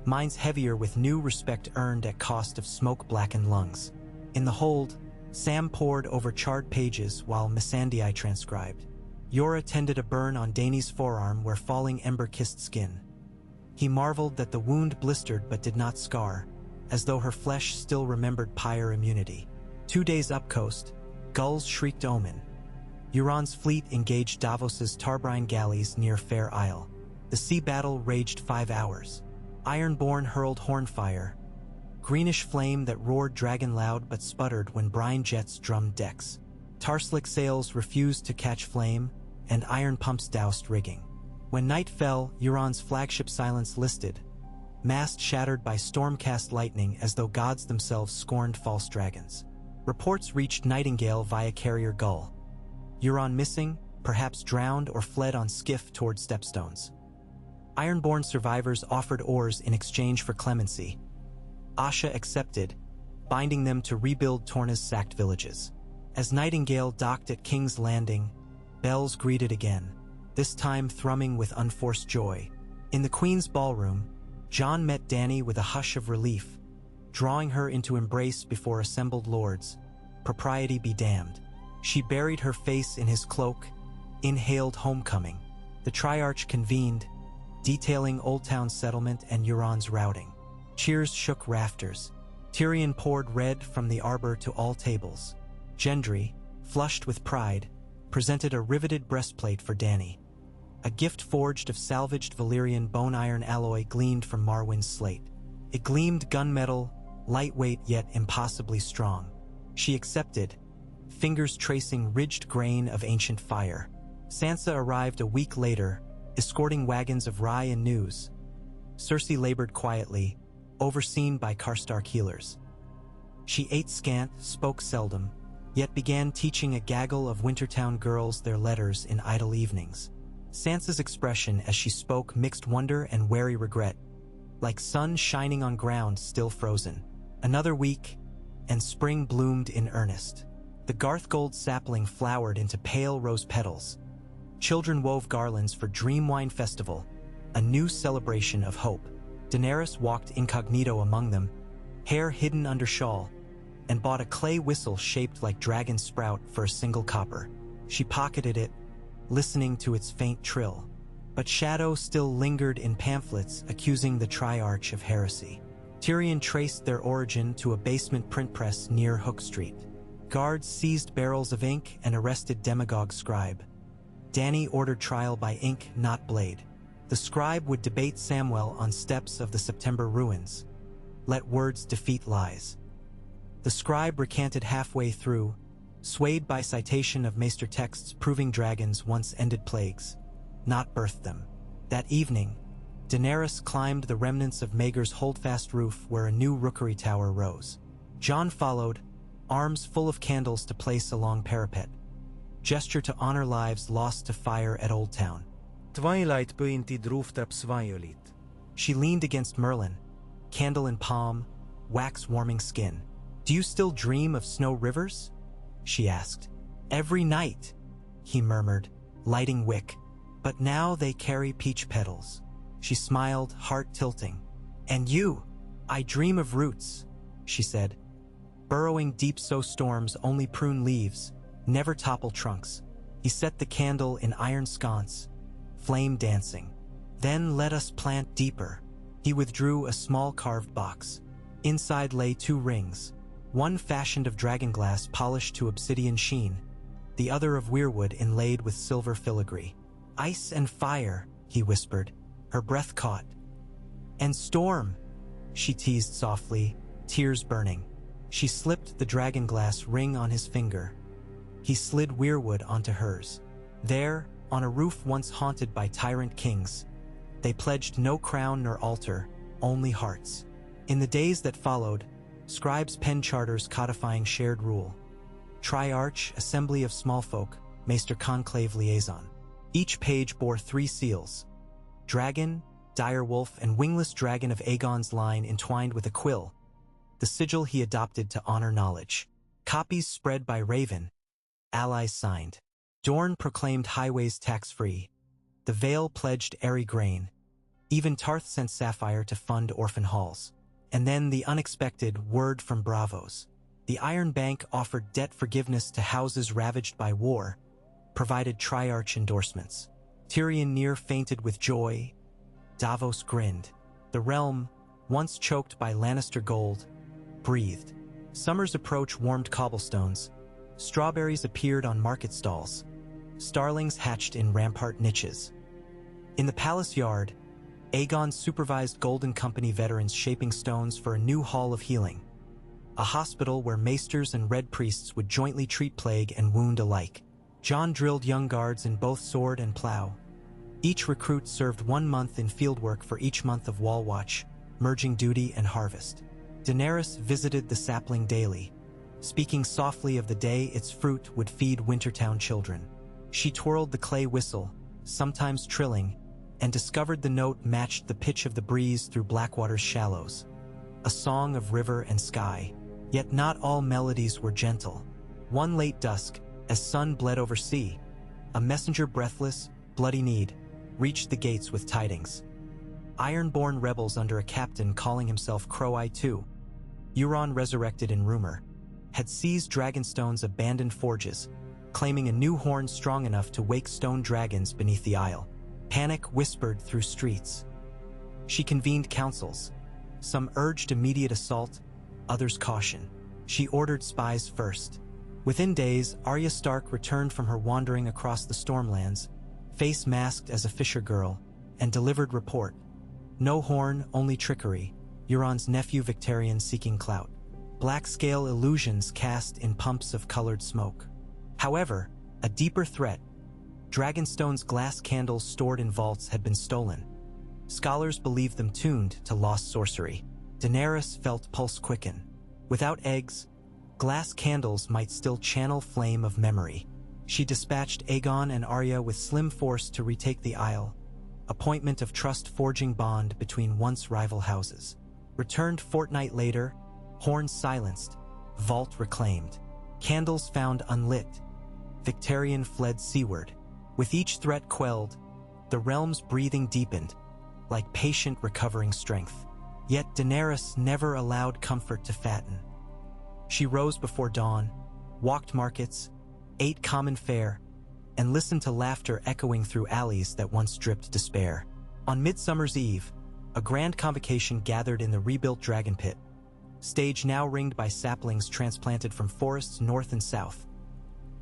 minds heavier with new respect earned at cost of smoke-blackened lungs. In the hold, Sam pored over charred pages while Missandei transcribed. Yora tended a burn on Dany's forearm where falling ember kissed skin. He marveled that the wound blistered but did not scar, as though her flesh still remembered pyre immunity. 2 days up coast, gulls shrieked omen. Euron's fleet engaged Davos's Tarbrine galleys near Fair Isle. The sea battle raged 5 hours. Ironborn hurled hornfire, greenish flame that roared dragon loud but sputtered when brine jets drummed decks. Tarslick sails refused to catch flame, and iron pumps doused rigging. When night fell, Euron's flagship Silence listed, mast shattered by storm-cast lightning as though gods themselves scorned false dragons. Reports reached Nightingale via carrier Gull. Euron missing, perhaps drowned or fled on skiff toward Stepstones. Ironborn survivors offered oars in exchange for clemency. Asha accepted, binding them to rebuild Torna's sacked villages. As Nightingale docked at King's Landing, bells greeted again, this time thrumming with unforced joy. In the Queen's ballroom, Jon met Dany with a hush of relief, drawing her into embrace before assembled lords. Propriety be damned. She buried her face in his cloak, inhaled homecoming. The Triarch convened, detailing Old Town's settlement and Euron's routing. Cheers shook rafters. Tyrion poured red from the arbor to all tables. Gendry, flushed with pride, presented a riveted breastplate for Dany. A gift forged of salvaged Valyrian bone iron alloy gleamed from Marwyn's slate. It gleamed gunmetal, lightweight yet impossibly strong. She accepted, fingers tracing ridged grain of ancient fire. Sansa arrived a week later, escorting wagons of rye and news. Cersei labored quietly, overseen by Karstark healers. She ate scant, spoke seldom, yet began teaching a gaggle of Wintertown girls their letters in idle evenings. Sansa's expression as she spoke mixed wonder and wary regret, like sun shining on ground still frozen. Another week, and spring bloomed in earnest. The Garthgold sapling flowered into pale rose petals. Children wove garlands for Dreamwine Festival, a new celebration of hope. Daenerys walked incognito among them, hair hidden under shawl, and bought a clay whistle shaped like dragon sprout for a single copper. She pocketed it, listening to its faint trill. But shadow still lingered in pamphlets accusing the Triarch of heresy. Tyrion traced their origin to a basement print press near Hook Street. Guards seized barrels of ink and arrested demagogue scribe. Dany ordered trial by ink, not blade. The scribe would debate Samwell on steps of the September ruins. Let words defeat lies. The scribe recanted halfway through, swayed by citation of Maester texts proving dragons once ended plagues, not birthed them. That evening, Daenerys climbed the remnants of Maegor's holdfast roof where a new rookery tower rose. Jon followed, arms full of candles to place along parapet, gesture to honor lives lost to fire at Old Town. Twilight pointed rooftops violet. She leaned against Merlin, candle in palm, wax warming skin. "Do you still dream of snow rivers?" she asked. "Every night," he murmured, lighting wick. "But now they carry peach petals." She smiled, heart tilting. "And you?" "I dream of roots," she said. "Burrowing deep so storms only prune leaves, never topple trunks." He set the candle in iron sconce, flame dancing. "Then let us plant deeper." He withdrew a small carved box. Inside lay 2 rings, one fashioned of dragonglass polished to obsidian sheen, the other of weirwood inlaid with silver filigree. "Ice and fire," he whispered, her breath caught. "And storm," she teased softly, tears burning. She slipped the dragonglass ring on his finger. He slid weirwood onto hers. There, on a roof once haunted by tyrant kings, They pledged no crown nor altar, only hearts. In the days that followed, scribes penned charters codifying shared rule. Triarch, Assembly of Smallfolk, Maester Conclave Liaison. Each page bore 3 seals: dragon, direwolf, and wingless dragon of Aegon's line entwined with a quill, the sigil he adopted to honor knowledge. Copies spread by Raven, allies signed. Dorne proclaimed highways tax-free. The Vale pledged airy grain. Even Tarth sent Sapphire to fund orphan halls. And then the unexpected word from Bravos. The Iron Bank offered debt forgiveness to houses ravaged by war, provided Triarch endorsements. Tyrion near fainted with joy. Davos grinned. The realm, once choked by Lannister gold, breathed. Summer's approach warmed cobblestones. Strawberries appeared on market stalls. Starlings hatched in rampart niches. In the palace yard, Aegon supervised Golden Company veterans shaping stones for a new hall of healing, a hospital where maesters and red priests would jointly treat plague and wound alike. Jon drilled young guards in both sword and plow. Each recruit served 1 month in fieldwork for each month of wall watch, merging duty and harvest. Daenerys visited the sapling daily, speaking softly of the day its fruit would feed Wintertown children. She twirled the clay whistle, sometimes trilling, and discovered the note matched the pitch of the breeze through Blackwater's shallows. A song of river and sky. Yet not all melodies were gentle. One late dusk, as sun bled over sea, a messenger breathless, bloody-kneed, reached the gates with tidings. Ironborn rebels under a captain calling himself Crow-Eye II, Euron resurrected in rumor, had seized Dragonstone's abandoned forges, claiming a new horn strong enough to wake stone dragons beneath the isle. Panic whispered through streets. She convened councils. Some urged immediate assault, others caution. She ordered spies first. Within days, Arya Stark returned from her wandering across the Stormlands, face masked as a fisher girl, and delivered report. No horn, only trickery. Euron's nephew Victarion seeking clout. Black-scale illusions cast in pumps of colored smoke. However, a deeper threat. Dragonstone's glass candles stored in vaults had been stolen. Scholars believed them tuned to lost sorcery. Daenerys felt pulse quicken. Without eggs, glass candles might still channel flame of memory. She dispatched Aegon and Arya with slim force to retake the Isle, appointment of trust-forging bond between once rival houses. Returned fortnight later, horns silenced, vault reclaimed, candles found unlit. Victarion fled seaward. With each threat quelled, the realm's breathing deepened, like patient recovering strength. Yet Daenerys never allowed comfort to fatten. She rose before dawn, walked markets, ate common fare, and listened to laughter echoing through alleys that once dripped despair. On Midsummer's Eve, a grand convocation gathered in the rebuilt Dragon Pit, stage now ringed by saplings transplanted from forests north and south.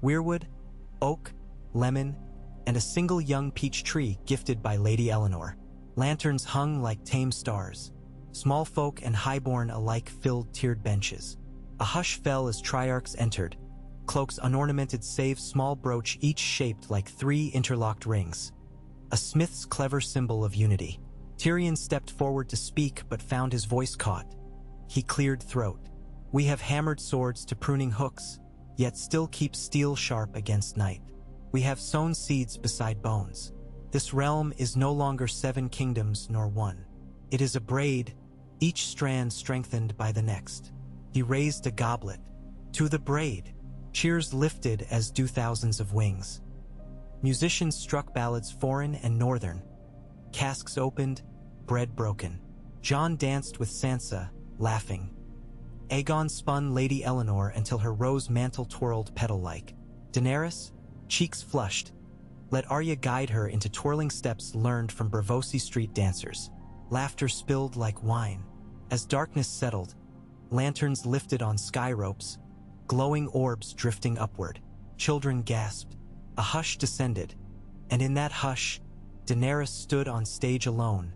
Weirwood, oak, lemon, and a single young peach tree gifted by Lady Eleanor. Lanterns hung like tame stars. Small folk and highborn alike filled tiered benches. A hush fell as Triarchs entered, cloaks unornamented save small brooch each shaped like 3 interlocked rings. A smith's clever symbol of unity. Tyrion stepped forward to speak but found his voice caught. He cleared throat. We have hammered swords to pruning hooks, yet still keep steel sharp against night. We have sown seeds beside bones. This realm is no longer 7 kingdoms nor one. It is a braid, each strand strengthened by the next. He raised a goblet. To the braid. Cheers lifted as do thousands of wings. Musicians struck ballads foreign and northern. Casks opened, bread broken. Jon danced with Sansa, laughing. Aegon spun Lady Eleanor until her rose mantle twirled petal-like. Daenerys, cheeks flushed, let Arya guide her into twirling steps learned from Braavosi street dancers. Laughter spilled like wine. As darkness settled, lanterns lifted on sky ropes, glowing orbs drifting upward. Children gasped. A hush descended, and in that hush, Daenerys stood on stage alone,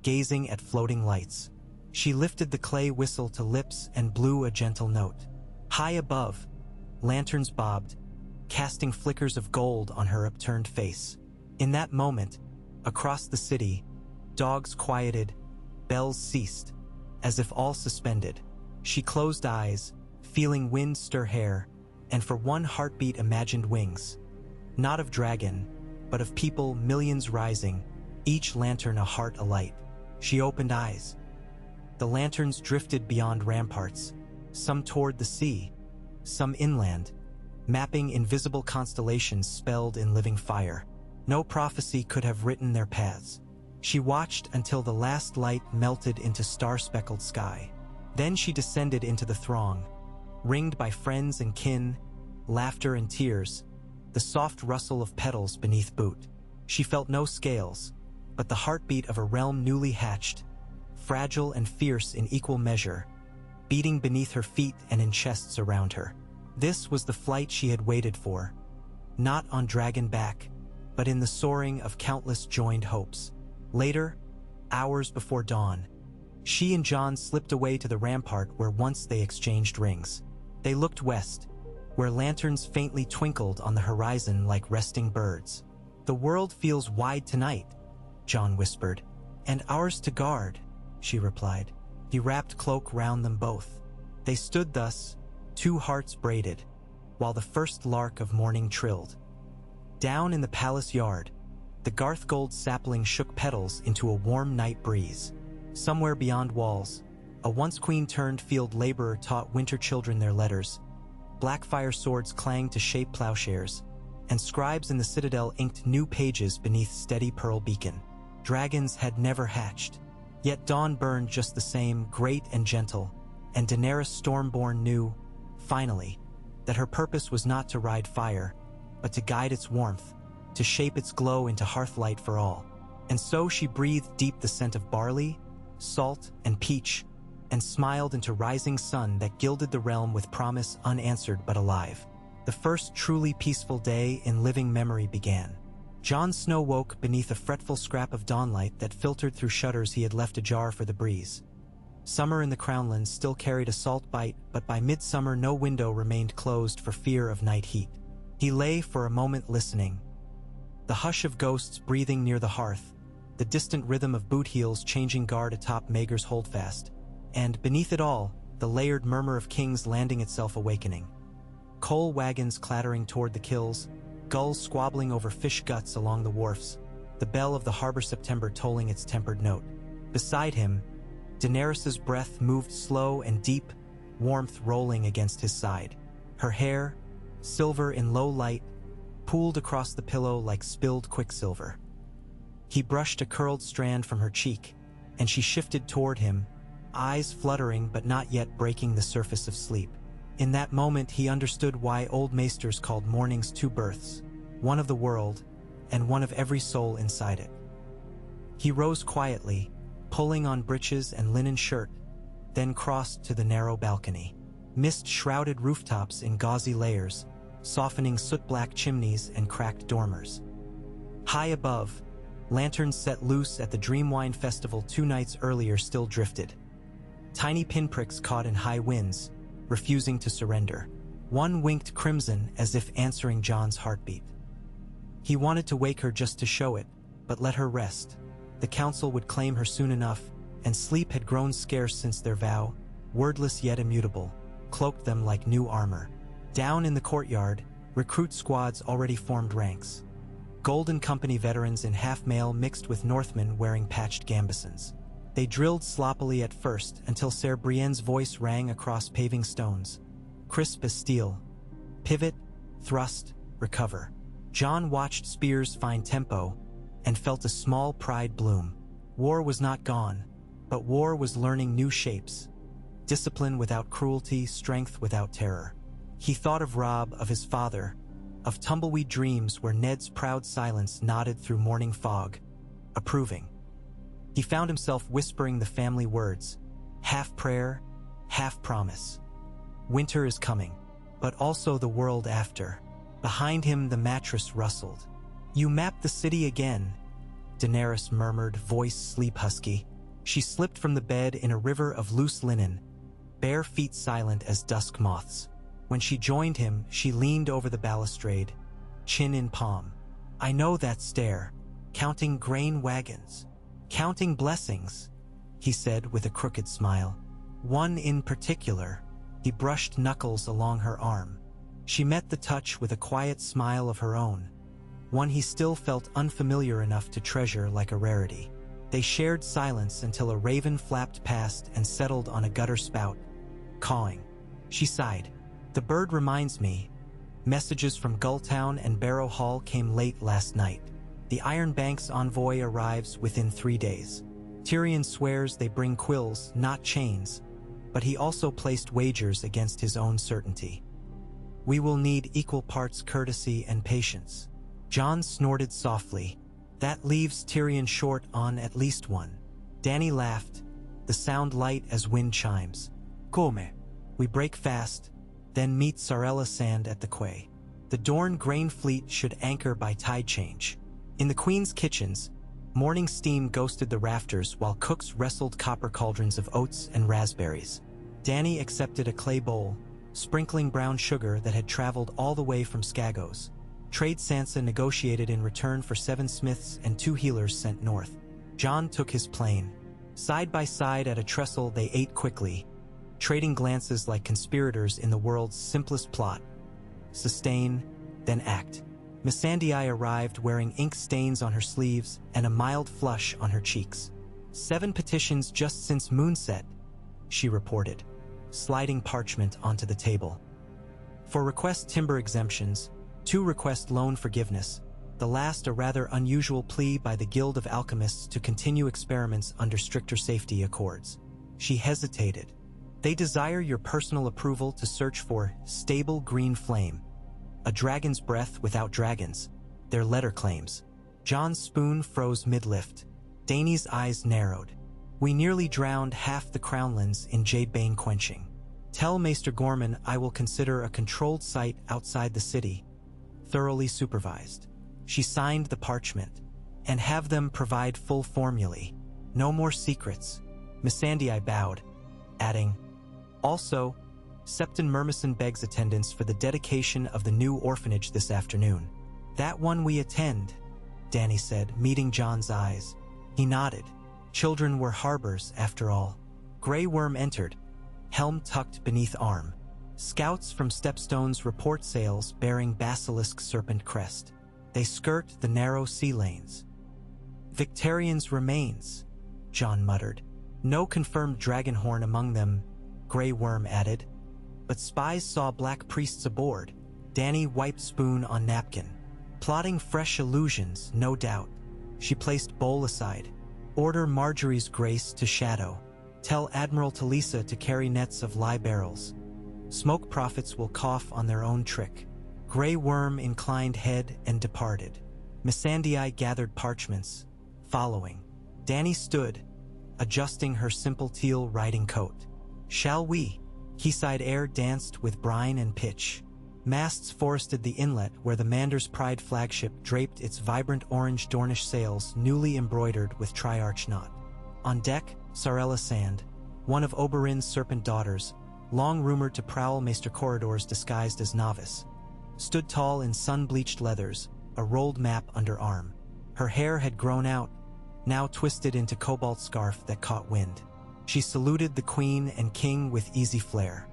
gazing at floating lights. She lifted the clay whistle to lips and blew a gentle note. High above, lanterns bobbed, casting flickers of gold on her upturned face. In that moment, across the city, Dogs quieted, bells ceased, as if all suspended. She closed eyes, feeling wind stir hair, and for one heartbeat imagined wings. Not of dragon, but of people, millions rising, each lantern a heart alight. She opened eyes. The lanterns drifted beyond ramparts, some toward the sea, some inland, mapping invisible constellations spelled in living fire. No prophecy could have written their paths. She watched until the last light melted into star-speckled sky. Then she descended into the throng, ringed by friends and kin, laughter and tears, the soft rustle of petals beneath boot. She felt no scales, but the heartbeat of a realm newly hatched, fragile and fierce in equal measure, beating beneath her feet and in chests around her. This was the flight she had waited for, not on dragon back, but in the soaring of countless joined hopes. Later, hours before dawn, she and Jon slipped away to the rampart where once they exchanged rings. They looked west, where lanterns faintly twinkled on the horizon like resting birds. "The world feels wide tonight," Jon whispered. "And ours to guard," she replied. He wrapped cloak round them both. They stood thus, two hearts braided, while the first lark of morning trilled. Down in the palace yard, the Garthgold sapling shook petals into a warm night breeze. Somewhere beyond walls, a once queen-turned field laborer taught winter children their letters. Blackfire swords clanged to shape plowshares, and scribes in the citadel inked new pages beneath steady pearl beacon. Dragons had never hatched. Yet dawn burned just the same, great and gentle, and Daenerys Stormborn knew, finally, that her purpose was not to ride fire, but to guide its warmth, to shape its glow into hearthlight for all. And so she breathed deep the scent of barley, salt, and peach, and smiled into rising sun that gilded the realm with promise unanswered but alive. The first truly peaceful day in living memory began. Jon Snow woke beneath a fretful scrap of dawnlight that filtered through shutters he had left ajar for the breeze. Summer in the Crownlands still carried a salt bite, but by midsummer no window remained closed for fear of night heat. He lay for a moment listening. The hush of ghosts breathing near the hearth, the distant rhythm of boot heels changing guard atop Maegor's holdfast, and, beneath it all, the layered murmur of kings landing itself awakening. Coal wagons clattering toward the kills, gulls squabbling over fish guts along the wharfs, the bell of the harbor September tolling its tempered note. Beside him, Daenerys's breath moved slow and deep, warmth rolling against his side. Her hair, silver in low light, pooled across the pillow like spilled quicksilver. He brushed a curled strand from her cheek, and she shifted toward him, eyes fluttering but not yet breaking the surface of sleep. In that moment he understood why old maesters called mornings two births, one of the world, and one of every soul inside it. He rose quietly, pulling on breeches and linen shirt, then crossed to the narrow balcony. Mist-shrouded rooftops in gauzy layers, softening soot-black chimneys and cracked dormers. High above, lanterns set loose at the Dreamwine Festival 2 nights earlier still drifted. Tiny pinpricks caught in high winds, refusing to surrender. One winked crimson as if answering Jon's heartbeat. He wanted to wake her just to show it, but let her rest. The council would claim her soon enough, and sleep had grown scarce since their vow, wordless yet immutable, cloaked them like new armor. Down in the courtyard, recruit squads already formed ranks. Golden Company veterans in half-mail mixed with Northmen wearing patched gambesons. They drilled sloppily at first until Ser Brienne's voice rang across paving stones. Crisp as steel. Pivot, thrust, recover. Jon watched spears find tempo and felt a small pride bloom. War was not gone, but war was learning new shapes. Discipline without cruelty, strength without terror. He thought of Robb, of his father, of tumbleweed dreams where Ned's proud silence nodded through morning fog, approving. He found himself whispering the family words, half prayer, half promise. Winter is coming, but also the world after. Behind him the mattress rustled. "You mapped the city again," Daenerys murmured, voice sleep husky. She slipped from the bed in a river of loose linen, bare feet silent as dusk moths. When she joined him, she leaned over the balustrade, chin in palm. "I know that stare, counting grain wagons, "Counting blessings," he said with a crooked smile. "One in particular." He brushed knuckles along her arm. She met the touch with a quiet smile of her own, one he still felt unfamiliar enough to treasure like a rarity. They shared silence until a raven flapped past and settled on a gutter spout, cawing. She sighed. "The bird reminds me. Messages from Gulltown and Barrow Hall came late last night. The Iron Bank's envoy arrives within 3 days. Tyrion swears they bring quills, not chains, but he also placed wagers against his own certainty. We will need equal parts courtesy and patience." Jon snorted softly. "That leaves Tyrion short on at least one." Dany laughed, the sound light as wind chimes. "Come. We break fast, then meet Sarella Sand at the quay. The Dorne grain fleet should anchor by tide change." In the Queen's kitchens, morning steam ghosted the rafters while cooks wrestled copper cauldrons of oats and raspberries. Dany accepted a clay bowl, sprinkling brown sugar that had traveled all the way from Skagos. Trade Sansa negotiated in return for 7 smiths and 2 healers sent north. Jon took his plane. Side by side at a trestle they ate quickly, trading glances like conspirators in the world's simplest plot. Sustain, then act. Missandei arrived wearing ink stains on her sleeves and a mild flush on her cheeks. 7 petitions just since moonset, she reported, sliding parchment onto the table. For request timber exemptions, 2 request loan forgiveness, the last a rather unusual plea by the Guild of Alchemists to continue experiments under stricter safety accords. She hesitated. "They desire your personal approval to search for stable green flame, a dragon's breath without dragons," their letter claims. Jon's spoon froze mid-lift. Dany's eyes narrowed. "We nearly drowned half the crownlands in jadebane quenching. Tell Maester Gorman I will consider a controlled site outside the city, thoroughly supervised." She signed the parchment. "And have them provide full formulae. No more secrets." Missandei bowed, adding, "Also, Septon Murmison begs attendance for the dedication of the new orphanage this afternoon." "That one we attend," Dany said, meeting Jon's eyes. He nodded. Children were harbors, after all. Grey Worm entered, helm tucked beneath arm. Scouts from Stepstone's report sails bearing basilisk serpent crest. They skirt the narrow sea lanes. "Victarians' remains," Jon muttered. "No confirmed dragonhorn among them," Grey Worm added. "But spies saw black priests aboard." Dany wiped spoon on napkin. "Plotting fresh illusions, no doubt." She placed bowl aside. "Order Marjorie's grace to shadow. Tell Admiral Talisa to carry nets of lye barrels. Smoke prophets will cough on their own trick." Grey Worm inclined head and departed. Missandei gathered parchments, following. Dany stood, adjusting her simple teal riding coat. "Shall we?" Quayside air danced with brine and pitch. Masts forested the inlet where the Mander's Pride flagship draped its vibrant orange Dornish sails newly embroidered with triarch knot. On deck, Sarella Sand, one of Oberyn's serpent daughters, long rumored to prowl Maester corridors disguised as novice, stood tall in sun-bleached leathers, a rolled map under arm. Her hair had grown out, now twisted into cobalt scarf that caught wind. She saluted the Queen and King with easy flair.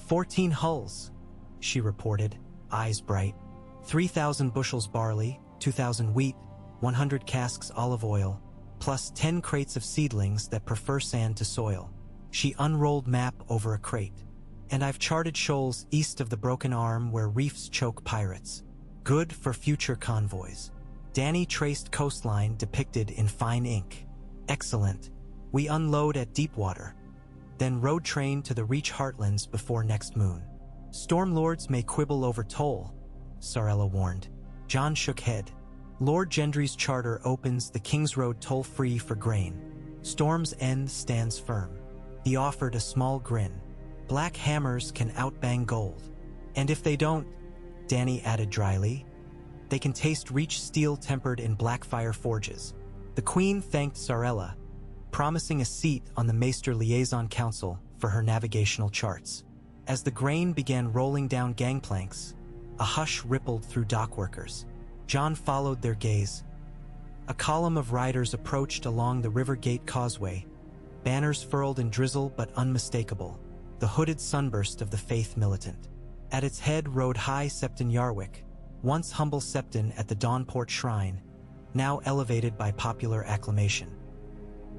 14 hulls, she reported, eyes bright. 3,000 bushels barley, 2,000 wheat, 100 casks olive oil, plus 10 crates of seedlings that prefer sand to soil. She unrolled map over a crate. "And I've charted shoals east of the Broken Arm where reefs choke pirates. Good for future convoys." Dany traced coastline depicted in fine ink. "Excellent. We unload at Deepwater, then road train to the Reach Heartlands before next moon." "Stormlords may quibble over toll," Sarella warned. Jon shook head. "Lord Gendry's charter opens the King's Road toll-free for grain. Storm's End stands firm." He offered a small grin. "Black hammers can outbang gold. And if they don't," Dany added dryly, "they can taste Reach steel tempered in Blackfire forges." The Queen thanked Sarella, promising a seat on the Maester Liaison Council for her navigational charts. As the grain began rolling down gangplanks, a hush rippled through dockworkers. Jon followed their gaze. A column of riders approached along the River Gate Causeway, banners furled in drizzle but unmistakable, the hooded sunburst of the faith militant. At its head rode High Septon Yarwick, once humble Septon at the Dawnport Shrine, now elevated by popular acclamation.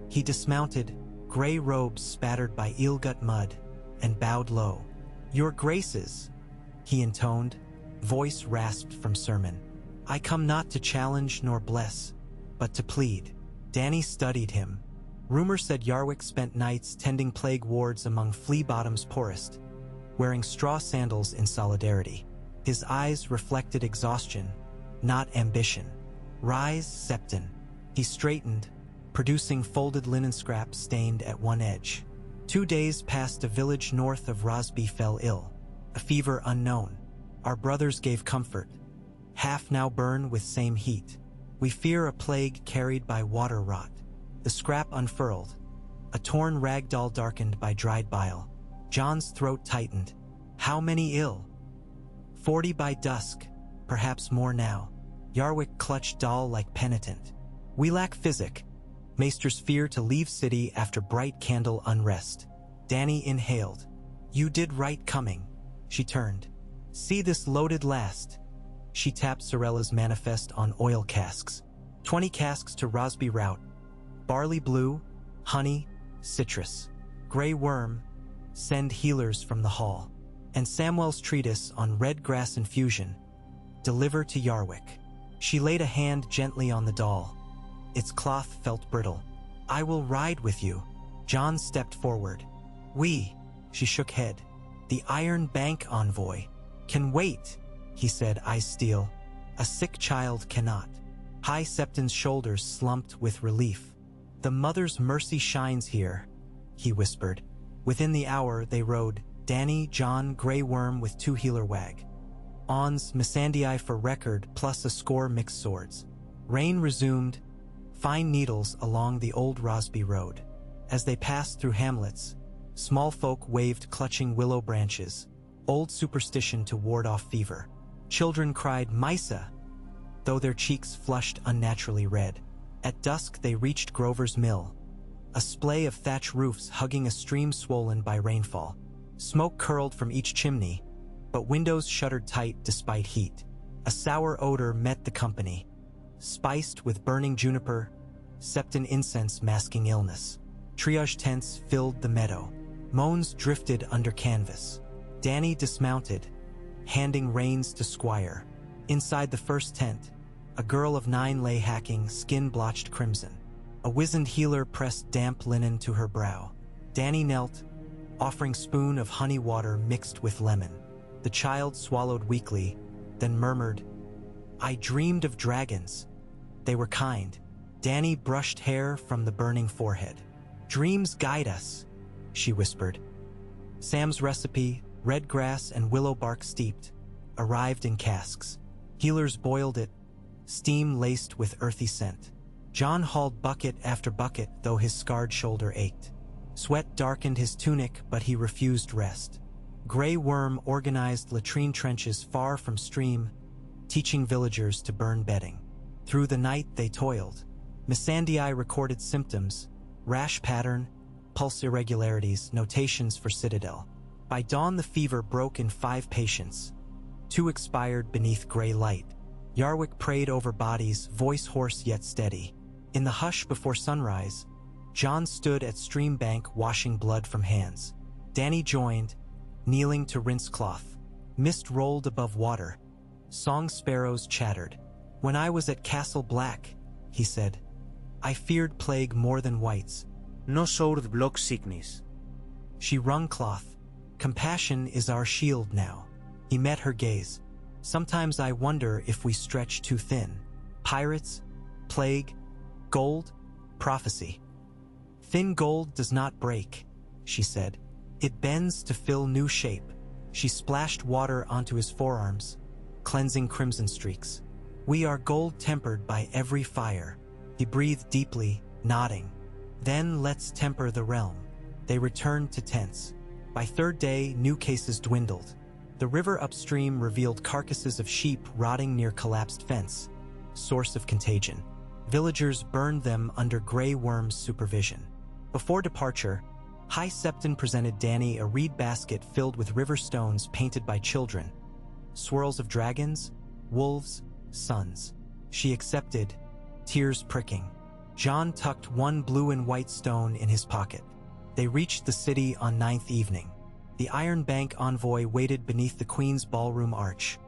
He dismounted, gray robes spattered by eelgut mud, and bowed low. "Your graces," he intoned, voice rasped from sermon. "I come not to challenge nor bless, but to plead." Dany studied him. Rumor said Yarwick spent nights tending plague wards among Flea Bottom's poorest, wearing straw sandals in solidarity. His eyes reflected exhaustion, not ambition. "Rise, Septon." He straightened, producing folded linen scraps stained at one edge. 2 days past a village north of Rosby fell ill, a fever unknown. Our brothers gave comfort. Half now burn with same heat. We fear a plague carried by water rot. The scrap unfurled, a torn rag doll darkened by dried bile. John's throat tightened. How many ill? 40 by dusk, perhaps more now. Yarwick clutched doll like penitent. We lack physic. Maester's fear to leave city after bright candle unrest. Dany inhaled. "You did right coming." She turned. "See this loaded last." She tapped Sorella's manifest on oil casks. 20 casks to Rosby route. Barley blue, honey, citrus. Grey worm, send healers from the hall. And Samwell's treatise on red grass infusion. Deliver to Yarwick. She laid a hand gently on the doll. Its cloth felt brittle. "I will ride with you." John stepped forward. "We," she shook head. "The Iron Bank envoy can wait," he said, eyes steel. "A sick child cannot." High Septon's shoulders slumped with relief. "The Mother's mercy shines here," he whispered. Within the hour they rode, Dany, John, Grey Worm with 2 healer wag. Ons, Missandei for record plus a score mixed swords. Rain resumed, fine needles along the old Rosby road. As they passed through hamlets, small folk waved clutching willow branches, old superstition to ward off fever. Children cried "Misa," though their cheeks flushed unnaturally red. At dusk they reached Grover's Mill, a splay of thatch roofs hugging a stream swollen by rainfall. Smoke curled from each chimney, but windows shuttered tight despite heat. A sour odor met the company, spiced with burning juniper, Septon incense masking illness. Triage tents filled the meadow. Moans drifted under canvas. Dany dismounted, handing reins to Squire. Inside the first tent, a girl of 9 lay hacking, skin blotched crimson. A wizened healer pressed damp linen to her brow. Dany knelt, offering spoon of honey water mixed with lemon. The child swallowed weakly, then murmured, "I dreamed of dragons. They were kind." Dany brushed hair from the burning forehead. "Dreams guide us," she whispered. Sam's recipe, red grass and willow bark steeped, arrived in casks. Healers boiled it, steam laced with earthy scent. John hauled bucket after bucket, though his scarred shoulder ached. Sweat darkened his tunic, but he refused rest. Grey Worm organized latrine trenches far from stream, teaching villagers to burn bedding. Through the night they toiled. Missandei recorded symptoms, rash pattern, pulse irregularities, notations for Citadel. By dawn the fever broke in 5 patients. 2 expired beneath grey light. Yarwick prayed over bodies, voice hoarse yet steady. In the hush before sunrise, John stood at stream bank washing blood from hands. Dany joined, kneeling to rinse cloth. Mist rolled above water. Song sparrows chattered. "When I was at Castle Black," he said, "I feared plague more than whites. No sword blocks sickness." She wrung cloth. "Compassion is our shield now." He met her gaze. "Sometimes I wonder if we stretch too thin. Pirates, plague, gold, prophecy. Thin gold does not break," she said. "It bends to fill new shape." She splashed water onto his forearms, cleansing crimson streaks. "We are gold tempered by every fire." He breathed deeply, nodding. "Then let's temper the realm." They returned to tents. By 3rd day, new cases dwindled. The river upstream revealed carcasses of sheep rotting near collapsed fence, source of contagion. Villagers burned them under Grey Worm's supervision. Before departure, High Septon presented Dany a reed basket filled with river stones painted by children, swirls of dragons, wolves, suns. She accepted, tears pricking. Jon tucked one blue and white stone in his pocket. They reached the city on 9th evening. The Iron Bank envoy waited beneath the Queen's ballroom arch.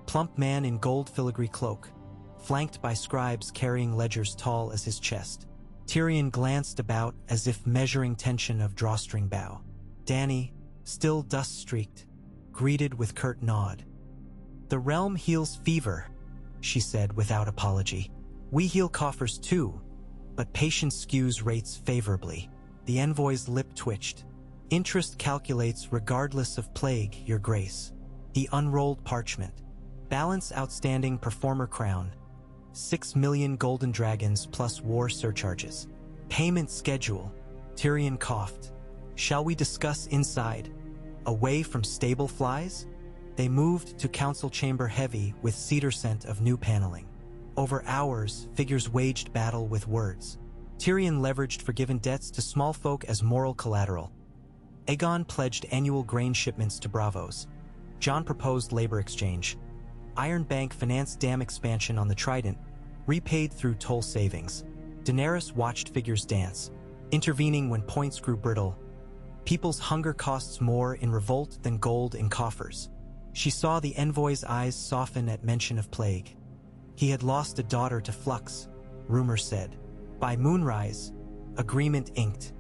Plump man in gold filigree cloak, flanked by scribes carrying ledgers tall as his chest. Tyrion glanced about as if measuring tension of drawstring bow. Dany, still dust-streaked, greeted with curt nod. "The realm heals fever," she said without apology. "We heal coffers too, but patience skews rates favorably." The envoy's lip twitched. "Interest calculates regardless of plague, your grace." He unrolled parchment. "Balance outstanding performer crown. 6 million golden dragons plus war surcharges. Payment schedule." Tyrion coughed. "Shall we discuss inside? Away from stable flies?" They moved to council chamber heavy with cedar scent of new paneling. Over hours, figures waged battle with words. Tyrion leveraged forgiven debts to small folk as moral collateral. Aegon pledged annual grain shipments to Bravos. Jon proposed labor exchange. Iron Bank financed dam expansion on the Trident, repaid through toll savings. Daenerys watched figures dance, intervening when points grew brittle. People's hunger costs more in revolt than gold in coffers. She saw the envoy's eyes soften at mention of plague. He had lost a daughter to Flux, rumor said. By moonrise, agreement inked.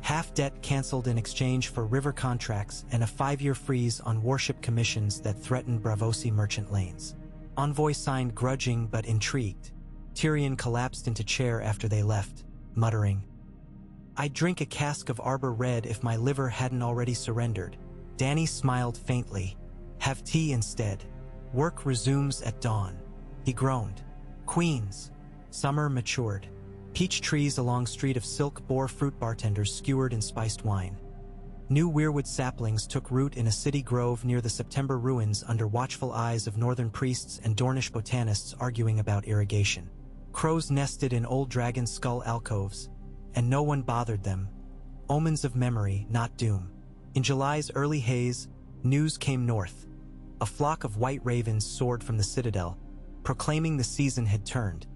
Half debt canceled in exchange for river contracts and a 5-year freeze on warship commissions that threatened Bravosi merchant lanes. Envoy signed grudging but intrigued. Tyrion collapsed into chair after they left, muttering, "I'd drink a cask of Arbor Red if my liver hadn't already surrendered." Dany smiled faintly. "Have tea instead. Work resumes at dawn." He groaned. Queens. Summer matured. Peach trees along street of silk bore fruit bartenders skewered in spiced wine. New weirwood saplings took root in a city grove near the September ruins under watchful eyes of northern priests and Dornish botanists arguing about irrigation. Crows nested in old dragon skull alcoves, and no one bothered them. Omens of memory, not doom. In July's early haze, news came north. A flock of white ravens soared from the citadel, proclaiming the season had turned.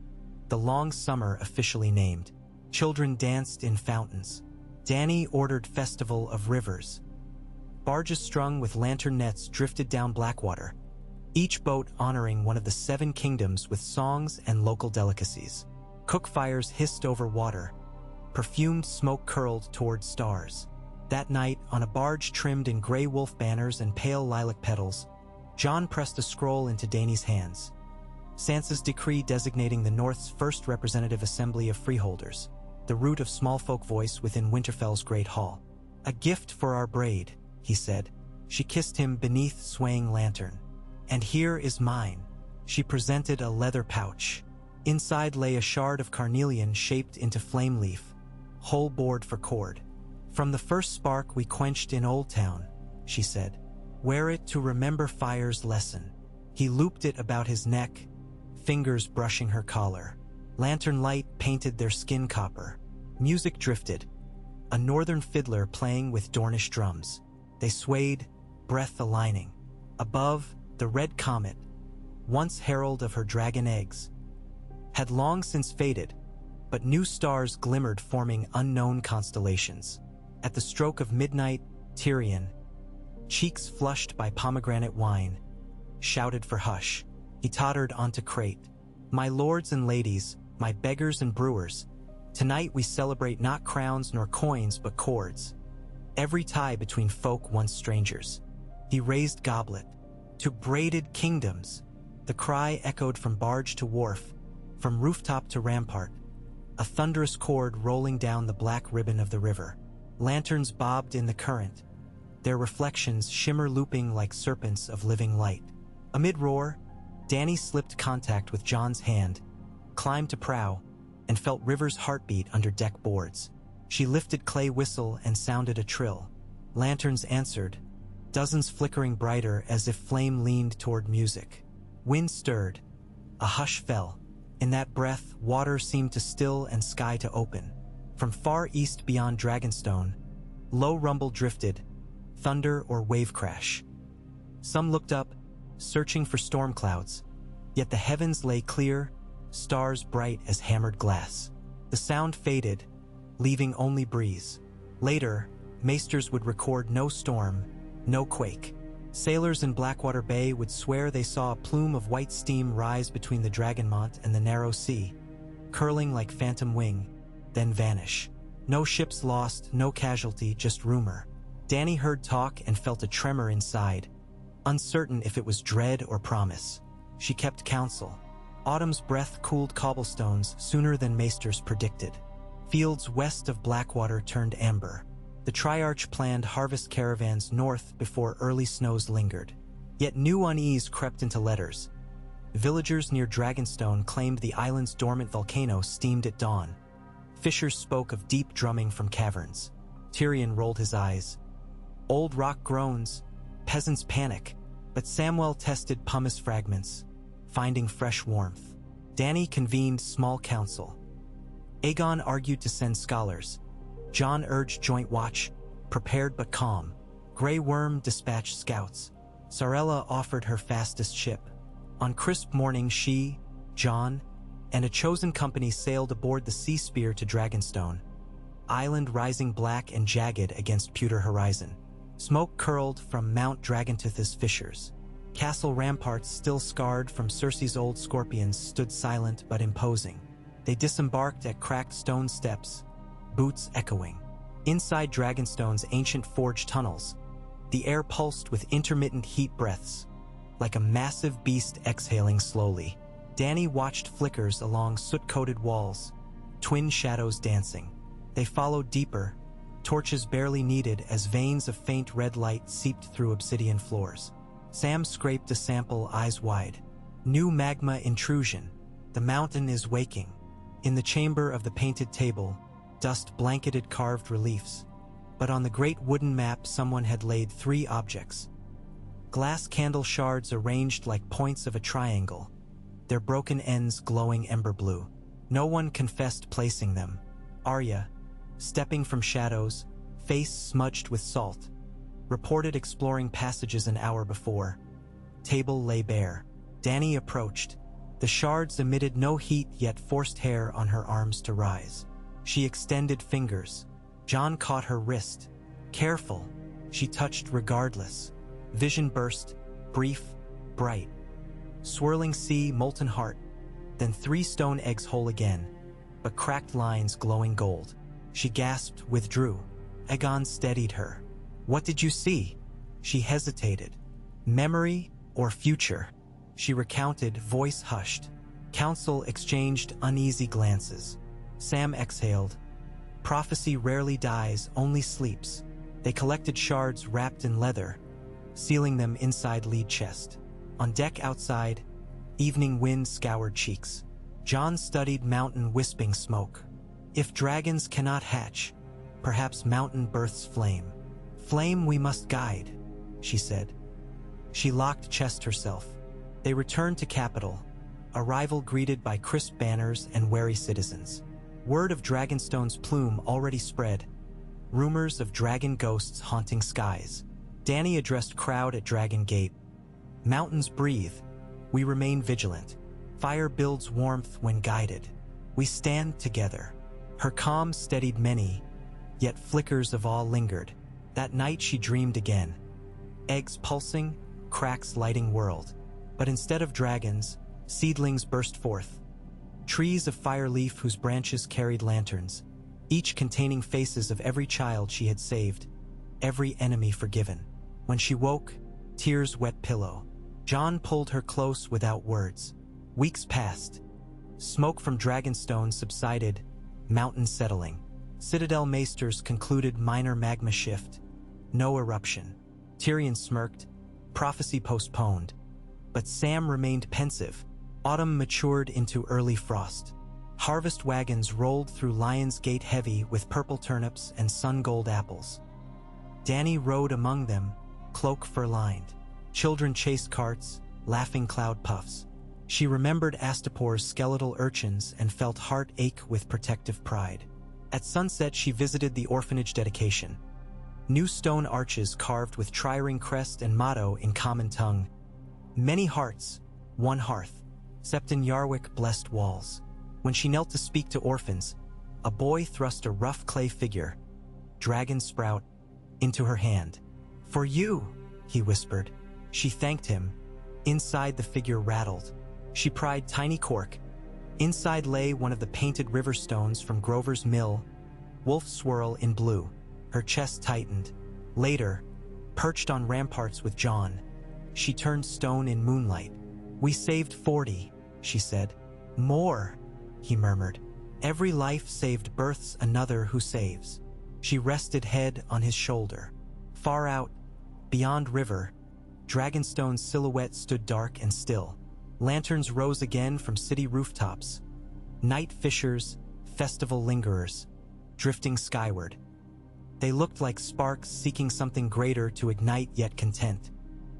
The long summer officially named. Children danced in fountains. Dany ordered Festival of Rivers. Barges strung with lantern nets drifted down Blackwater, each boat honoring one of the 7 kingdoms with songs and local delicacies. Cook fires hissed over water. Perfumed smoke curled toward stars. That night, on a barge trimmed in gray wolf banners and pale lilac petals, Jon pressed a scroll into Dany's hands. Sansa's decree designating the North's first representative assembly of freeholders, the root of small folk voice within Winterfell's great hall. "A gift for our braid," he said. She kissed him beneath swaying lantern. "And here is mine." She presented a leather pouch. Inside lay a shard of carnelian shaped into flame leaf, whole board for cord. "From the first spark we quenched in Old Town," she said. "Wear it to remember fire's lesson." He looped it about his neck, fingers brushing her collar. Lantern light painted their skin copper. Music drifted, a northern fiddler playing with Dornish drums. They swayed, breath aligning. Above, the red comet, once herald of her dragon eggs, had long since faded, but new stars glimmered forming unknown constellations. At the stroke of midnight, Tyrion, cheeks flushed by pomegranate wine, shouted for hush. He tottered onto crate. "My lords and ladies, my beggars and brewers, tonight we celebrate not crowns nor coins but cords. Every tie between folk once strangers." He raised goblet. "To braided kingdoms." The cry echoed from barge to wharf, from rooftop to rampart, a thunderous cord rolling down the black ribbon of the river. Lanterns bobbed in the current, their reflections shimmer looping like serpents of living light. Amid roar, Dany slipped contact with Jon's hand, climbed to prow, and felt River's heartbeat under deck boards. She lifted clay whistle and sounded a trill. Lanterns answered, dozens flickering brighter as if flame leaned toward music. Wind stirred. A hush fell. In that breath, water seemed to still and sky to open. From far east beyond Dragonstone, low rumble drifted, thunder or wave crash. Some looked up, searching for storm clouds, yet the heavens lay clear, stars bright as hammered glass. The sound faded, leaving only breeze. Later, maesters would record no storm, no quake. Sailors in Blackwater Bay would swear they saw a plume of white steam rise between the Dragonmont and the narrow sea, curling like phantom wing, then vanish. No ships lost, no casualty, just rumor. Dany heard talk and felt a tremor inside, uncertain if it was dread or promise. She kept counsel. Autumn's breath cooled cobblestones sooner than maesters predicted. Fields west of Blackwater turned amber. The Triarch planned harvest caravans north before early snows lingered. Yet new unease crept into letters. Villagers near Dragonstone claimed the island's dormant volcano steamed at dawn. Fishers spoke of deep drumming from caverns. Tyrion rolled his eyes. Old rock groans, peasants panic, but Samwell tested pumice fragments, finding fresh warmth. Dany convened small council. Aegon argued to send scholars. Jon urged joint watch, prepared but calm. Grey Worm dispatched scouts. Sarella offered her fastest ship. On crisp morning she, Jon, and a chosen company sailed aboard the Sea Spear to Dragonstone, island rising black and jagged against pewter horizon. Smoke curled from Mount Dragontith's fissures. Castle ramparts, still scarred from Cersei's old scorpions, stood silent but imposing. They disembarked at cracked stone steps, boots echoing. Inside Dragonstone's ancient forge tunnels, the air pulsed with intermittent heat breaths, like a massive beast exhaling slowly. Dany watched flickers along soot-coated walls, twin shadows dancing. They followed deeper, torches barely needed as veins of faint red light seeped through obsidian floors. Sam scraped a sample, eyes wide. New magma intrusion. The mountain is waking. In the chamber of the painted table, dust blanketed carved reliefs. But on the great wooden map someone had laid 3 objects. Glass candle shards arranged like points of a triangle, their broken ends glowing ember blue. No one confessed placing them. Arya, stepping from shadows, face smudged with salt, reported exploring passages an hour before. Table lay bare. Dany approached. The shards emitted no heat yet forced hair on her arms to rise. She extended fingers. Jon caught her wrist. Careful. She touched regardless. Vision burst, brief, bright. Swirling sea, molten heart. Then 3 stone eggs whole again, but cracked lines glowing gold. She gasped, withdrew. Aegon steadied her. What did you see? She hesitated. Memory or future? She recounted, voice hushed. Council exchanged uneasy glances. Sam exhaled. Prophecy rarely dies, only sleeps. They collected shards wrapped in leather, sealing them inside lead chest. On deck outside, evening wind scoured cheeks. Jon studied mountain wisping smoke. If dragons cannot hatch, perhaps mountain births flame. Flame we must guide, she said. She locked chest herself. They returned to capital, arrival greeted by crisp banners and wary citizens. Word of Dragonstone's plume already spread, rumors of dragon ghosts haunting skies. Dany addressed crowd at Dragon Gate. Mountains breathe. We remain vigilant. Fire builds warmth when guided. We stand together. Her calm steadied many, yet flickers of awe lingered. That night she dreamed again. Eggs pulsing, cracks lighting world. But instead of dragons, seedlings burst forth. Trees of fire leaf whose branches carried lanterns, each containing faces of every child she had saved, every enemy forgiven. When she woke, tears wet pillow. Jon pulled her close without words. Weeks passed. Smoke from Dragonstone subsided, mountain settling. Citadel maesters concluded minor magma shift. No eruption. Tyrion smirked, prophecy postponed. But Sam remained pensive. Autumn matured into early frost. Harvest wagons rolled through Lion's Gate heavy with purple turnips and sun-gold apples. Dany rode among them, cloak fur-lined. Children chased carts, laughing cloud puffs. She remembered Astapor's skeletal urchins and felt heart ache with protective pride. At sunset, she visited the orphanage dedication. New stone arches carved with tri-ring crest and motto in common tongue. Many hearts, one hearth. Septon Yarwick blessed walls. When she knelt to speak to orphans, a boy thrust a rough clay figure, dragon sprout, into her hand. "For you," he whispered. She thanked him. Inside, the figure rattled. She pried tiny cork. Inside lay one of the painted river stones from Grover's Mill, wolf swirl in blue. Her chest tightened. Later, perched on ramparts with Jon, she turned stone in moonlight. "We saved 40, she said. "More," he murmured. "Every life saved births another who saves." She rested head on his shoulder. Far out, beyond river, Dragonstone's silhouette stood dark and still. Lanterns rose again from city rooftops. Night fishers, festival lingerers, drifting skyward. They looked like sparks seeking something greater to ignite yet content.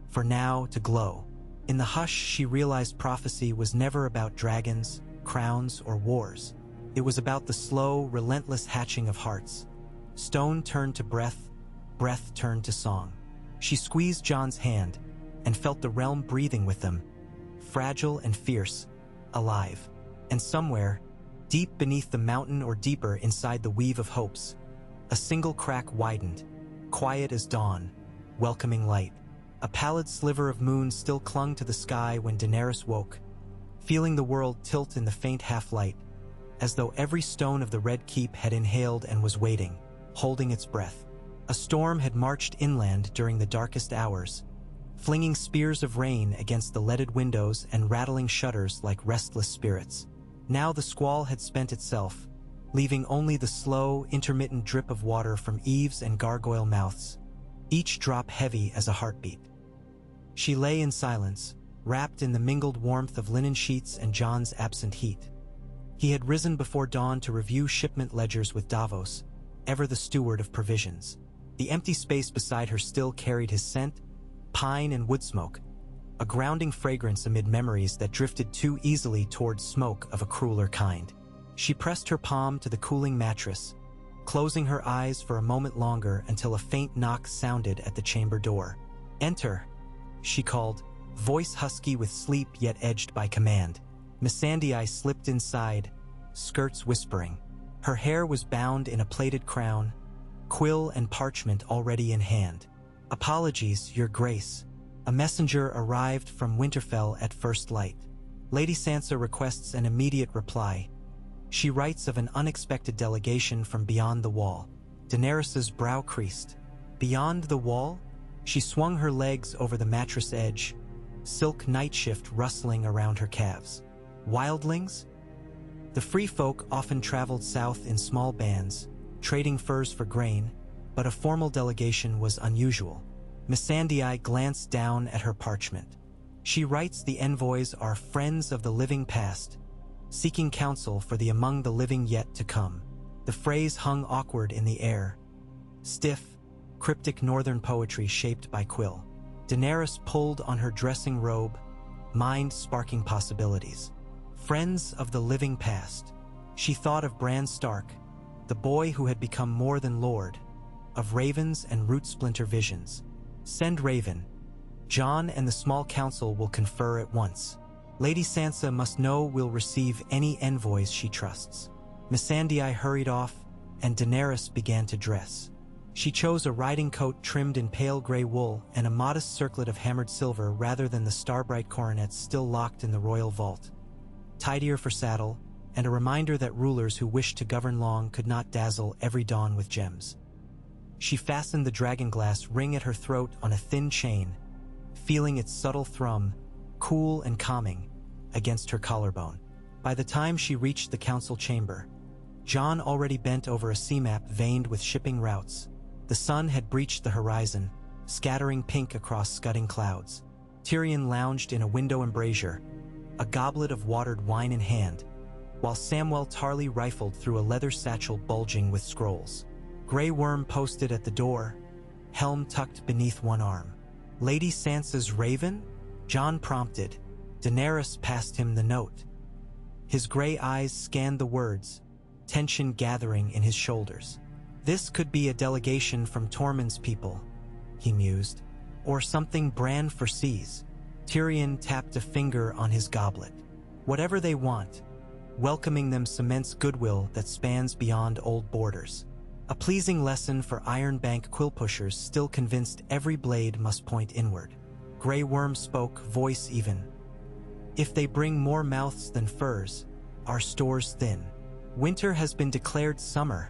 For now, to glow. In the hush, she realized prophecy was never about dragons, crowns, or wars. It was about the slow, relentless hatching of hearts. Stone turned to breath, breath turned to song. She squeezed Jon's hand and felt the realm breathing with them, fragile and fierce, alive. And somewhere, deep beneath the mountain or deeper inside the weave of hopes, a single crack widened, quiet as dawn, welcoming light. A pallid sliver of moon still clung to the sky when Daenerys woke, feeling the world tilt in the faint half-light, as though every stone of the Red Keep had inhaled and was waiting, holding its breath. A storm had marched inland during the darkest hours, flinging spears of rain against the leaded windows and rattling shutters like restless spirits. Now the squall had spent itself, leaving only the slow, intermittent drip of water from eaves and gargoyle mouths, each drop heavy as a heartbeat. She lay in silence, wrapped in the mingled warmth of linen sheets and Jon's absent heat. He had risen before dawn to review shipment ledgers with Davos, ever the steward of provisions. The empty space beside her still carried his scent, pine and wood smoke, a grounding fragrance amid memories that drifted too easily towards smoke of a crueler kind. She pressed her palm to the cooling mattress, closing her eyes for a moment longer until a faint knock sounded at the chamber door. "Enter," she called, voice husky with sleep yet edged by command. Missandei slipped inside, skirts whispering. Her hair was bound in a plaited crown, quill and parchment already in hand. "Apologies, Your Grace. A messenger arrived from Winterfell at first light. Lady Sansa requests an immediate reply. She writes of an unexpected delegation from beyond the wall." Daenerys's brow creased. Beyond the wall? She swung her legs over the mattress edge, silk nightshift rustling around her calves. Wildlings? The free folk often traveled south in small bands, trading furs for grain, but a formal delegation was unusual. Missandei glanced down at her parchment. She writes the envoys are friends of the living past, seeking counsel for the among the living yet to come. The phrase hung awkward in the air. Stiff, cryptic northern poetry shaped by quill. Daenerys pulled on her dressing robe, mind sparking possibilities. Friends of the living past. She thought of Bran Stark, the boy who had become more than lord, of ravens and root splinter visions. Send Raven. Jon and the small council will confer at once. Lady Sansa must know we'll receive any envoys she trusts. Missandei hurried off, and Daenerys began to dress. She chose a riding coat trimmed in pale gray wool and a modest circlet of hammered silver rather than the star-bright coronets still locked in the royal vault. Tidier for saddle, and a reminder that rulers who wished to govern long could not dazzle every dawn with gems. She fastened the dragonglass ring at her throat on a thin chain, feeling its subtle thrum, cool and calming, against her collarbone. By the time she reached the council chamber, Jon already bent over a sea map veined with shipping routes. The sun had breached the horizon, scattering pink across scudding clouds. Tyrion lounged in a window embrasure, a goblet of watered wine in hand, while Samwell Tarly rifled through a leather satchel bulging with scrolls. Grey Worm posted at the door, helm tucked beneath one arm. "Lady Sansa's Raven?" Jon prompted, Daenerys passed him the note. His gray eyes scanned the words, tension gathering in his shoulders. This could be a delegation from Tormund's people, he mused, or something Bran foresees. Tyrion tapped a finger on his goblet. Whatever they want, welcoming them cements goodwill that spans beyond old borders. A pleasing lesson for Ironbank quill pushers still convinced every blade must point inward. Grey Worm spoke, voice even. If they bring more mouths than furs, our store's thin. Winter has been declared summer,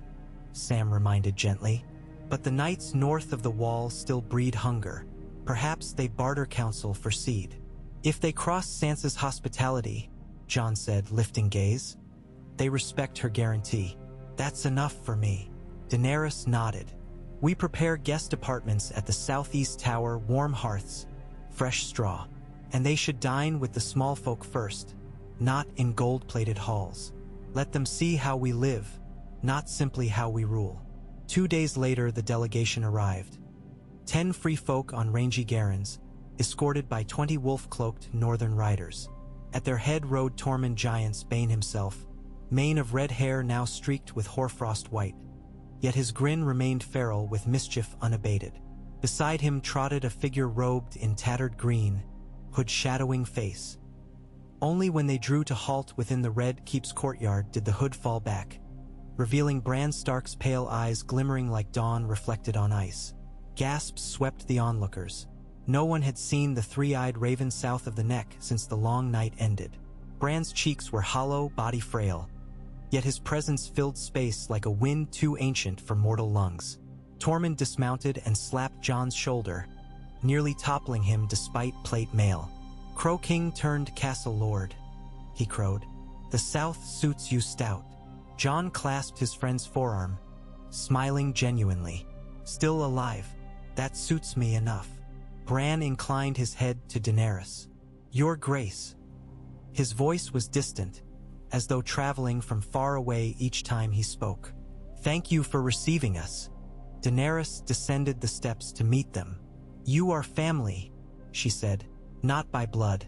Sam reminded gently. But the nights north of the wall still breed hunger. Perhaps they barter counsel for seed. If they cross Sansa's hospitality, Jon said, lifting gaze, they respect her guarantee. That's enough for me. Daenerys nodded. We prepare guest apartments at the southeast tower, warm hearths, fresh straw. And they should dine with the small folk first, not in gold-plated halls. Let them see how we live, not simply how we rule. 2 days later, the delegation arrived. 10 free folk on rangy Garrons, escorted by 20 wolf-cloaked northern riders. At their head rode Tormund Giants Bane himself, mane of red hair now streaked with hoarfrost white. Yet his grin remained feral with mischief unabated. Beside him trotted a figure robed in tattered green, hood shadowing face. Only when they drew to halt within the Red Keep's courtyard did the hood fall back, revealing Bran Stark's pale eyes glimmering like dawn reflected on ice. Gasps swept the onlookers. No one had seen the three-eyed raven south of the neck since the long night ended. Bran's cheeks were hollow, body frail, yet his presence filled space like a wind too ancient for mortal lungs. Tormund dismounted and slapped Jon's shoulder, nearly toppling him despite plate mail. Crow King turned Castle Lord, he crowed. The South suits you stout. Jon clasped his friend's forearm, smiling genuinely. Still alive. That suits me enough. Bran inclined his head to Daenerys. Your Grace. His voice was distant, as though traveling from far away each time he spoke. Thank you for receiving us. Daenerys descended the steps to meet them. You are family, she said, not by blood,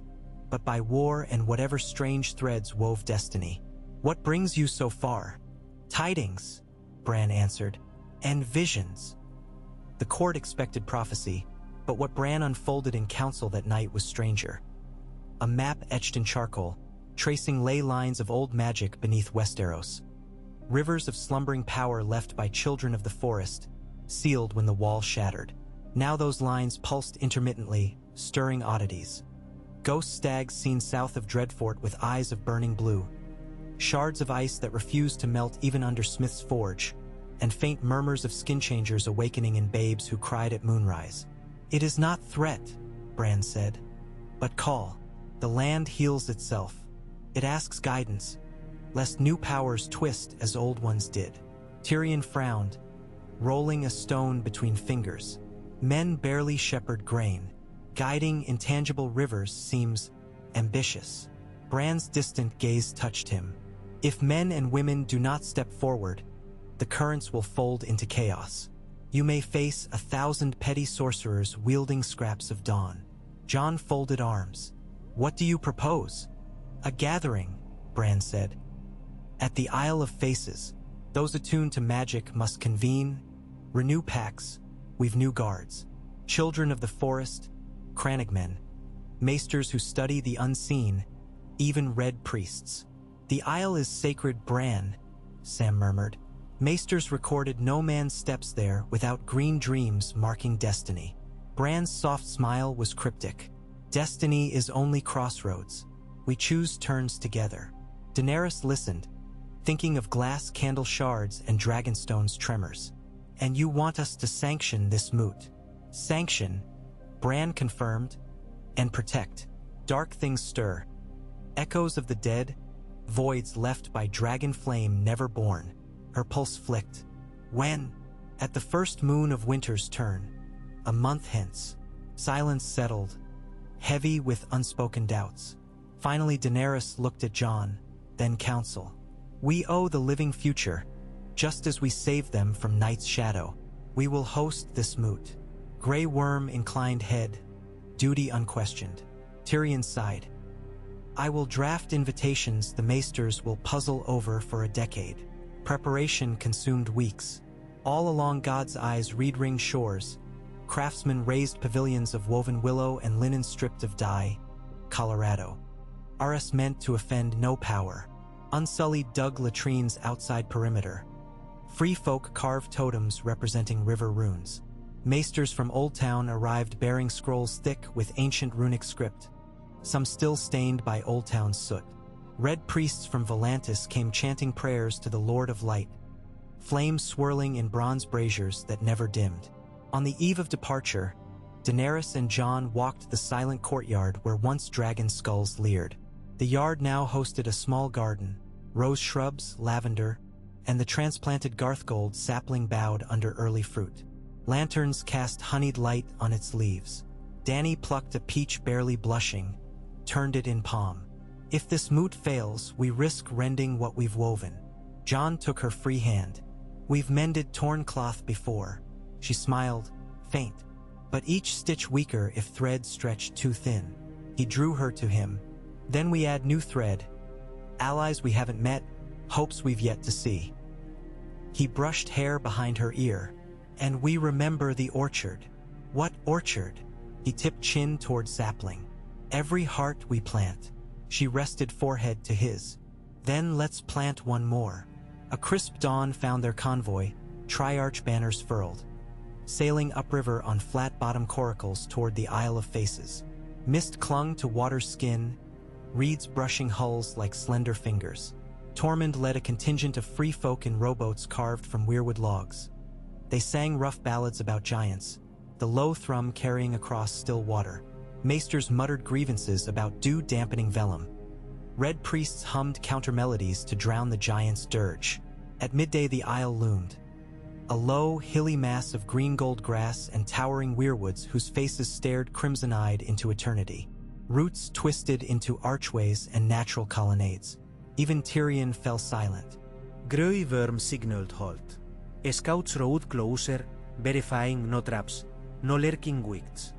but by war and whatever strange threads wove destiny. What brings you so far? Tidings, Bran answered, and visions. The court expected prophecy, but what Bran unfolded in council that night was stranger. A map etched in charcoal, tracing ley lines of old magic beneath Westeros. Rivers of slumbering power left by children of the forest, sealed when the wall shattered. Now those lines pulsed intermittently, stirring oddities. Ghost stags seen south of Dreadfort with eyes of burning blue. Shards of ice that refused to melt even under Smith's forge, and faint murmurs of skin changers awakening in babes who cried at moonrise. It is not threat, Bran said, but call. The land heals itself. It asks guidance, lest new powers twist as old ones did. Tyrion frowned, rolling a stone between fingers. Men barely shepherd grain. Guiding intangible rivers seems ambitious. Bran's distant gaze touched him. If men and women do not step forward, the currents will fold into chaos. You may face 1,000 petty sorcerers wielding scraps of dawn. Jon folded arms. What do you propose? A gathering, Bran said. At the Isle of Faces, those attuned to magic must convene, renew pacts, we've new guards. Children of the forest, crannogmen, maesters who study the unseen, even red priests. The isle is sacred, Bran, Sam murmured. Maesters recorded no man steps there without green dreams marking destiny. Bran's soft smile was cryptic. Destiny is only crossroads. We choose turns together. Daenerys listened, thinking of glass candle shards and dragonstone's tremors. And you want us to sanction this moot? Sanction, Bran confirmed, and protect. Dark things stir. Echoes of the dead, voids left by dragon flame never born. Her pulse flicked. When? At the first moon of winter's turn. A month hence. Silence settled, heavy with unspoken doubts. Finally Daenerys looked at Jon, then counsel. We owe the living future, just as we saved them from night's shadow. We will host this moot. Grey Worm inclined head, duty unquestioned. Tyrion sighed. I will draft invitations the maesters will puzzle over for a decade. Preparation consumed weeks. All along God's Eye's reed-ringed shores, craftsmen raised pavilions of woven willow and linen stripped of dye. Colorado. RS meant to offend no power. Unsullied dug latrines outside perimeter. Free folk carved totems representing river runes. Maesters from Old Town arrived bearing scrolls thick with ancient runic script, some still stained by Old Town's soot. Red priests from Volantis came chanting prayers to the Lord of Light, flames swirling in bronze braziers that never dimmed. On the eve of departure, Daenerys and Jon walked the silent courtyard where once dragon skulls leered. The yard now hosted a small garden, rose shrubs, lavender, and the transplanted Garthgold sapling bowed under early fruit. Lanterns cast honeyed light on its leaves. Dany plucked a peach barely blushing, turned it in palm. If this moot fails, we risk rending what we've woven. Jon took her free hand. We've mended torn cloth before. She smiled, faint, but each stitch weaker if thread stretched too thin. He drew her to him. Then we add new thread. Allies we haven't met, hopes we've yet to see. He brushed hair behind her ear. And we remember the orchard. What orchard? He tipped chin toward sapling. Every heart we plant. She rested forehead to his. Then let's plant one more. A crisp dawn found their convoy, triarch banners furled, sailing upriver on flat-bottom coracles toward the Isle of Faces. Mist clung to water's skin, reeds brushing hulls like slender fingers. Tormund led a contingent of free folk in rowboats carved from weirwood logs. They sang rough ballads about giants, the low thrum carrying across still water. Maesters muttered grievances about dew-dampening vellum. Red priests hummed counter-melodies to drown the giant's dirge. At midday the isle loomed, a low, hilly mass of green-gold grass and towering weirwoods whose faces stared crimson-eyed into eternity. Roots twisted into archways and natural colonnades. Even Tyrion fell silent. Grøy worm signaled halt. Scouts rode closer, verifying no traps, no lurking wicks.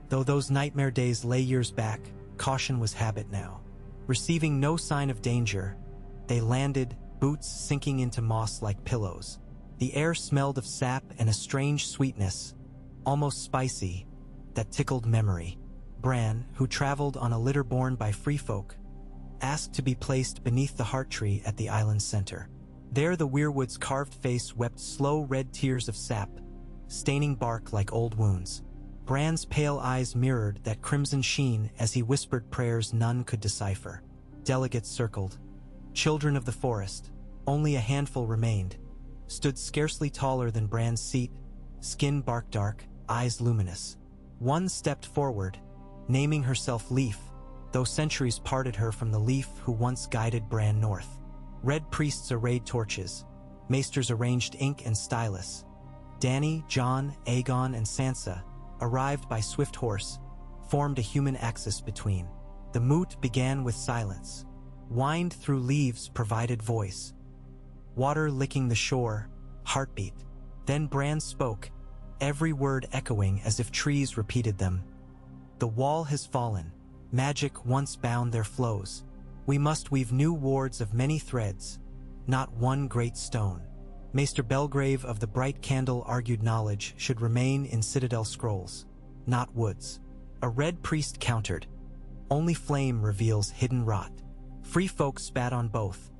Though those nightmare days lay years back, caution was habit now. Receiving no sign of danger, they landed, boots sinking into moss like pillows. The air smelled of sap and a strange sweetness, almost spicy, that tickled memory. Bran, who traveled on a litter borne by free folk, asked to be placed beneath the heart tree at the island's center. There the weirwood's carved face wept slow red tears of sap, staining bark like old wounds. Bran's pale eyes mirrored that crimson sheen as he whispered prayers none could decipher. Delegates circled. Children of the forest, only a handful remained, stood scarcely taller than Bran's seat, skin bark dark, eyes luminous. One stepped forward, naming herself Leaf, though centuries parted her from the Leaf who once guided Bran north. Red priests arrayed torches. Maesters arranged ink and stylus. Dany, Jon, Aegon, and Sansa, arrived by swift horse, formed a human axis between. The moot began with silence. Wind through leaves provided voice. Water licking the shore, heartbeat. Then Bran spoke, every word echoing as if trees repeated them. The wall has fallen. Magic once bound their flows. We must weave new wards of many threads, not one great stone. Maester Belgrave of the Bright Candle argued knowledge should remain in citadel scrolls, not woods. A red priest countered, only flame reveals hidden rot. Free folk spat on both.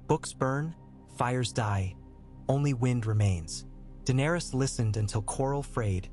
Books burn, fires die, only wind remains. Daenerys listened until coral frayed,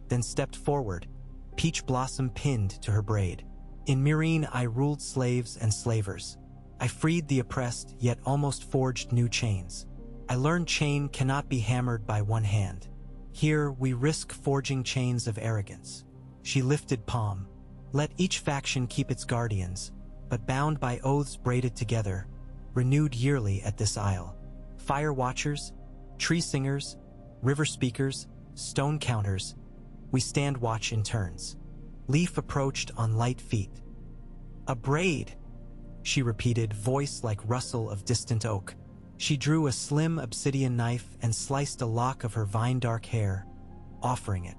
then stepped forward, peach blossom pinned to her braid. In Meereen I ruled slaves and slavers. I freed the oppressed, yet almost forged new chains. I learned chain cannot be hammered by one hand. Here we risk forging chains of arrogance. She lifted palm. Let each faction keep its guardians, but bound by oaths braided together, renewed yearly at this isle. Fire watchers, tree singers, river speakers, stone counters, we stand watch in turns. Leaf approached on light feet. A braid, she repeated, voice like rustle of distant oak. She drew a slim obsidian knife and sliced a lock of her vine-dark hair, offering it.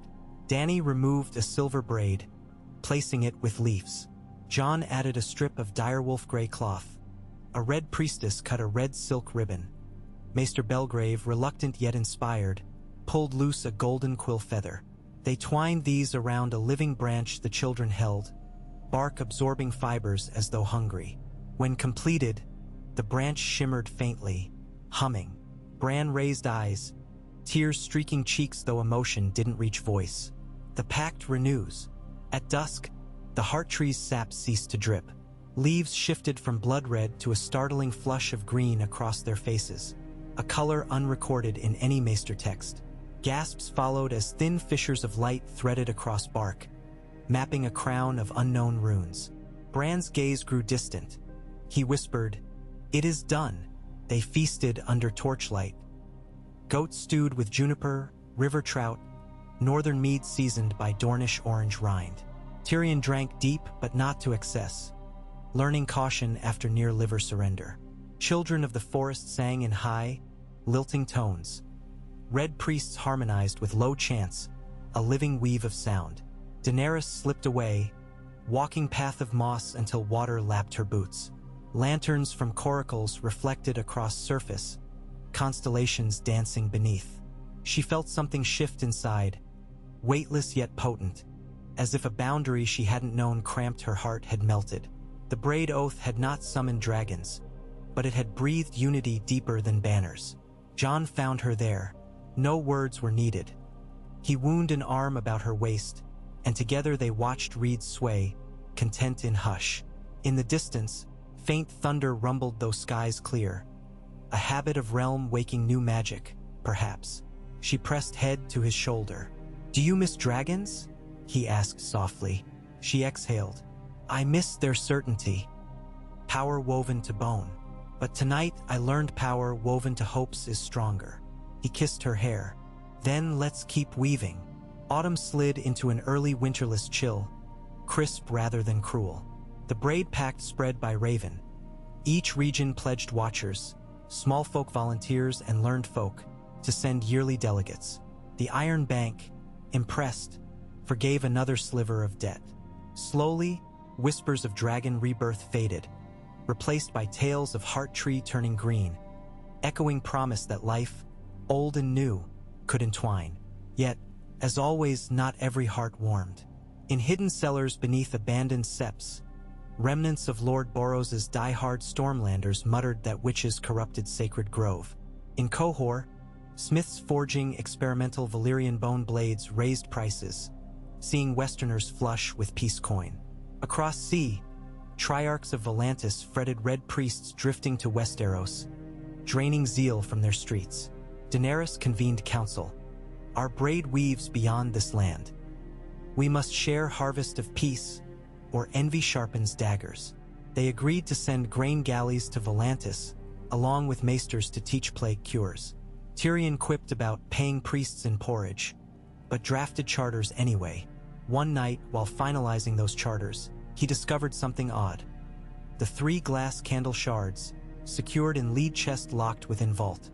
Dany removed a silver braid, placing it with Leaf's. Jon added a strip of direwolf gray cloth. A red priestess cut a red silk ribbon. Maester Belgrave, reluctant yet inspired, pulled loose a golden quill feather. They twined these around a living branch the children held, bark absorbing fibers as though hungry. When completed, the branch shimmered faintly, humming. Bran raised eyes, tears streaking cheeks though emotion didn't reach voice. The pact renews. At dusk, the heart tree's sap ceased to drip. Leaves shifted from blood red to a startling flush of green across their faces, a color unrecorded in any Maester text. Gasps followed as thin fissures of light threaded across bark, mapping a crown of unknown runes. Bran's gaze grew distant. He whispered, "It is done." They feasted under torchlight. Goat stewed with juniper, river trout, northern mead seasoned by Dornish orange rind. Tyrion drank deep but not to excess, learning caution after near liver surrender. Children of the forest sang in high, lilting tones. Red priests harmonized with low chants, a living weave of sound. Daenerys slipped away, walking path of moss until water lapped her boots. Lanterns from coracles reflected across surface, constellations dancing beneath. She felt something shift inside, weightless yet potent, as if a boundary she hadn't known cramped her heart had melted. The braid oath had not summoned dragons, but it had breathed unity deeper than banners. Jon found her there. No words were needed. He wound an arm about her waist, and together they watched reeds sway, content in hush. In the distance, faint thunder rumbled though skies clear. A habit of realm waking new magic, perhaps. She pressed head to his shoulder. "Do you miss dragons?" he asked softly. She exhaled. "I miss their certainty. Power woven to bone. But tonight I learned power woven to hopes is stronger." He kissed her hair. "Then let's keep weaving." Autumn slid into an early winterless chill, crisp rather than cruel. The braid pact spread by Raven. Each region pledged watchers, small folk volunteers and learned folk, to send yearly delegates. The Iron Bank, impressed, forgave another sliver of debt. Slowly, whispers of dragon rebirth faded, replaced by tales of heart tree turning green, echoing promise that life, old and new, could entwine. Yet, as always, not every heart warmed. In hidden cellars beneath abandoned septs, remnants of Lord Boros's die-hard Stormlanders muttered that witches corrupted sacred grove. In Qohor, smiths forging experimental Valyrian bone blades raised prices, seeing Westerners flush with peace coin. Across sea, triarchs of Volantis fretted red priests drifting to Westeros, draining zeal from their streets. Daenerys convened council. "Our braid weaves beyond this land. We must share harvest of peace, or envy sharpens daggers." They agreed to send grain galleys to Volantis, along with maesters to teach plague cures. Tyrion quipped about paying priests in porridge, but drafted charters anyway. One night, while finalizing those charters, he discovered something odd. The 3 glass candle shards, secured in lead chest locked within vault,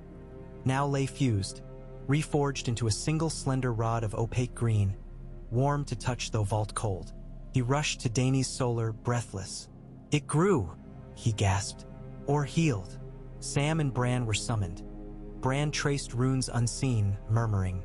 now lay fused, reforged into a single slender rod of opaque green, warm to touch though vault cold. He rushed to Dany's solar, breathless. "It grew," he gasped, "or healed." Sam and Bran were summoned. Bran traced runes unseen, murmuring,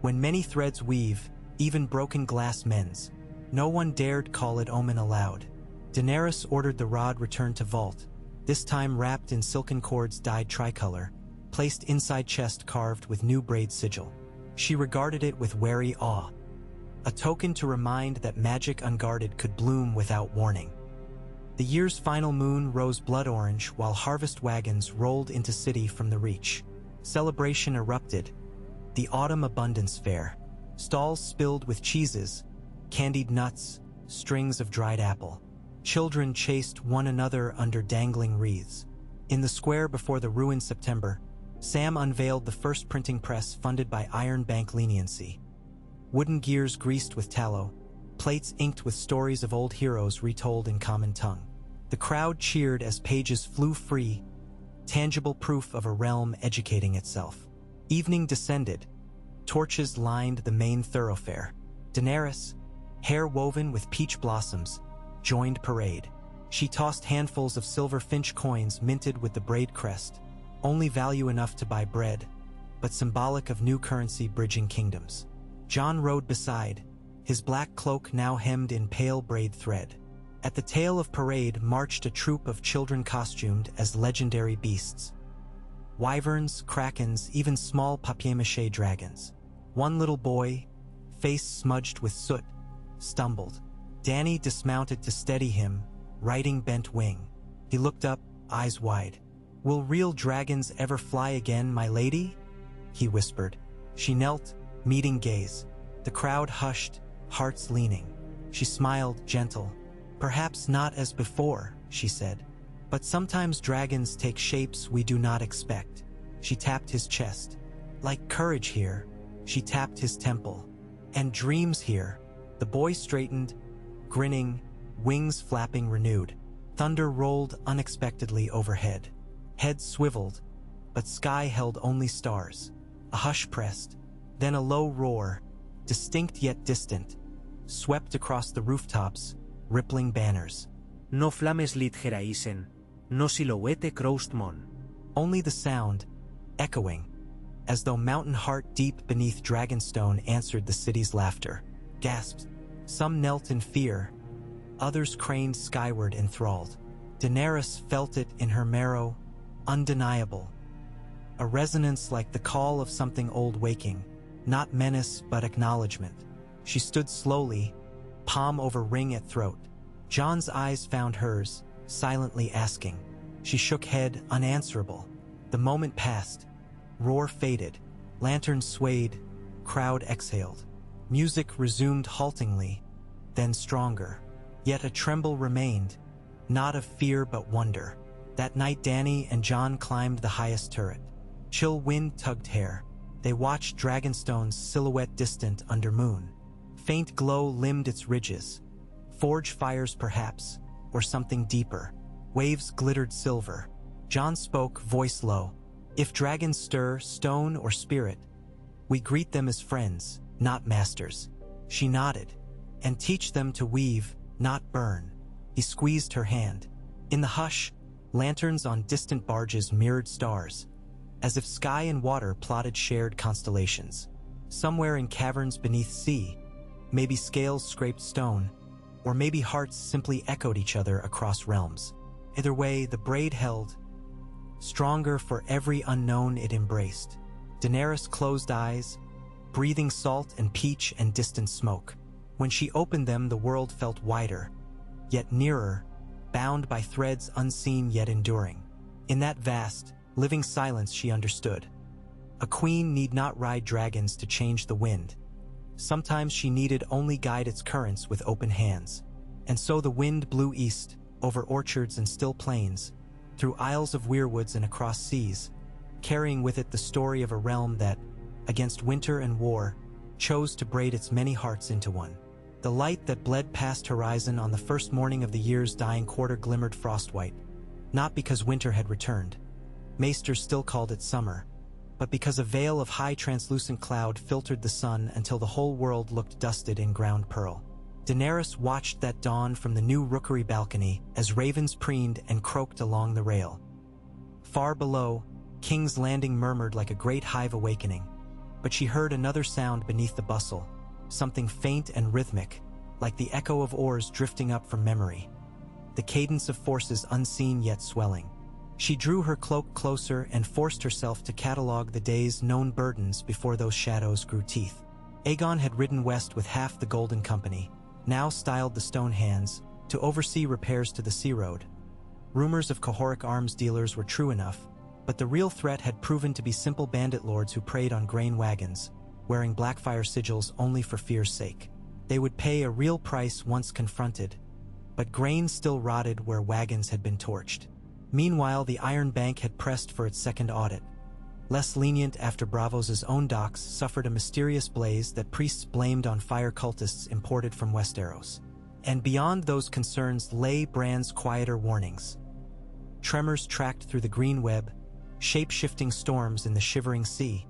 "When many threads weave, even broken glass mends." No one dared call it omen aloud. Daenerys ordered the rod returned to vault, this time wrapped in silken cords dyed tricolor, placed inside chest carved with new braid sigil. She regarded it with wary awe, a token to remind that magic unguarded could bloom without warning. The year's final moon rose blood orange while harvest wagons rolled into city from the reach. Celebration erupted, the autumn abundance fair. Stalls spilled with cheeses, candied nuts, strings of dried apple. Children chased one another under dangling wreaths. In the square before the ruined September, Sam unveiled the first printing press funded by Iron Bank leniency. Wooden gears greased with tallow, plates inked with stories of old heroes retold in common tongue. The crowd cheered as pages flew free, tangible proof of a realm educating itself. Evening descended. Torches lined the main thoroughfare. Daenerys, hair woven with peach blossoms, joined parade. She tossed handfuls of silver finch coins minted with the braid crest, only value enough to buy bread, but symbolic of new currency bridging kingdoms. Jon rode beside, his black cloak now hemmed in pale braid thread. At the tail of parade marched a troop of children costumed as legendary beasts. Wyverns, krakens, even small papier-mâché dragons. One little boy, face smudged with soot, stumbled. Dany dismounted to steady him, riding bent wing. He looked up, eyes wide. "Will real dragons ever fly again, my lady?" he whispered. She knelt, meeting gaze. The crowd hushed, hearts leaning. She smiled, gentle. "Perhaps not as before," she said. "But sometimes dragons take shapes we do not expect." She tapped his chest. "Like courage here." She tapped his temple. "And dreams here." The boy straightened, grinning, wings flapping renewed. Thunder rolled unexpectedly overhead. Head swiveled, but sky held only stars. A hush pressed, then a low roar, distinct yet distant, swept across the rooftops, rippling banners. No flames lit heraisen, no silhouette crossed mon. Only the sound, echoing, as though mountain heart deep beneath Dragonstone answered the city's laughter. Gasps. Some knelt in fear, others craned skyward enthralled. Daenerys felt it in her marrow, undeniable. A resonance like the call of something old waking, not menace but acknowledgement. She stood slowly, palm over ring at throat. Jon's eyes found hers, silently asking. She shook head, unanswerable. The moment passed. Roar faded. Lanterns swayed. Crowd exhaled. Music resumed haltingly, then stronger. Yet a tremble remained, not of fear but wonder. That night Dany and Jon climbed the highest turret. Chill wind tugged hair. They watched Dragonstone's silhouette distant under moon. Faint glow limned its ridges. Forge fires perhaps, or something deeper. Waves glittered silver. Jon spoke, voice low. "If dragons stir, stone or spirit, we greet them as friends, not masters." She nodded. "And teach them to weave, not burn." He squeezed her hand. In the hush, lanterns on distant barges mirrored stars, as if sky and water plotted shared constellations. Somewhere in caverns beneath sea, maybe scales scraped stone, or maybe hearts simply echoed each other across realms. Either way, the braid held, stronger for every unknown it embraced. Daenerys closed eyes, breathing salt and peach and distant smoke. When she opened them, the world felt wider, yet nearer, bound by threads unseen yet enduring. In that vast, living silence she understood. A queen need not ride dragons to change the wind. Sometimes she needed only guide its currents with open hands. And so the wind blew east, over orchards and still plains, through isles of weirwoods and across seas, carrying with it the story of a realm that, against winter and war, chose to braid its many hearts into one. The light that bled past horizon on the first morning of the year's dying quarter glimmered frostwhite, not because winter had returned. Maesters still called it summer, but because a veil of high translucent cloud filtered the sun until the whole world looked dusted in ground pearl. Daenerys watched that dawn from the new rookery balcony as ravens preened and croaked along the rail. Far below, King's Landing murmured like a great hive awakening, but she heard another sound beneath the bustle, something faint and rhythmic, like the echo of oars drifting up from memory, the cadence of forces unseen yet swelling. She drew her cloak closer and forced herself to catalog the day's known burdens before those shadows grew teeth. Aegon had ridden west with half the Golden Company, now styled the Stone Hands, to oversee repairs to the sea road. Rumors of Cohoric arms dealers were true enough, but the real threat had proven to be simple bandit lords who preyed on grain wagons, wearing Blackfire sigils only for fear's sake. They would pay a real price once confronted, but grain still rotted where wagons had been torched. Meanwhile, the Iron Bank had pressed for its second audit. Less lenient after Braavos' own docks suffered a mysterious blaze that priests blamed on fire cultists imported from Westeros. And beyond those concerns lay Bran's quieter warnings. Tremors tracked through the green web, shape-shifting storms in the shivering sea,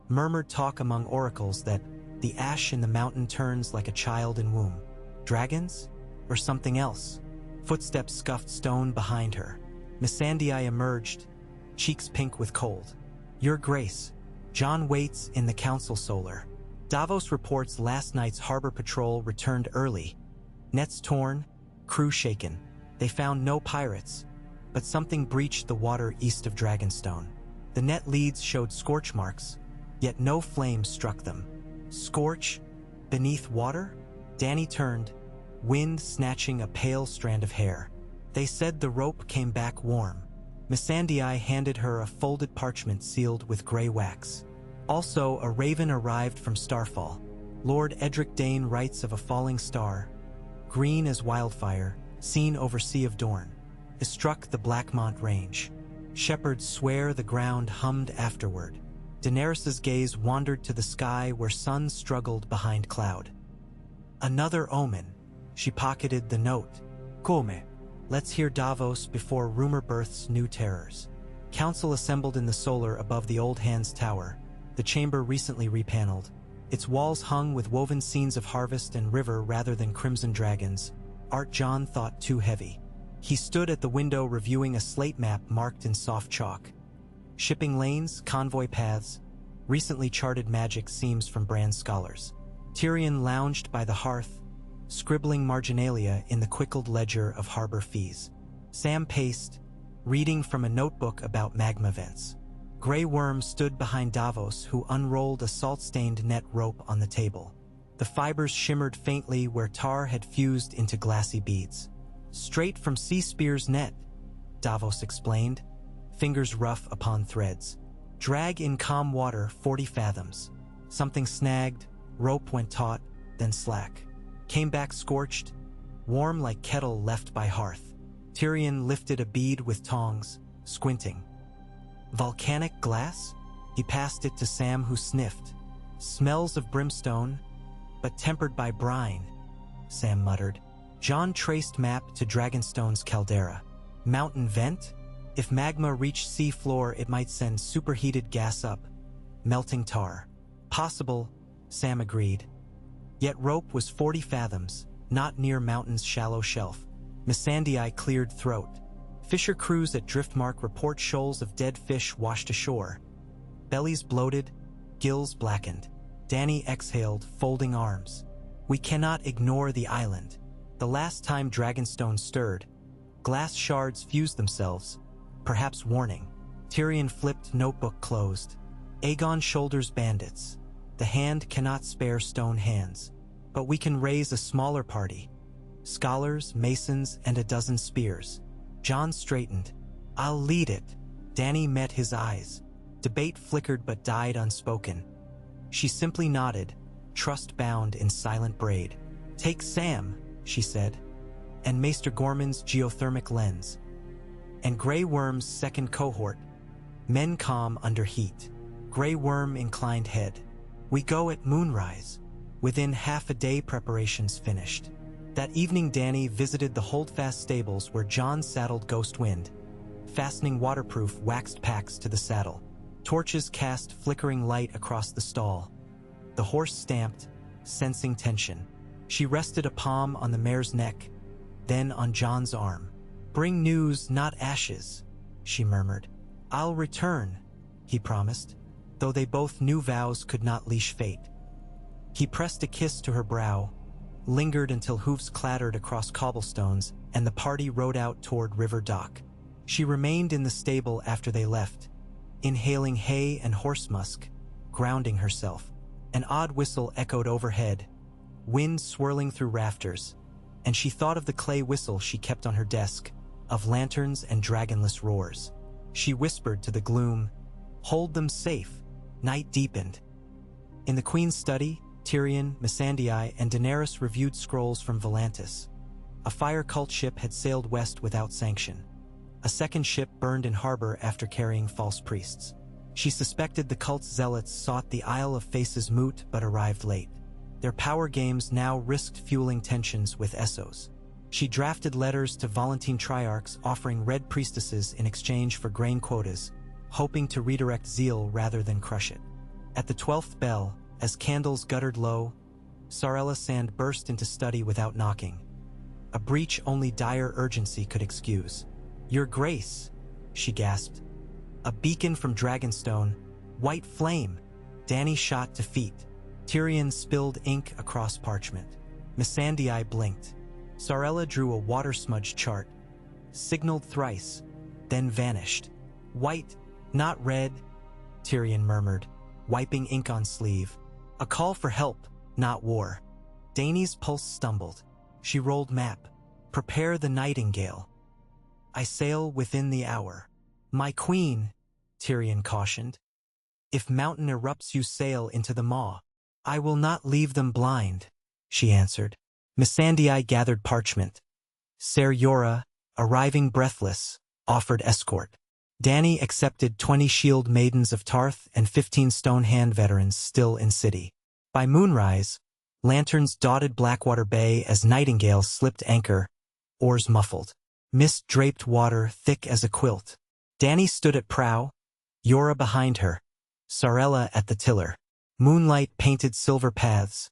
murmured talk among oracles that the ash in the mountain turns like a child in womb. Dragons? or something else? Footsteps scuffed stone behind her. Missandei emerged, cheeks pink with cold. Your Grace, John waits in the council solar. Davos reports last night's harbor patrol returned early. Nets torn, crew shaken. They found no pirates, but something breached the water east of Dragonstone. The net leads showed scorch marks, yet no flames struck them. Scorch? Beneath water? Dany turned, wind snatching a pale strand of hair. They said the rope came back warm. Missandei handed her a folded parchment sealed with gray wax. Also, a raven arrived from Starfall. Lord Edric Dane writes of a falling star, green as wildfire, seen over Sea of Dorne. It struck the Blackmont Range. Shepherds swear the ground hummed afterward. Daenerys' gaze wandered to the sky where sun struggled behind cloud. Another omen. She pocketed the note. Come. Let's hear Davos before rumor births new terrors. Council assembled in the solar above the Old Hands Tower, the chamber recently repaneled. Its walls hung with woven scenes of harvest and river rather than crimson dragons. Art John thought too heavy. He stood at the window reviewing a slate map marked in soft chalk. Shipping lanes, convoy paths, recently charted magic seams from Brand scholars. Tyrion lounged by the hearth, scribbling marginalia in the quickled ledger of harbor fees. Sam paced, reading from a notebook about magma vents. Grey Worm stood behind Davos, who unrolled a salt-stained net rope on the table. The fibers shimmered faintly where tar had fused into glassy beads. Straight from Sea Spear's net, Davos explained, fingers rough upon threads. Drag in calm water 40 fathoms. Something snagged, rope went taut, then slack. Came back scorched, warm like kettle left by hearth. Tyrion lifted a bead with tongs, squinting. Volcanic glass? He passed it to Sam, who sniffed. Smells of brimstone, but tempered by brine, Sam muttered. John traced map to Dragonstone's caldera. Mountain vent? If magma reached sea floor, it might send superheated gas up. Melting tar. Possible, Sam agreed. Yet rope was 40 fathoms, not near mountain's shallow shelf. Missandei cleared throat. Fisher crews at Driftmark report shoals of dead fish washed ashore. Bellies bloated, gills blackened. Dany exhaled, folding arms. We cannot ignore the island. The last time Dragonstone stirred, glass shards fused themselves, perhaps warning. Tyrion flipped notebook closed. Aegon shoulders bandits. The hand cannot spare stone hands. But we can raise a smaller party. Scholars, masons, and a dozen spears. John straightened. I'll lead it. Dany met his eyes. Debate flickered but died unspoken. She simply nodded, trust bound in silent braid. Take Sam, she said, and Maester Gorman's geothermic lens. And Grey Worm's second cohort. Men calm under heat. Grey Worm inclined head. We go at moonrise. Within half a day, preparations finished. That evening, Dany visited the Holdfast stables where John saddled Ghostwind, fastening waterproof waxed packs to the saddle. Torches cast flickering light across the stall. The horse stamped, sensing tension. She rested a palm on the mare's neck, then on John's arm. Bring news, not ashes, she murmured. I'll return, he promised, though they both knew vows could not leash fate. He pressed a kiss to her brow, lingered until hoofs clattered across cobblestones, and the party rode out toward River Dock. She remained in the stable after they left, inhaling hay and horse musk, grounding herself. An odd whistle echoed overhead, wind swirling through rafters, and she thought of the clay whistle she kept on her desk, of lanterns and dragonless roars. She whispered to the gloom, "Hold them safe." Night deepened. In the Queen's study, Tyrion, Missandei, and Daenerys reviewed scrolls from Volantis. A fire cult ship had sailed west without sanction. A second ship burned in harbor after carrying false priests. She suspected the cult's zealots sought the Isle of Faces moot but arrived late. Their power games now risked fueling tensions with Essos. She drafted letters to Volantene Triarchs offering red priestesses in exchange for grain quotas, hoping to redirect zeal rather than crush it. At the 12th bell, as candles guttered low, Sarella Sand burst into study without knocking. a breach only dire urgency could excuse. "Your Grace," she gasped. A beacon from Dragonstone. White flame! Dany shot to feet. Tyrion spilled ink across parchment. Missandei blinked. Sarella drew a water-smudged chart. Signaled thrice, then vanished. "White, not red," Tyrion murmured, wiping ink on sleeve. "A call for help, not war." Dany's pulse stumbled. She rolled map. "Prepare the Nightingale. I sail within the hour." "My queen," Tyrion cautioned. "If mountain erupts you sail into the maw." "I will not leave them blind," she answered. Missandei gathered parchment. Ser Jorah, arriving breathless, offered escort. Dany accepted 20 shield maidens of Tarth and 15 stone hand veterans still in city. By moonrise, lanterns dotted Blackwater Bay as Nightingale slipped anchor, oars muffled. Mist draped water thick as a quilt. Dany stood at prow, Jorah behind her, Sarella at the tiller. Moonlight painted silver paths,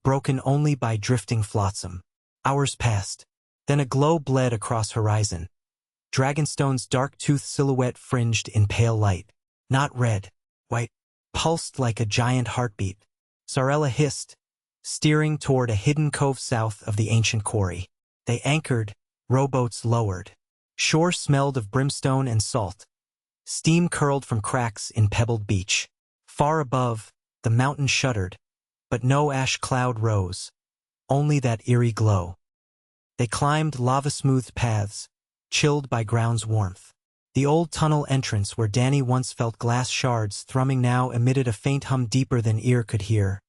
broken only by drifting flotsam. Hours passed. Then a glow bled across horizon. Dragonstone's dark-toothed silhouette fringed in pale light. Not red, white, pulsed like a giant heartbeat. Sarella hissed, steering toward a hidden cove south of the ancient quarry. They anchored, rowboats lowered. Shore smelled of brimstone and salt. Steam curled from cracks in pebbled beach. Far above, the mountain shuddered, but no ash cloud rose, only that eerie glow. They climbed lava-smoothed paths, chilled by ground's warmth. The old tunnel entrance where Dany once felt glass shards thrumming now emitted a faint hum deeper than ear could hear.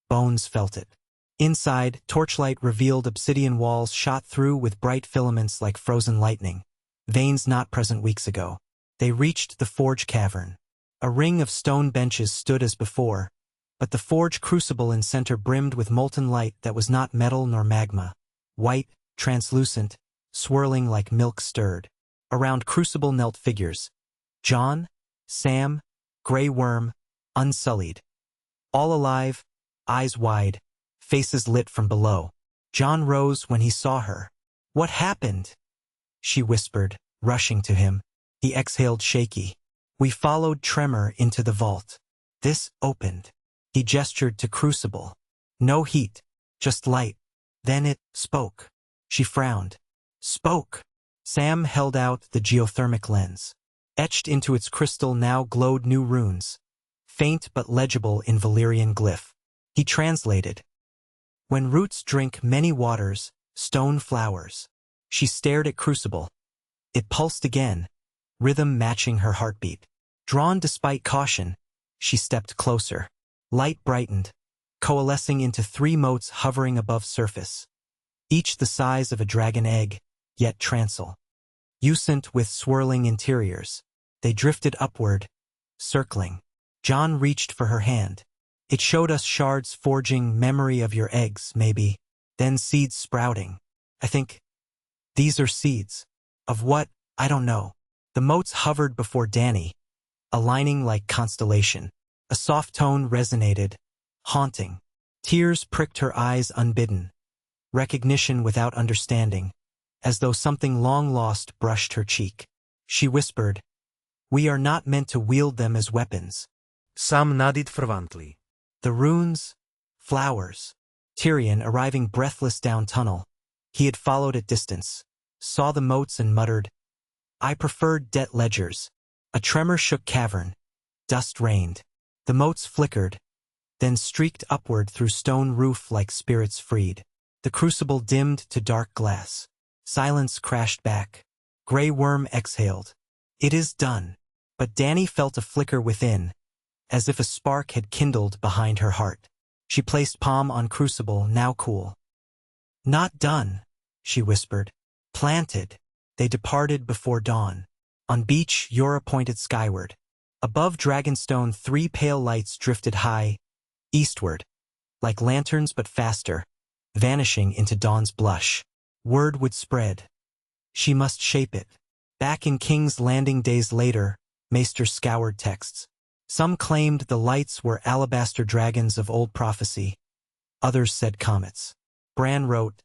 Bones felt it. Inside, torchlight revealed obsidian walls shot through with bright filaments like frozen lightning. Veins not present weeks ago. They reached the forge cavern. A ring of stone benches stood as before, but the forge crucible in center brimmed with molten light that was not metal nor magma. White, translucent, swirling like milk stirred. Around crucible knelt figures. Jon, Sam, Grey Worm, unsullied. All alive, eyes wide, faces lit from below. Jon rose when he saw her. "What happened?" she whispered, rushing to him. He exhaled shaky. "We followed Tremor into the vault. This opened." He gestured to crucible. No heat, just light. Then it spoke. She frowned. Spoke. Sam held out the geothermic lens. Etched into its crystal now glowed new runes, faint but legible in Valyrian glyph. He translated. "When roots drink many waters, stone flowers." She stared at crucible. It pulsed again, rhythm matching her heartbeat. Drawn despite caution, she stepped closer. Light brightened, coalescing into 3 motes hovering above surface, each the size of a dragon egg, yet transile. Lucent with swirling interiors, they drifted upward, circling. Jon reached for her hand. "It showed us shards forging memory of your eggs, maybe, then seeds sprouting. I think these are seeds. Of what, I don't know." The motes hovered before Dany, aligning like constellation. A soft tone resonated, haunting. Tears pricked her eyes unbidden. Recognition without understanding, as though something long lost brushed her cheek. She whispered, "We are not meant to wield them as weapons." Sam nodded fervently. The runes, flowers. Tyrion, arriving breathless down tunnel. He had followed at distance, saw the motes and muttered, "I preferred debt ledgers." A tremor shook cavern. Dust rained. The motes flickered, then streaked upward through stone roof like spirits freed. The crucible dimmed to dark glass. Silence crashed back. Grey Worm exhaled. "It is done." But Dany felt a flicker within, as if a spark had kindled behind her heart. She placed palm on crucible, now cool. "Not done," she whispered. "Planted." They departed before dawn. On beach, Jorah pointed skyward. Above Dragonstone 3 pale lights drifted high, eastward, like lanterns but faster, vanishing into dawn's blush. Word would spread. She must shape it. Back in King's Landing days later, Maester scoured texts. Some claimed the lights were alabaster dragons of old prophecy. Others said comets. Bran wrote,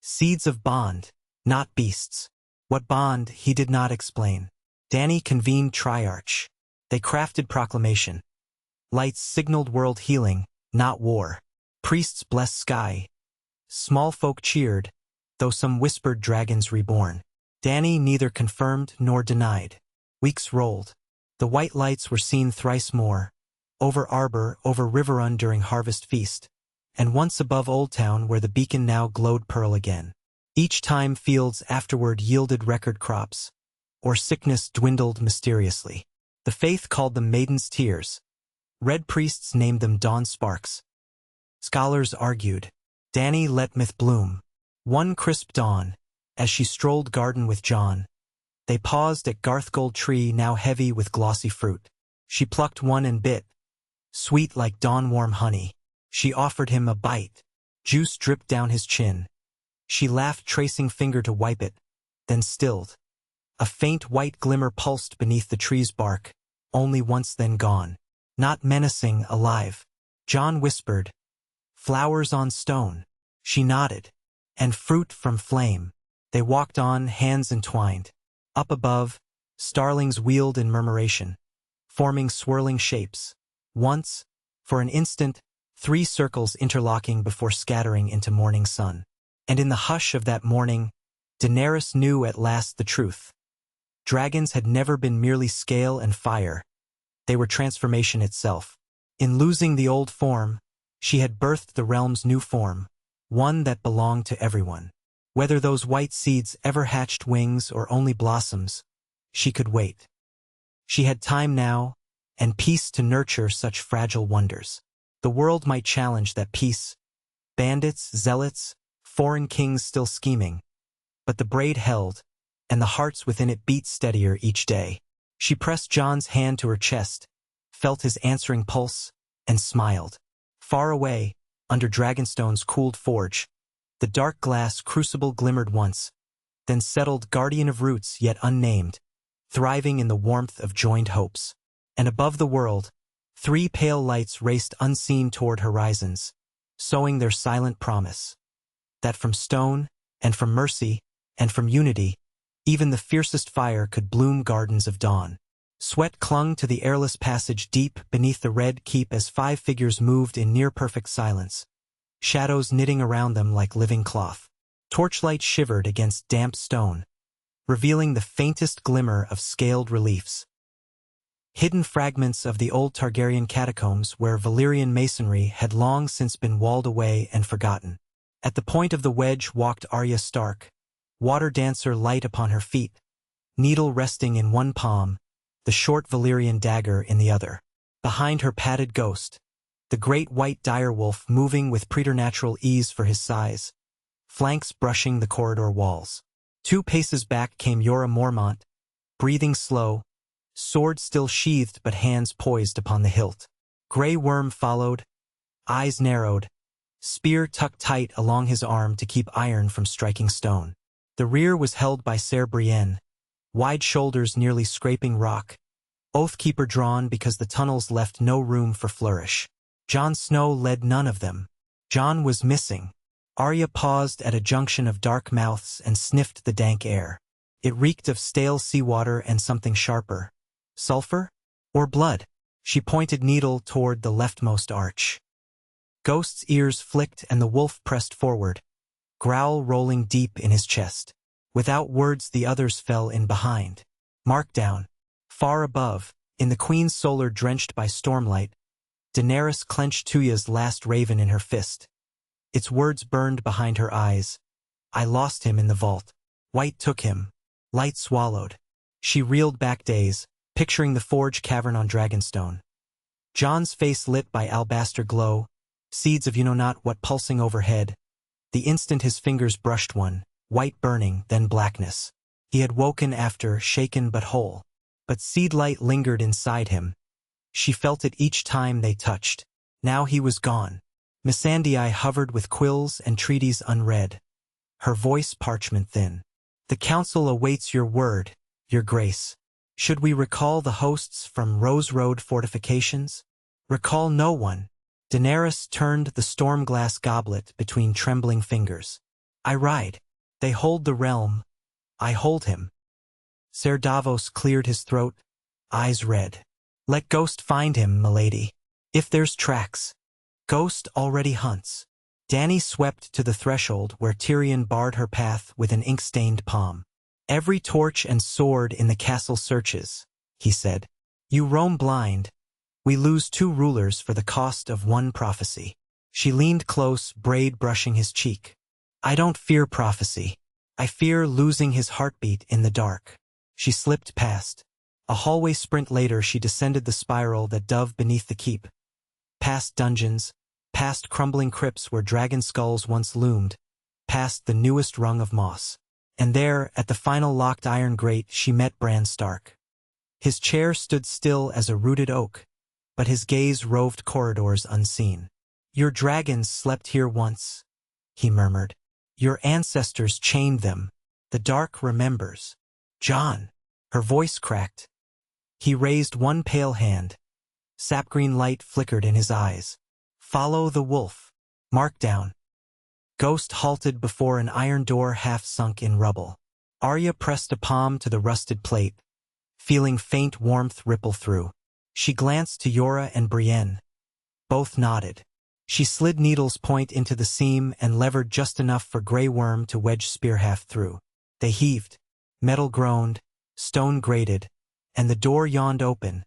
Seeds of bond, not beasts. What bond, he did not explain. Dany convened Triarch. They crafted proclamation. Lights signaled world healing, not war. Priests blessed sky. Small folk cheered, though some whispered dragons reborn. Dany neither confirmed nor denied. Weeks rolled. The white lights were seen thrice more, over Arbor, over Riverrun during Harvest Feast, and once above Old Town where the beacon now glowed pearl again. Each time fields afterward yielded record crops, or sickness dwindled mysteriously. The faith called them Maiden's Tears. Red priests named them Dawn Sparks. Scholars argued. Dany let myth bloom. One crisp dawn, as she strolled garden with Jon, they paused at Garthgold tree now heavy with glossy fruit. She plucked one and bit, sweet like dawn-warm honey. She offered him a bite. Juice dripped down his chin. She laughed, tracing finger to wipe it, then stilled. A faint white glimmer pulsed beneath the tree's bark, only once then gone. Not menacing, alive. Jon whispered, "Flowers on stone." She nodded. "And fruit from flame." They walked on, hands entwined. Up above, starlings wheeled in murmuration, forming swirling shapes. Once, for an instant, 3 circles interlocking before scattering into morning sun. And in the hush of that morning, Daenerys knew at last the truth. Dragons had never been merely scale and fire. They were transformation itself. In losing the old form, she had birthed the realm's new form, one that belonged to everyone. Whether those white seeds ever hatched wings or only blossoms, she could wait. She had time now, and peace to nurture such fragile wonders. The world might challenge that peace. Bandits, zealots, foreign kings still scheming. But the braid held, and the hearts within it beat steadier each day. She pressed Jon's hand to her chest, felt his answering pulse, and smiled. Far away, under Dragonstone's cooled forge, the dark glass crucible glimmered once, then settled, guardian of roots yet unnamed, thriving in the warmth of joined hopes. And above the world, 3 pale lights raced unseen toward horizons, sowing their silent promise, that from stone, and from mercy, and from unity, even the fiercest fire could bloom gardens of dawn. Sweat clung to the airless passage deep beneath the red keep as 5 figures moved in near-perfect silence, shadows knitting around them like living cloth. Torchlight shivered against damp stone, revealing the faintest glimmer of scaled reliefs. Hidden fragments of the old Targaryen catacombs where Valyrian masonry had long since been walled away and forgotten. At the point of the wedge walked Arya Stark, water dancer light upon her feet, needle resting in one palm, the short Valyrian dagger in the other. Behind her padded Ghost, the great white direwolf moving with preternatural ease for his size, flanks brushing the corridor walls. 2 paces back came Jorah Mormont, breathing slow, sword still sheathed but hands poised upon the hilt. Grey Worm followed, eyes narrowed, spear tucked tight along his arm to keep iron from striking stone. The rear was held by Ser Brienne, wide shoulders nearly scraping rock, Oathkeeper drawn because the tunnels left no room for flourish. Jon Snow led none of them. Jon was missing. Arya paused at a junction of dark mouths and sniffed the dank air. It reeked of stale seawater and something sharper. Sulfur? Or blood? She pointed needle toward the leftmost arch. Ghost's ears flicked and the wolf pressed forward, growl rolling deep in his chest. Without words the others fell in behind. Markdown. Far above, in the Queen's solar drenched by stormlight, Daenerys clenched Tuya's last raven in her fist. Its words burned behind her eyes. I lost him in the vault. White took him. Light swallowed. She reeled back days, picturing the forge cavern on Dragonstone. Jon's face lit by alabaster glow, seeds of you-know-not-what pulsing overhead. The instant his fingers brushed one, white burning, then blackness. He had woken after, shaken but whole. But seed light lingered inside him. She felt it each time they touched. Now he was gone. Missandei hovered with quills and treaties unread, her voice parchment thin. The council awaits your word, your grace. Should we recall the hosts from Rose Road fortifications? Recall no one. Daenerys turned the storm-glass goblet between trembling fingers. I ride. They hold the realm. I hold him. Ser Davos cleared his throat, eyes red. Let Ghost find him, milady. If there's tracks. Ghost already hunts. Dany swept to the threshold where Tyrion barred her path with an ink-stained palm. Every torch and sword in the castle searches, he said. You roam blind. We lose 2 rulers for the cost of 1 prophecy. She leaned close, braid brushing his cheek. I don't fear prophecy. I fear losing his heartbeat in the dark. She slipped past. A hallway sprint later she descended the spiral that dove beneath the keep. Past dungeons, past crumbling crypts where dragon skulls once loomed, past the newest rung of moss. And there, at the final locked iron grate, she met Bran Stark. His chair stood still as a rooted oak, but his gaze roved corridors unseen. Your dragons slept here once, he murmured. Your ancestors chained them. The dark remembers. Jon. Her voice cracked. He raised one pale hand. Sap-green light flickered in his eyes. Follow the wolf. Mark down. Ghost halted before an iron door half sunk in rubble. Arya pressed a palm to the rusted plate, feeling faint warmth ripple through. She glanced to Yora and Brienne. Both nodded. She slid needle's point into the seam and levered just enough for Grey Worm to wedge spear-haft through. They heaved. Metal groaned, stone grated, and the door yawned open,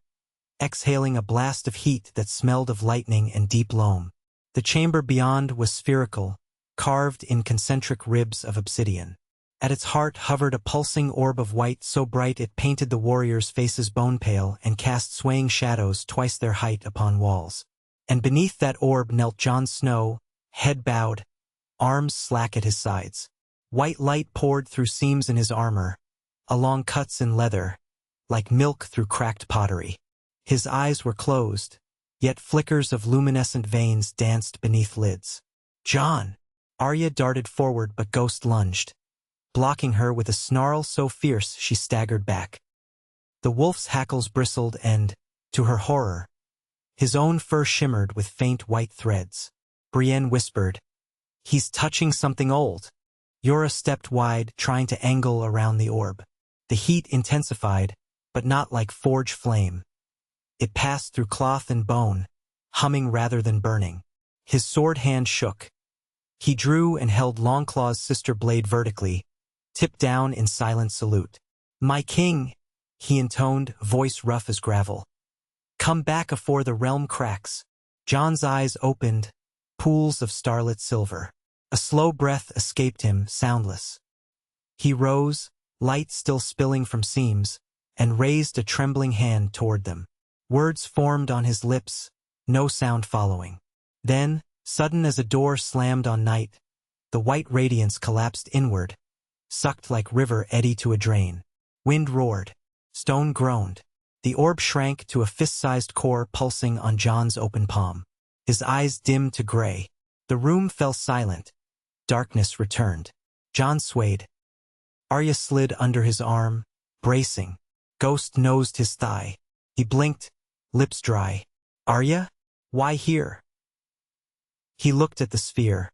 exhaling a blast of heat that smelled of lightning and deep loam. The chamber beyond was spherical, carved in concentric ribs of obsidian. At its heart hovered a pulsing orb of white so bright it painted the warriors' faces bone-pale and cast swaying shadows twice their height upon walls. And beneath that orb knelt Jon Snow, head bowed, arms slack at his sides. White light poured through seams in his armor, along cuts in leather, like milk through cracked pottery. His eyes were closed, yet flickers of luminescent veins danced beneath lids. Jon! Arya darted forward but Ghost lunged, blocking her with a snarl so fierce she staggered back. The wolf's hackles bristled and, to her horror, his own fur shimmered with faint white threads. Brienne whispered, He's touching something old. Yora stepped wide, trying to angle around the orb. The heat intensified, but not like forge flame. It passed through cloth and bone, humming rather than burning. His sword hand shook. He drew and held Longclaw's sister blade vertically, tipped down in silent salute. My king, he intoned, voice rough as gravel. Come back afore the realm cracks. Jon's eyes opened, pools of starlit silver. A slow breath escaped him, soundless. He rose, light still spilling from seams, and raised a trembling hand toward them. Words formed on his lips, no sound following. Then, sudden as a door slammed on night, the white radiance collapsed inward, sucked like river eddy to a drain. Wind roared. Stone groaned. The orb shrank to a fist-sized core pulsing on Jon's open palm. His eyes dimmed to gray. The room fell silent. Darkness returned. Jon swayed. Arya slid under his arm, bracing. Ghost nosed his thigh. He blinked, lips dry. Arya? Why here? He looked at the sphere,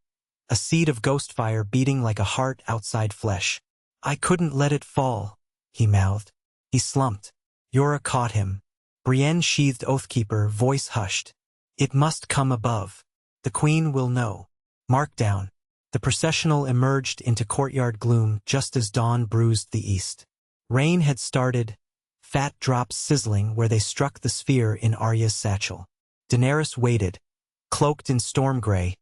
a seed of ghost fire beating like a heart outside flesh. I couldn't let it fall, he mouthed. He slumped. Yora caught him. Brienne sheathed Oathkeeper, voice hushed. It must come above. The queen will know. Mark down. The processional emerged into courtyard gloom just as dawn bruised the east. Rain had started, fat drops sizzling where they struck the sphere in Arya's satchel. Daenerys waited, cloaked in storm gray,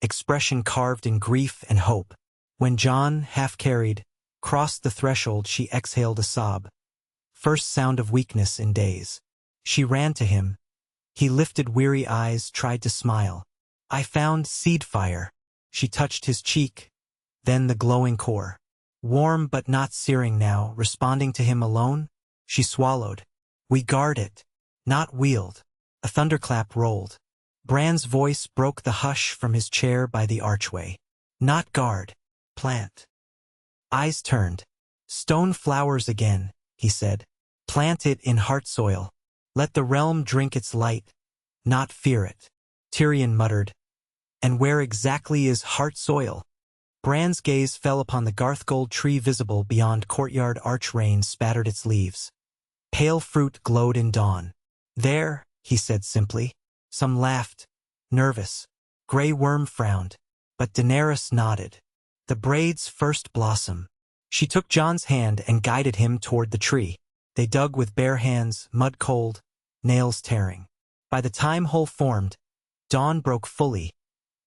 expression carved in grief and hope. When Jon, half-carried, crossed the threshold she exhaled a sob. First sound of weakness in days. She ran to him. He lifted weary eyes, tried to smile. I found seed fire. She touched his cheek, then the glowing core. Warm but not searing now, responding to him alone? She swallowed. We guard it, not wield. A thunderclap rolled. Bran's voice broke the hush from his chair by the archway. Not guard, plant. Eyes turned. Stone flowers again, he said. Plant it in heart soil. Let the realm drink its light, not fear it. Tyrion muttered. And where exactly is heart soil? Bran's gaze fell upon the Garthgold tree visible beyond courtyard arch. Rain spattered its leaves. Pale fruit glowed in dawn. There, he said simply. Some laughed, nervous. Grey Worm frowned, but Daenerys nodded. The braid's first blossom. She took Jon's hand and guided him toward the tree. They dug with bare hands, mud cold, nails tearing. By the time hole formed, dawn broke fully,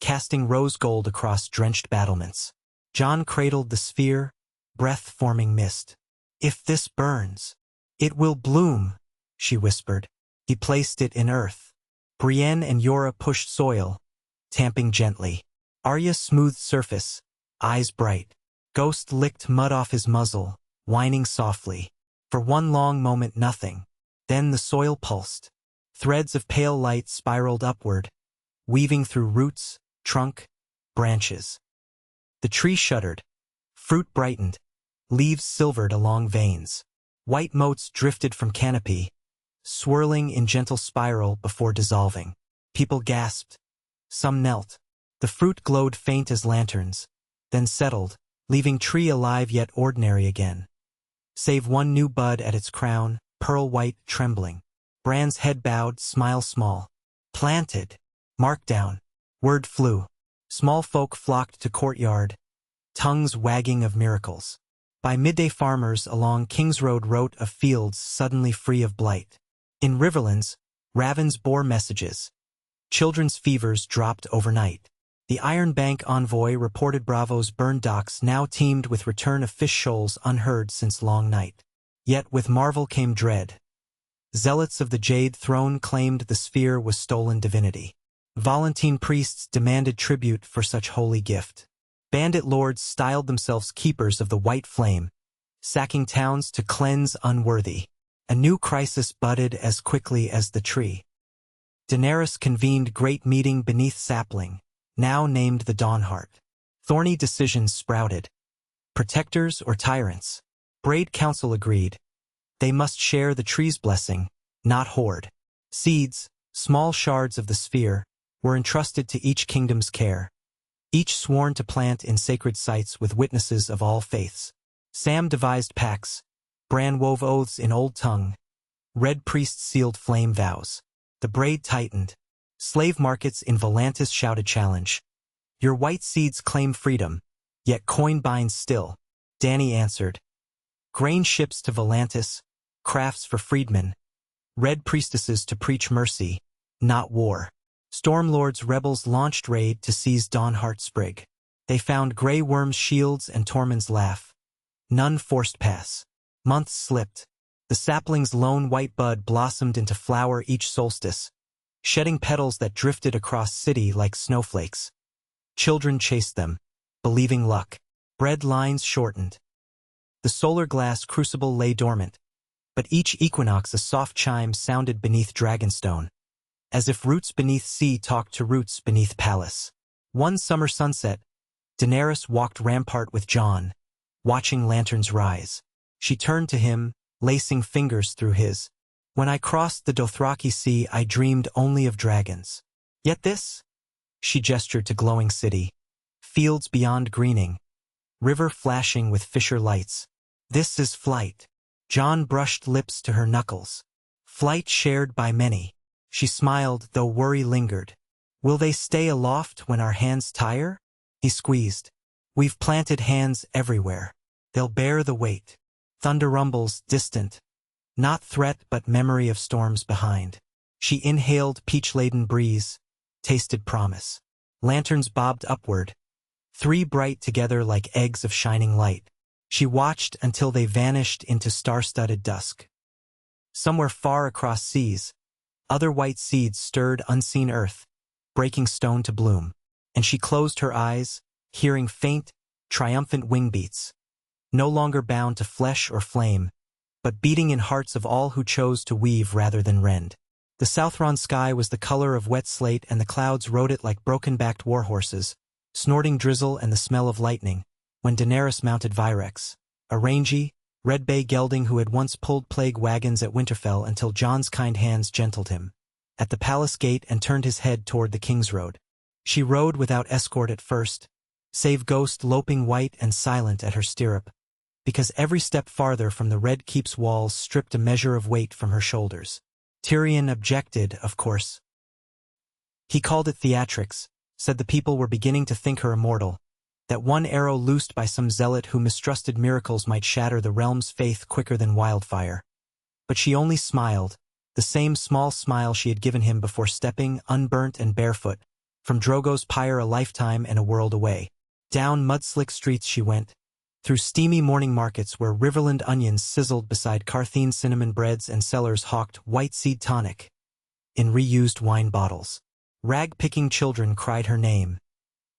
casting rose gold across drenched battlements. Jon cradled the sphere, breath-forming mist. If this burns, it will bloom, she whispered. He placed it in earth. Brienne and Yora pushed soil, tamping gently. Arya smoothed surface, eyes bright. Ghost licked mud off his muzzle, whining softly. For one long moment nothing. Then the soil pulsed. Threads of pale light spiraled upward, weaving through roots, trunk, branches. The tree shuddered. Fruit brightened. Leaves silvered along veins. White motes drifted from canopy, swirling in gentle spiral before dissolving. People gasped. Some knelt. The fruit glowed faint as lanterns, then settled, leaving tree alive yet ordinary again. Save one new bud at its crown, pearl-white, trembling. Bran's head bowed, smile small. Planted. Mark down. Word flew. Small folk flocked to courtyard, tongues wagging of miracles. By midday farmers along King's Road wrote of fields suddenly free of blight. In riverlands, ravens bore messages. Children's fevers dropped overnight. The Iron Bank envoy reported Bravo's burned docks now teemed with return of fish shoals unheard since long night. Yet with marvel came dread. Zealots of the Jade Throne claimed the sphere was stolen divinity. Volantine priests demanded tribute for such holy gift. Bandit lords styled themselves keepers of the white flame, sacking towns to cleanse unworthy. A new crisis budded as quickly as the tree. Daenerys convened great meeting beneath sapling, now named the Dawnheart. Thorny decisions sprouted. Protectors or tyrants? Braid Council agreed. They must share the tree's blessing, not hoard. Seeds, small shards of the sphere, were entrusted to each kingdom's care. Each sworn to plant in sacred sites with witnesses of all faiths. Sam devised pacts. Bran wove oaths in old tongue. Red priests sealed flame vows. The braid tightened. Slave markets in Volantis shouted challenge. Your white seeds claim freedom, yet coin binds still. Dany answered. Grain ships to Volantis, crafts for freedmen. Red priestesses to preach mercy, not war. Stormlords rebels launched raid to seize Dawnheart Sprig. They found Grey Worm's shields and Tormund's laugh. None forced pass. Months slipped. The sapling's lone white bud blossomed into flower each solstice, shedding petals that drifted across city like snowflakes. Children chased them, believing luck. Bread lines shortened. The solar glass crucible lay dormant, but each equinox a soft chime sounded beneath Dragonstone, as if roots beneath sea talked to roots beneath palace. One summer sunset, Daenerys walked rampart with Jon, watching lanterns rise. She turned to him, lacing fingers through his. When I crossed the Dothraki sea, I dreamed only of dragons. Yet this? She gestured to glowing city. Fields beyond greening. River flashing with fisher lights. This is flight. Jon brushed lips to her knuckles. Flight shared by many. She smiled, though worry lingered. Will they stay aloft when our hands tire? He squeezed. We've planted hands everywhere. They'll bear the weight. Thunder rumbles, distant. Not threat but memory of storms behind. She inhaled peach-laden breeze, tasted promise. Lanterns bobbed upward, three bright together like eggs of shining light. She watched until they vanished into star-studded dusk. Somewhere far across seas, other white seeds stirred unseen earth, breaking stone to bloom. And she closed her eyes, hearing faint, triumphant wing beats. No longer bound to flesh or flame, but beating in hearts of all who chose to weave rather than rend. The Southron sky was the color of wet slate, and the clouds rode it like broken-backed warhorses, snorting drizzle and the smell of lightning, when Daenerys mounted Virex, a rangy, red bay gelding who had once pulled plague wagons at Winterfell until Jon's kind hands gentled him. At the palace gate and turned his head toward the King's Road. She rode without escort at first, save Ghost loping white and silent at her stirrup, because every step farther from the Red Keep's walls stripped a measure of weight from her shoulders. Tyrion objected, of course. He called it theatrics, said the people were beginning to think her immortal, that one arrow loosed by some zealot who mistrusted miracles might shatter the realm's faith quicker than wildfire. But she only smiled, the same small smile she had given him before stepping, unburnt and barefoot, from Drogo's pyre a lifetime and a world away. Down mud-slick streets she went, through steamy morning markets where riverland onions sizzled beside Carthene cinnamon breads and sellers hawked white seed tonic in reused wine bottles. Rag-picking children cried her name.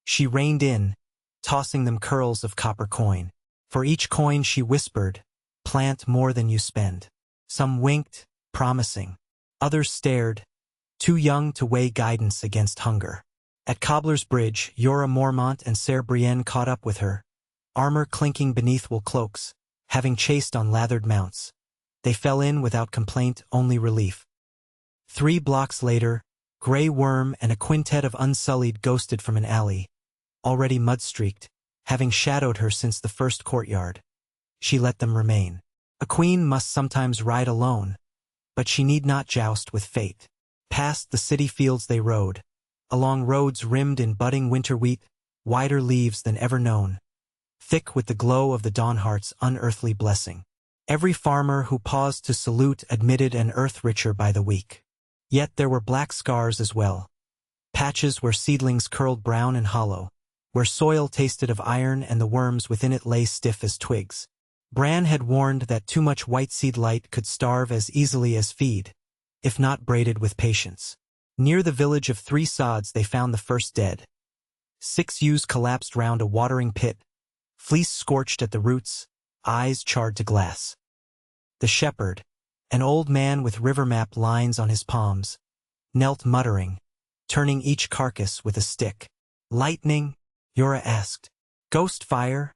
She reined in, tossing them curls of copper coin. For each coin she whispered, "Plant more than you spend." Some winked, promising. Others stared, too young to weigh guidance against hunger. At Cobbler's Bridge, Jorah Mormont and Ser Brienne caught up with her, armor clinking beneath wool cloaks, having chased on lathered mounts. They fell in without complaint, only relief. 3 blocks later, Grey Worm and a quintet of Unsullied ghosted from an alley, already mud-streaked, having shadowed her since the first courtyard. She let them remain. A queen must sometimes ride alone, but she need not joust with fate. Past the city fields they rode, along roads rimmed in budding winter wheat, wider leaves than ever known, thick with the glow of the Dawnheart's unearthly blessing. Every farmer who paused to salute admitted an earth richer by the week. Yet there were black scars as well, patches where seedlings curled brown and hollow, where soil tasted of iron and the worms within it lay stiff as twigs. Bran had warned that too much white seed light could starve as easily as feed, if not braided with patience. Near the village of 3 sods they found the first dead. 6 ewes collapsed round a watering pit, fleece scorched at the roots, eyes charred to glass. The shepherd, an old man with river map lines on his palms, knelt muttering, turning each carcass with a stick. "Lightning?" Jorah asked. "Ghost fire?"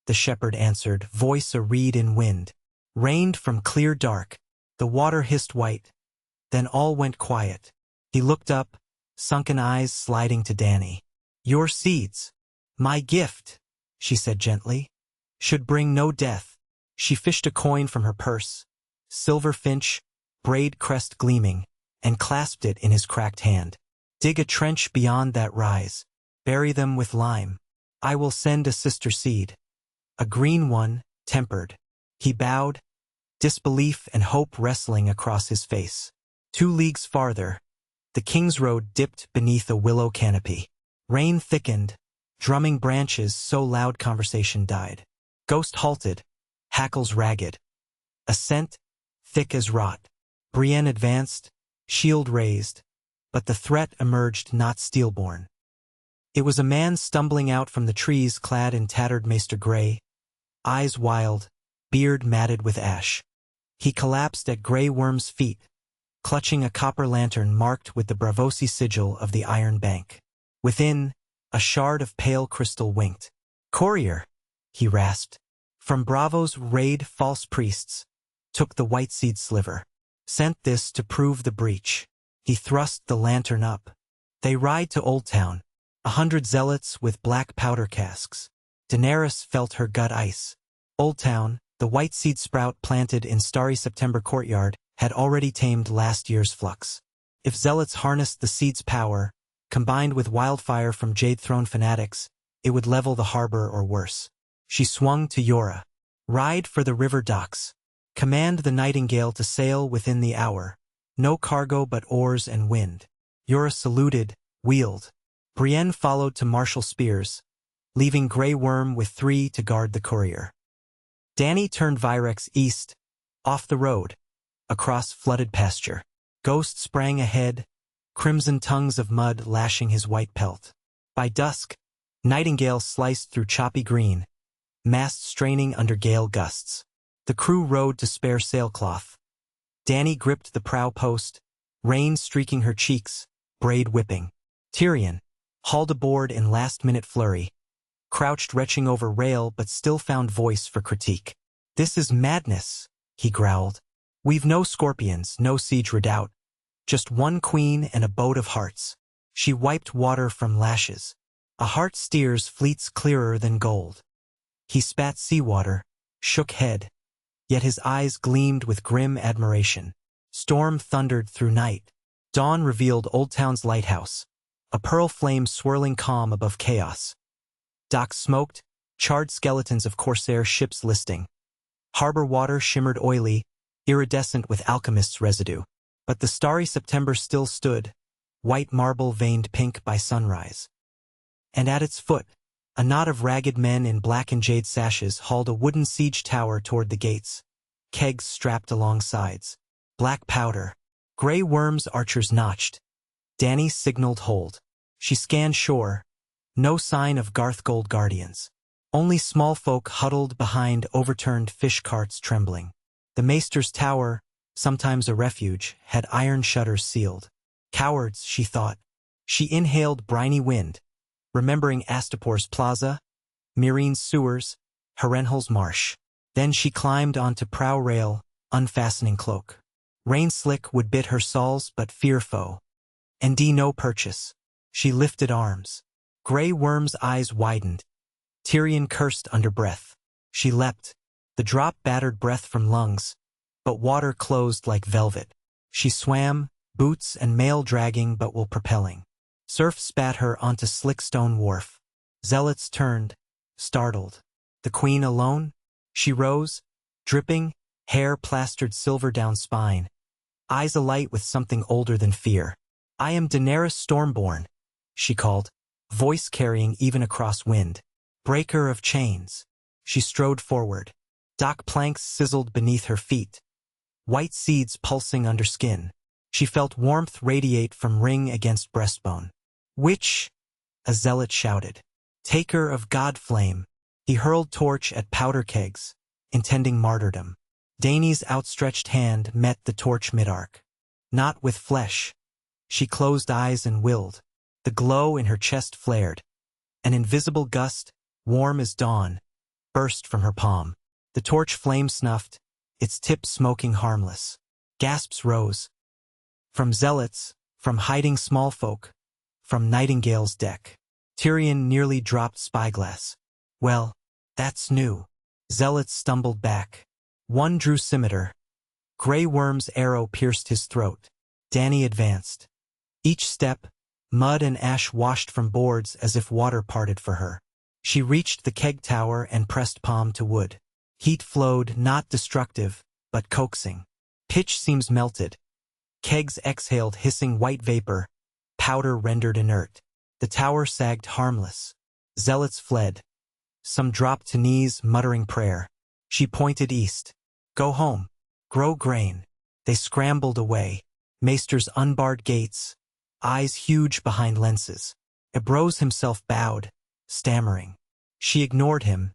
the shepherd answered, voice a reed in wind. Rained from clear dark, the water hissed white, then all went quiet. He looked up, sunken eyes sliding to Dany. "Your seeds, my gift," she said gently, "should bring no death." She fished a coin from her purse, silver finch, braid crest gleaming, and clasped it in his cracked hand. "Dig a trench beyond that rise. Bury them with lime. I will send a sister seed. A green one, tempered." He bowed, disbelief and hope wrestling across his face. 2 leagues farther, the King's Road dipped beneath a willow canopy. Rain thickened, drumming branches so loud conversation died. Ghost halted, hackles ragged. A scent, thick as rot. Brienne advanced, shield raised, but the threat emerged not steelborn. It was a man stumbling out from the trees clad in tattered maester grey, eyes wild, beard matted with ash. He collapsed at Grey Worm's feet, clutching a copper lantern marked with the Braavosi sigil of the Iron Bank. Within, a shard of pale crystal winked. "Courier," he rasped. "From Bravo's raid false priests. Took the white seed sliver. Sent this to prove the breach." He thrust the lantern up. "They ride to Old Town. 100 zealots with black powder casks." Daenerys felt her gut ice. Old Town, the white seed sprout planted in starry September courtyard, had already tamed last year's flux. If zealots harnessed the seed's power, combined with wildfire from Jade Throne fanatics, it would level the harbor or worse. She swung to Jorah. "Ride for the river docks. Command the Nightingale to sail within the hour. No cargo but oars and wind." Jorah saluted, wheeled. Brienne followed to marshal spears, leaving Grey Worm with 3 to guard the courier. Dany turned Virex east, off the road, across flooded pasture. Ghost sprang ahead, crimson tongues of mud lashing his white pelt. By dusk, Nightingale sliced through choppy green, mast straining under gale gusts. The crew rowed to spare sailcloth. Dany gripped the prow post, rain streaking her cheeks, braid whipping. Tyrion, hauled aboard in last-minute flurry, crouched retching over rail but still found voice for critique. "This is madness," he growled. "We've no scorpions, no siege redoubt. Just one queen and a boat of hearts." She wiped water from lashes. A hart steers fleets clearer than gold. He spat seawater, shook head, yet his eyes gleamed with grim admiration. Storm thundered through night. Dawn revealed Old Town's lighthouse, a pearl flame swirling calm above chaos. Docks smoked, charred skeletons of corsair ships listing. Harbor water shimmered oily, iridescent with alchemist's residue. But the starry September still stood, white marble veined pink by sunrise. And at its foot, a knot of ragged men in black and jade sashes hauled a wooden siege tower toward the gates, kegs strapped along sides. Black powder. Gray worms archers notched. Dany signaled hold. She scanned shore. No sign of Garthgold guardians. Only small folk huddled behind overturned fish carts trembling. The maester's tower, sometimes a refuge, had iron shutters sealed. Cowards, she thought. She inhaled briny wind, remembering Astapor's plaza, Myreen's sewers, Harrenhal's marsh. Then she climbed onto prow rail, unfastening cloak. Rain slick would bit her soles, but fear foe. And no purchase. She lifted arms. Grey Worm's eyes widened. Tyrion cursed under breath. She leapt. The drop battered breath from lungs, but water closed like velvet. She swam, boots and mail dragging but while propelling. Surf spat her onto slick stone wharf. Zealots turned, startled. The queen alone? She rose, dripping, hair plastered silver down spine. Eyes alight with something older than fear. I am Daenerys Stormborn, she called, voice carrying even across wind. Breaker of chains. She strode forward. Dock planks sizzled beneath her feet. White seeds pulsing under skin. She felt warmth radiate from ring against breastbone. Witch, a zealot shouted. Taker of God flame. He hurled torch at powder kegs, intending martyrdom. Dany's outstretched hand met the torch mid-arc. Not with flesh. She closed eyes and willed. The glow in her chest flared. An invisible gust, warm as dawn, burst from her palm. The torch flame snuffed, its tip smoking harmless. Gasps rose. From zealots, from hiding small folk, from Nightingale's deck. Tyrion nearly dropped spyglass. Well, that's new. Zealots stumbled back. One drew scimitar. Grey Worm's arrow pierced his throat. Dany advanced. Each step, mud and ash washed from boards as if water parted for her. She reached the keg tower and pressed palm to wood. Heat flowed, not destructive, but coaxing. Pitch seams melted. Kegs exhaled hissing white vapor, powder rendered inert. The tower sagged harmless. Zealots fled. Some dropped to knees, muttering prayer. She pointed east. Go home. Grow grain. They scrambled away. Maester's unbarred gates, eyes huge behind lenses. Ebrose himself bowed, stammering. She ignored him,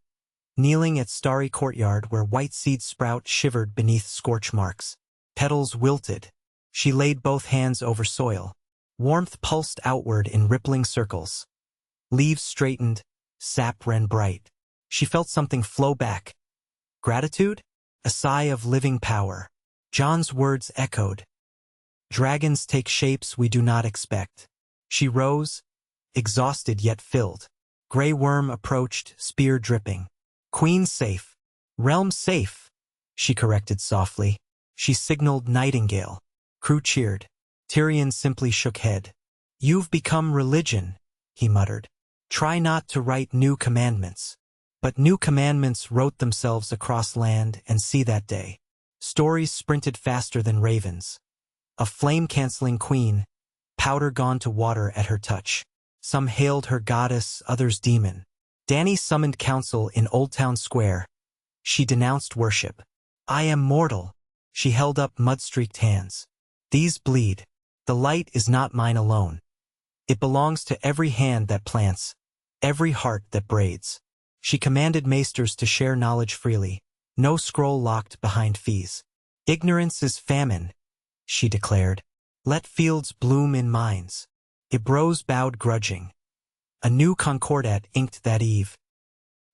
kneeling at starry courtyard where white seed sprout shivered beneath scorch marks. Petals wilted. She laid both hands over soil. Warmth pulsed outward in rippling circles. Leaves straightened, sap ran bright. She felt something flow back. Gratitude? A sigh of living power. Jon's words echoed. Dragons take shapes we do not expect. She rose, exhausted yet filled. Grey Worm approached, spear dripping. Queen safe. Realm safe, she corrected softly. She signaled Nightingale. Crew cheered. Tyrion simply shook head. You've become religion, he muttered. Try not to write new commandments. But new commandments wrote themselves across land and sea that day. Stories sprinted faster than ravens. A flame-canceling queen, powder gone to water at her touch. Some hailed her goddess, others demon. Dany summoned council in Old Town Square. She denounced worship. I am mortal. She held up mud-streaked hands. These bleed. The light is not mine alone. It belongs to every hand that plants, every heart that braids. She commanded maesters to share knowledge freely, no scroll locked behind fees. Ignorance is famine, she declared. Let fields bloom in minds. Ebrose bowed grudging. A new concordat inked that eve.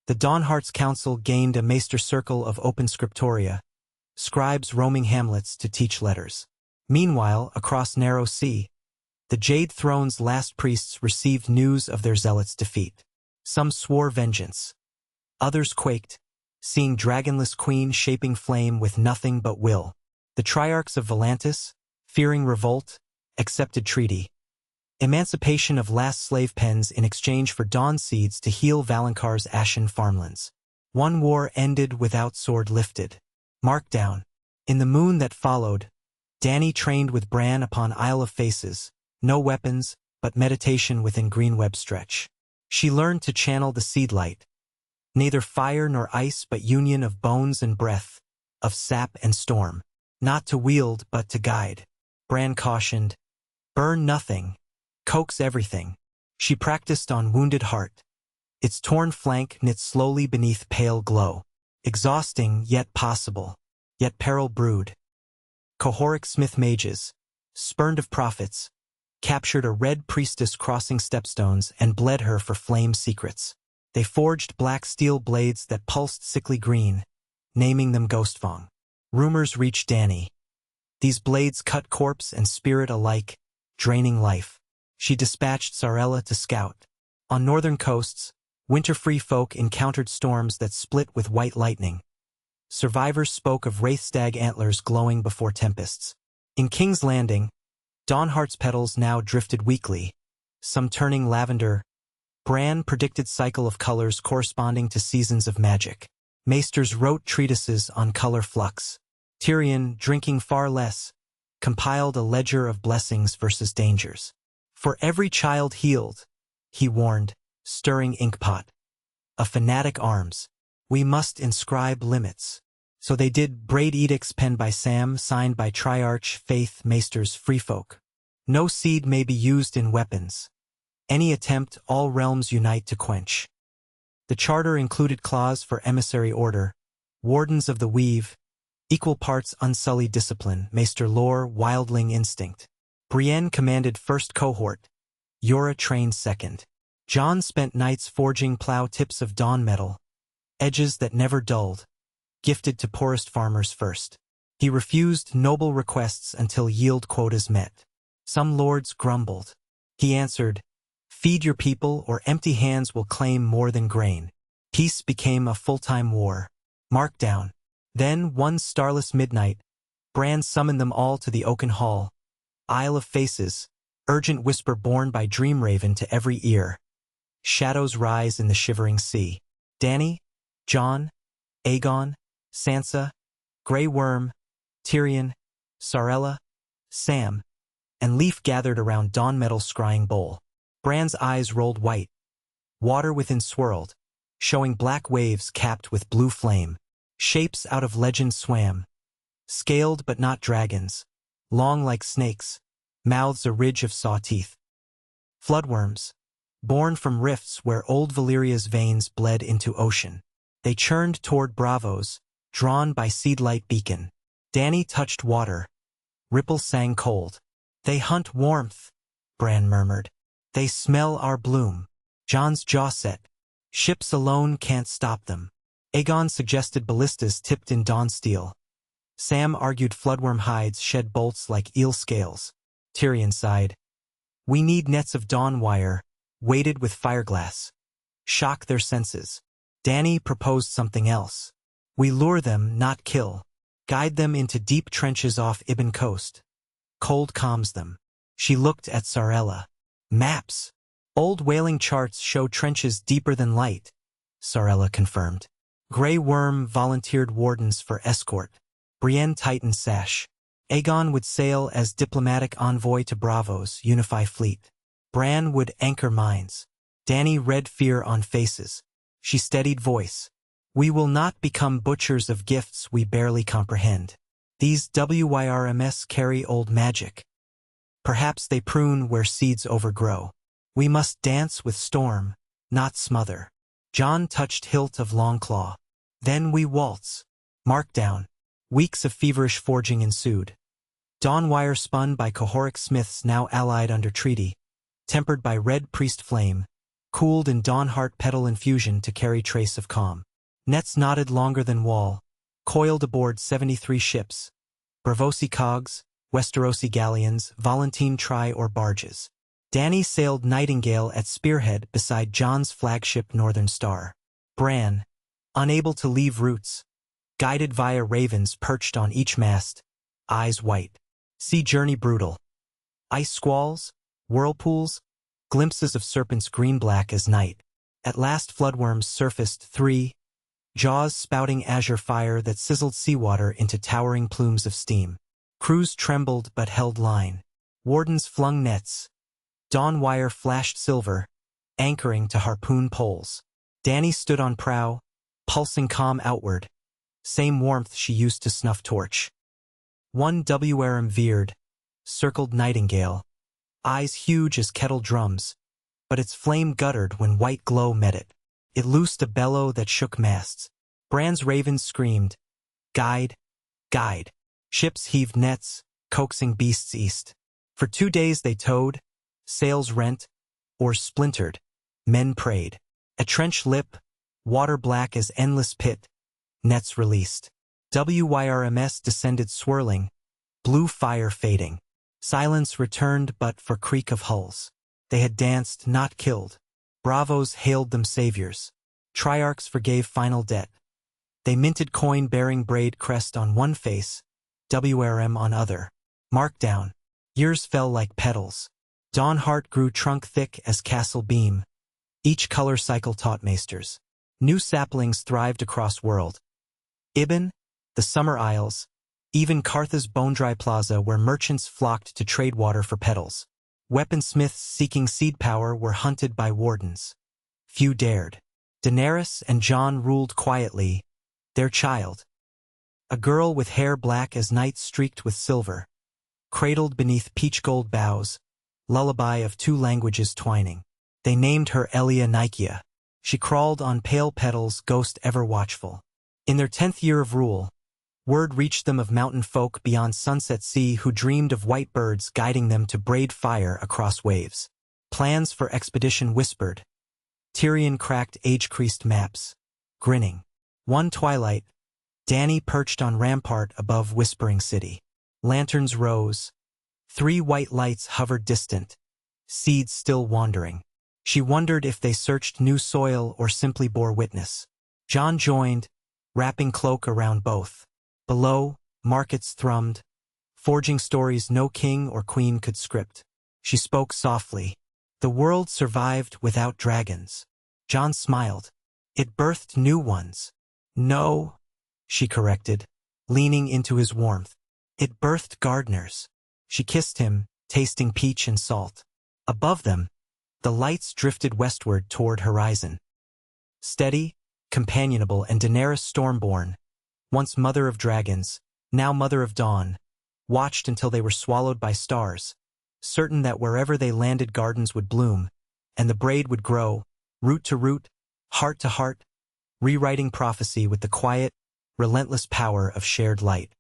The Dawnheart's council gained a maester circle of open scriptoria, scribes roaming hamlets to teach letters. Meanwhile, across narrow sea, The Jade Throne's last priests received news of their zealots' defeat. Some swore vengeance. Others quaked, seeing Dragonless Queen shaping flame with nothing but will. The Triarchs of Volantis, fearing revolt, accepted treaty. Emancipation of last slave pens in exchange for dawn seeds to heal Valancar's ashen farmlands. One war ended without sword lifted. Markdown. In the moon that followed, Dany trained with Bran upon Isle of Faces, no weapons, but meditation within Greenweb stretch. She learned to channel the seed light. Neither fire nor ice but union of bones and breath, of sap and storm. Not to wield but to guide. Bran cautioned, burn nothing, coax everything. She practiced on wounded heart. Its torn flank knit slowly beneath pale glow. Exhausting yet possible, yet peril brewed. Cohoric Smith mages, spurned of prophets, captured a red priestess crossing stepstones and bled her for flame secrets. They forged black steel blades that pulsed sickly green, naming them Ghostfang. Rumors reached Dany. These blades cut corpse and spirit alike, draining life. She dispatched Sarella to scout. On northern coasts, winter-free folk encountered storms that split with white lightning. Survivors spoke of wraithstag antlers glowing before tempests. In King's Landing, Dawnheart's petals now drifted weakly, some turning lavender. Bran predicted cycle of colors corresponding to seasons of magic. Maesters wrote treatises on color flux. Tyrion, drinking far less, compiled a ledger of blessings versus dangers. For every child healed, he warned, stirring inkpot. A fanatic arms. We must inscribe limits. So they did. Braid edicts penned by Sam, signed by Triarch, Faith, Maesters, Freefolk. No seed may be used in weapons. Any attempt, all realms unite to quench. The charter included clause for emissary order, wardens of the weave, equal parts unsullied discipline, Maester lore, wildling instinct. Brienne commanded first cohort, Yora trained second. Jon spent nights forging plow tips of dawn metal, edges that never dulled, gifted to poorest farmers first. He refused noble requests until yield quotas met. Some lords grumbled. He answered, feed your people or empty hands will claim more than grain. Peace became a full-time war. Markdown. Then, one starless midnight, Bran summoned them all to the Oaken Hall. Isle of Faces, urgent whisper borne by Dreamraven to every ear. Shadows rise in the shivering sea. Dany, Jon, Aegon, Sansa, Grey Worm, Tyrion, Sarella, Sam, and Leaf gathered around Dawnmetal's scrying bowl. Bran's eyes rolled white. Water within swirled, showing black waves capped with blue flame. Shapes out of legend swam. Scaled but not dragons. Long like snakes. Mouths a ridge of saw teeth. Floodworms. Born from rifts where old Valyria's veins bled into ocean. They churned toward Bravos, drawn by seedlight beacon. Dany touched water. Ripples sang cold. They hunt warmth, Bran murmured. They smell our bloom. Jon's jaw set. Ships alone can't stop them. Aegon suggested ballistas tipped in dawn steel. Sam argued floodworm hides shed bolts like eel scales. Tyrion sighed. We need nets of dawn wire, weighted with fireglass. Shock their senses. Dany proposed something else. We lure them, not kill. Guide them into deep trenches off Ibn Coast. Cold calms them. She looked at Sarella. Maps. Old whaling charts show trenches deeper than light, Sarella confirmed. Grey Worm volunteered wardens for escort. Brienne tightened sash. Aegon would sail as diplomatic envoy to Bravos, unify fleet. Bran would anchor mines. Dany read fear on faces. She steadied voice. We will not become butchers of gifts we barely comprehend. These WYRMS carry old magic. Perhaps they prune where seeds overgrow. We must dance with storm, not smother. Jon touched hilt of Longclaw. Then we waltz. Markdown. Weeks of feverish forging ensued. Dawn wire spun by Cohoric smiths now allied under treaty, tempered by red priest flame, cooled in Dawnheart petal infusion to carry trace of calm. Nets knotted longer than wall, coiled aboard 73 ships. Bravosi cogs, Westerosi galleons, Volantene Tri or barges. Dany sailed Nightingale at spearhead beside Jon's flagship Northern Star. Bran, unable to leave Roots, guided via ravens perched on each mast, eyes white. Sea journey brutal. Ice squalls, whirlpools, glimpses of serpents green-black as night. At last floodworms surfaced, 3, jaws spouting azure fire that sizzled seawater into towering plumes of steam. Crews trembled but held line. Wardens flung nets. Dawn wire flashed silver, anchoring to harpoon poles. Dany stood on prow, pulsing calm outward, same warmth she used to snuff torch. One WRM veered, circled Nightingale, eyes huge as kettle drums, but its flame guttered when white glow met it. It loosed a bellow that shook masts. Bran's ravens screamed, "Guide, guide." Ships heaved nets, coaxing beasts east. For 2 days they towed, sails rent, oars splintered, men prayed. A trench lip, water black as endless pit, nets released. WYRMS descended swirling, blue fire fading. Silence returned but for creak of hulls. They had danced, not killed. Bravos hailed them saviors. Triarchs forgave final debt. They minted coin bearing braid crest on one face, WRM on other. Markdown. Years fell like petals. Dawnheart grew trunk thick as castle beam. Each color cycle taught maesters. New saplings thrived across world. Ibn, the Summer Isles, even Kartha's bone-dry plaza where merchants flocked to trade water for petals. Weaponsmiths seeking seed power were hunted by wardens. Few dared. Daenerys and Jon ruled quietly, their child. A girl with hair black as night streaked with silver. Cradled beneath peach-gold boughs, lullaby of 2 languages twining. They named her Elia Nikia. She crawled on pale petals, ghost ever watchful. In their 10th year of rule, word reached them of mountain folk beyond Sunset Sea who dreamed of white birds guiding them to braid fire across waves. Plans for expedition whispered. Tyrion cracked age-creased maps, grinning. One twilight, Dany perched on rampart above Whispering City. Lanterns rose. 3 white lights hovered distant, seeds still wandering. She wondered if they searched new soil or simply bore witness. Jon joined, wrapping cloak around both. Below, markets thrummed, forging stories no king or queen could script. She spoke softly. The world survived without dragons. Jon smiled. It birthed new ones. No, she corrected, leaning into his warmth. It birthed gardeners. She kissed him, tasting peach and salt. Above them, the lights drifted westward toward horizon. Steady, companionable, and Daenerys Stormborn, once mother of dragons, now mother of dawn, watched until they were swallowed by stars, certain that wherever they landed gardens would bloom, and the braid would grow, root to root, heart to heart, rewriting prophecy with the quiet, relentless power of shared light.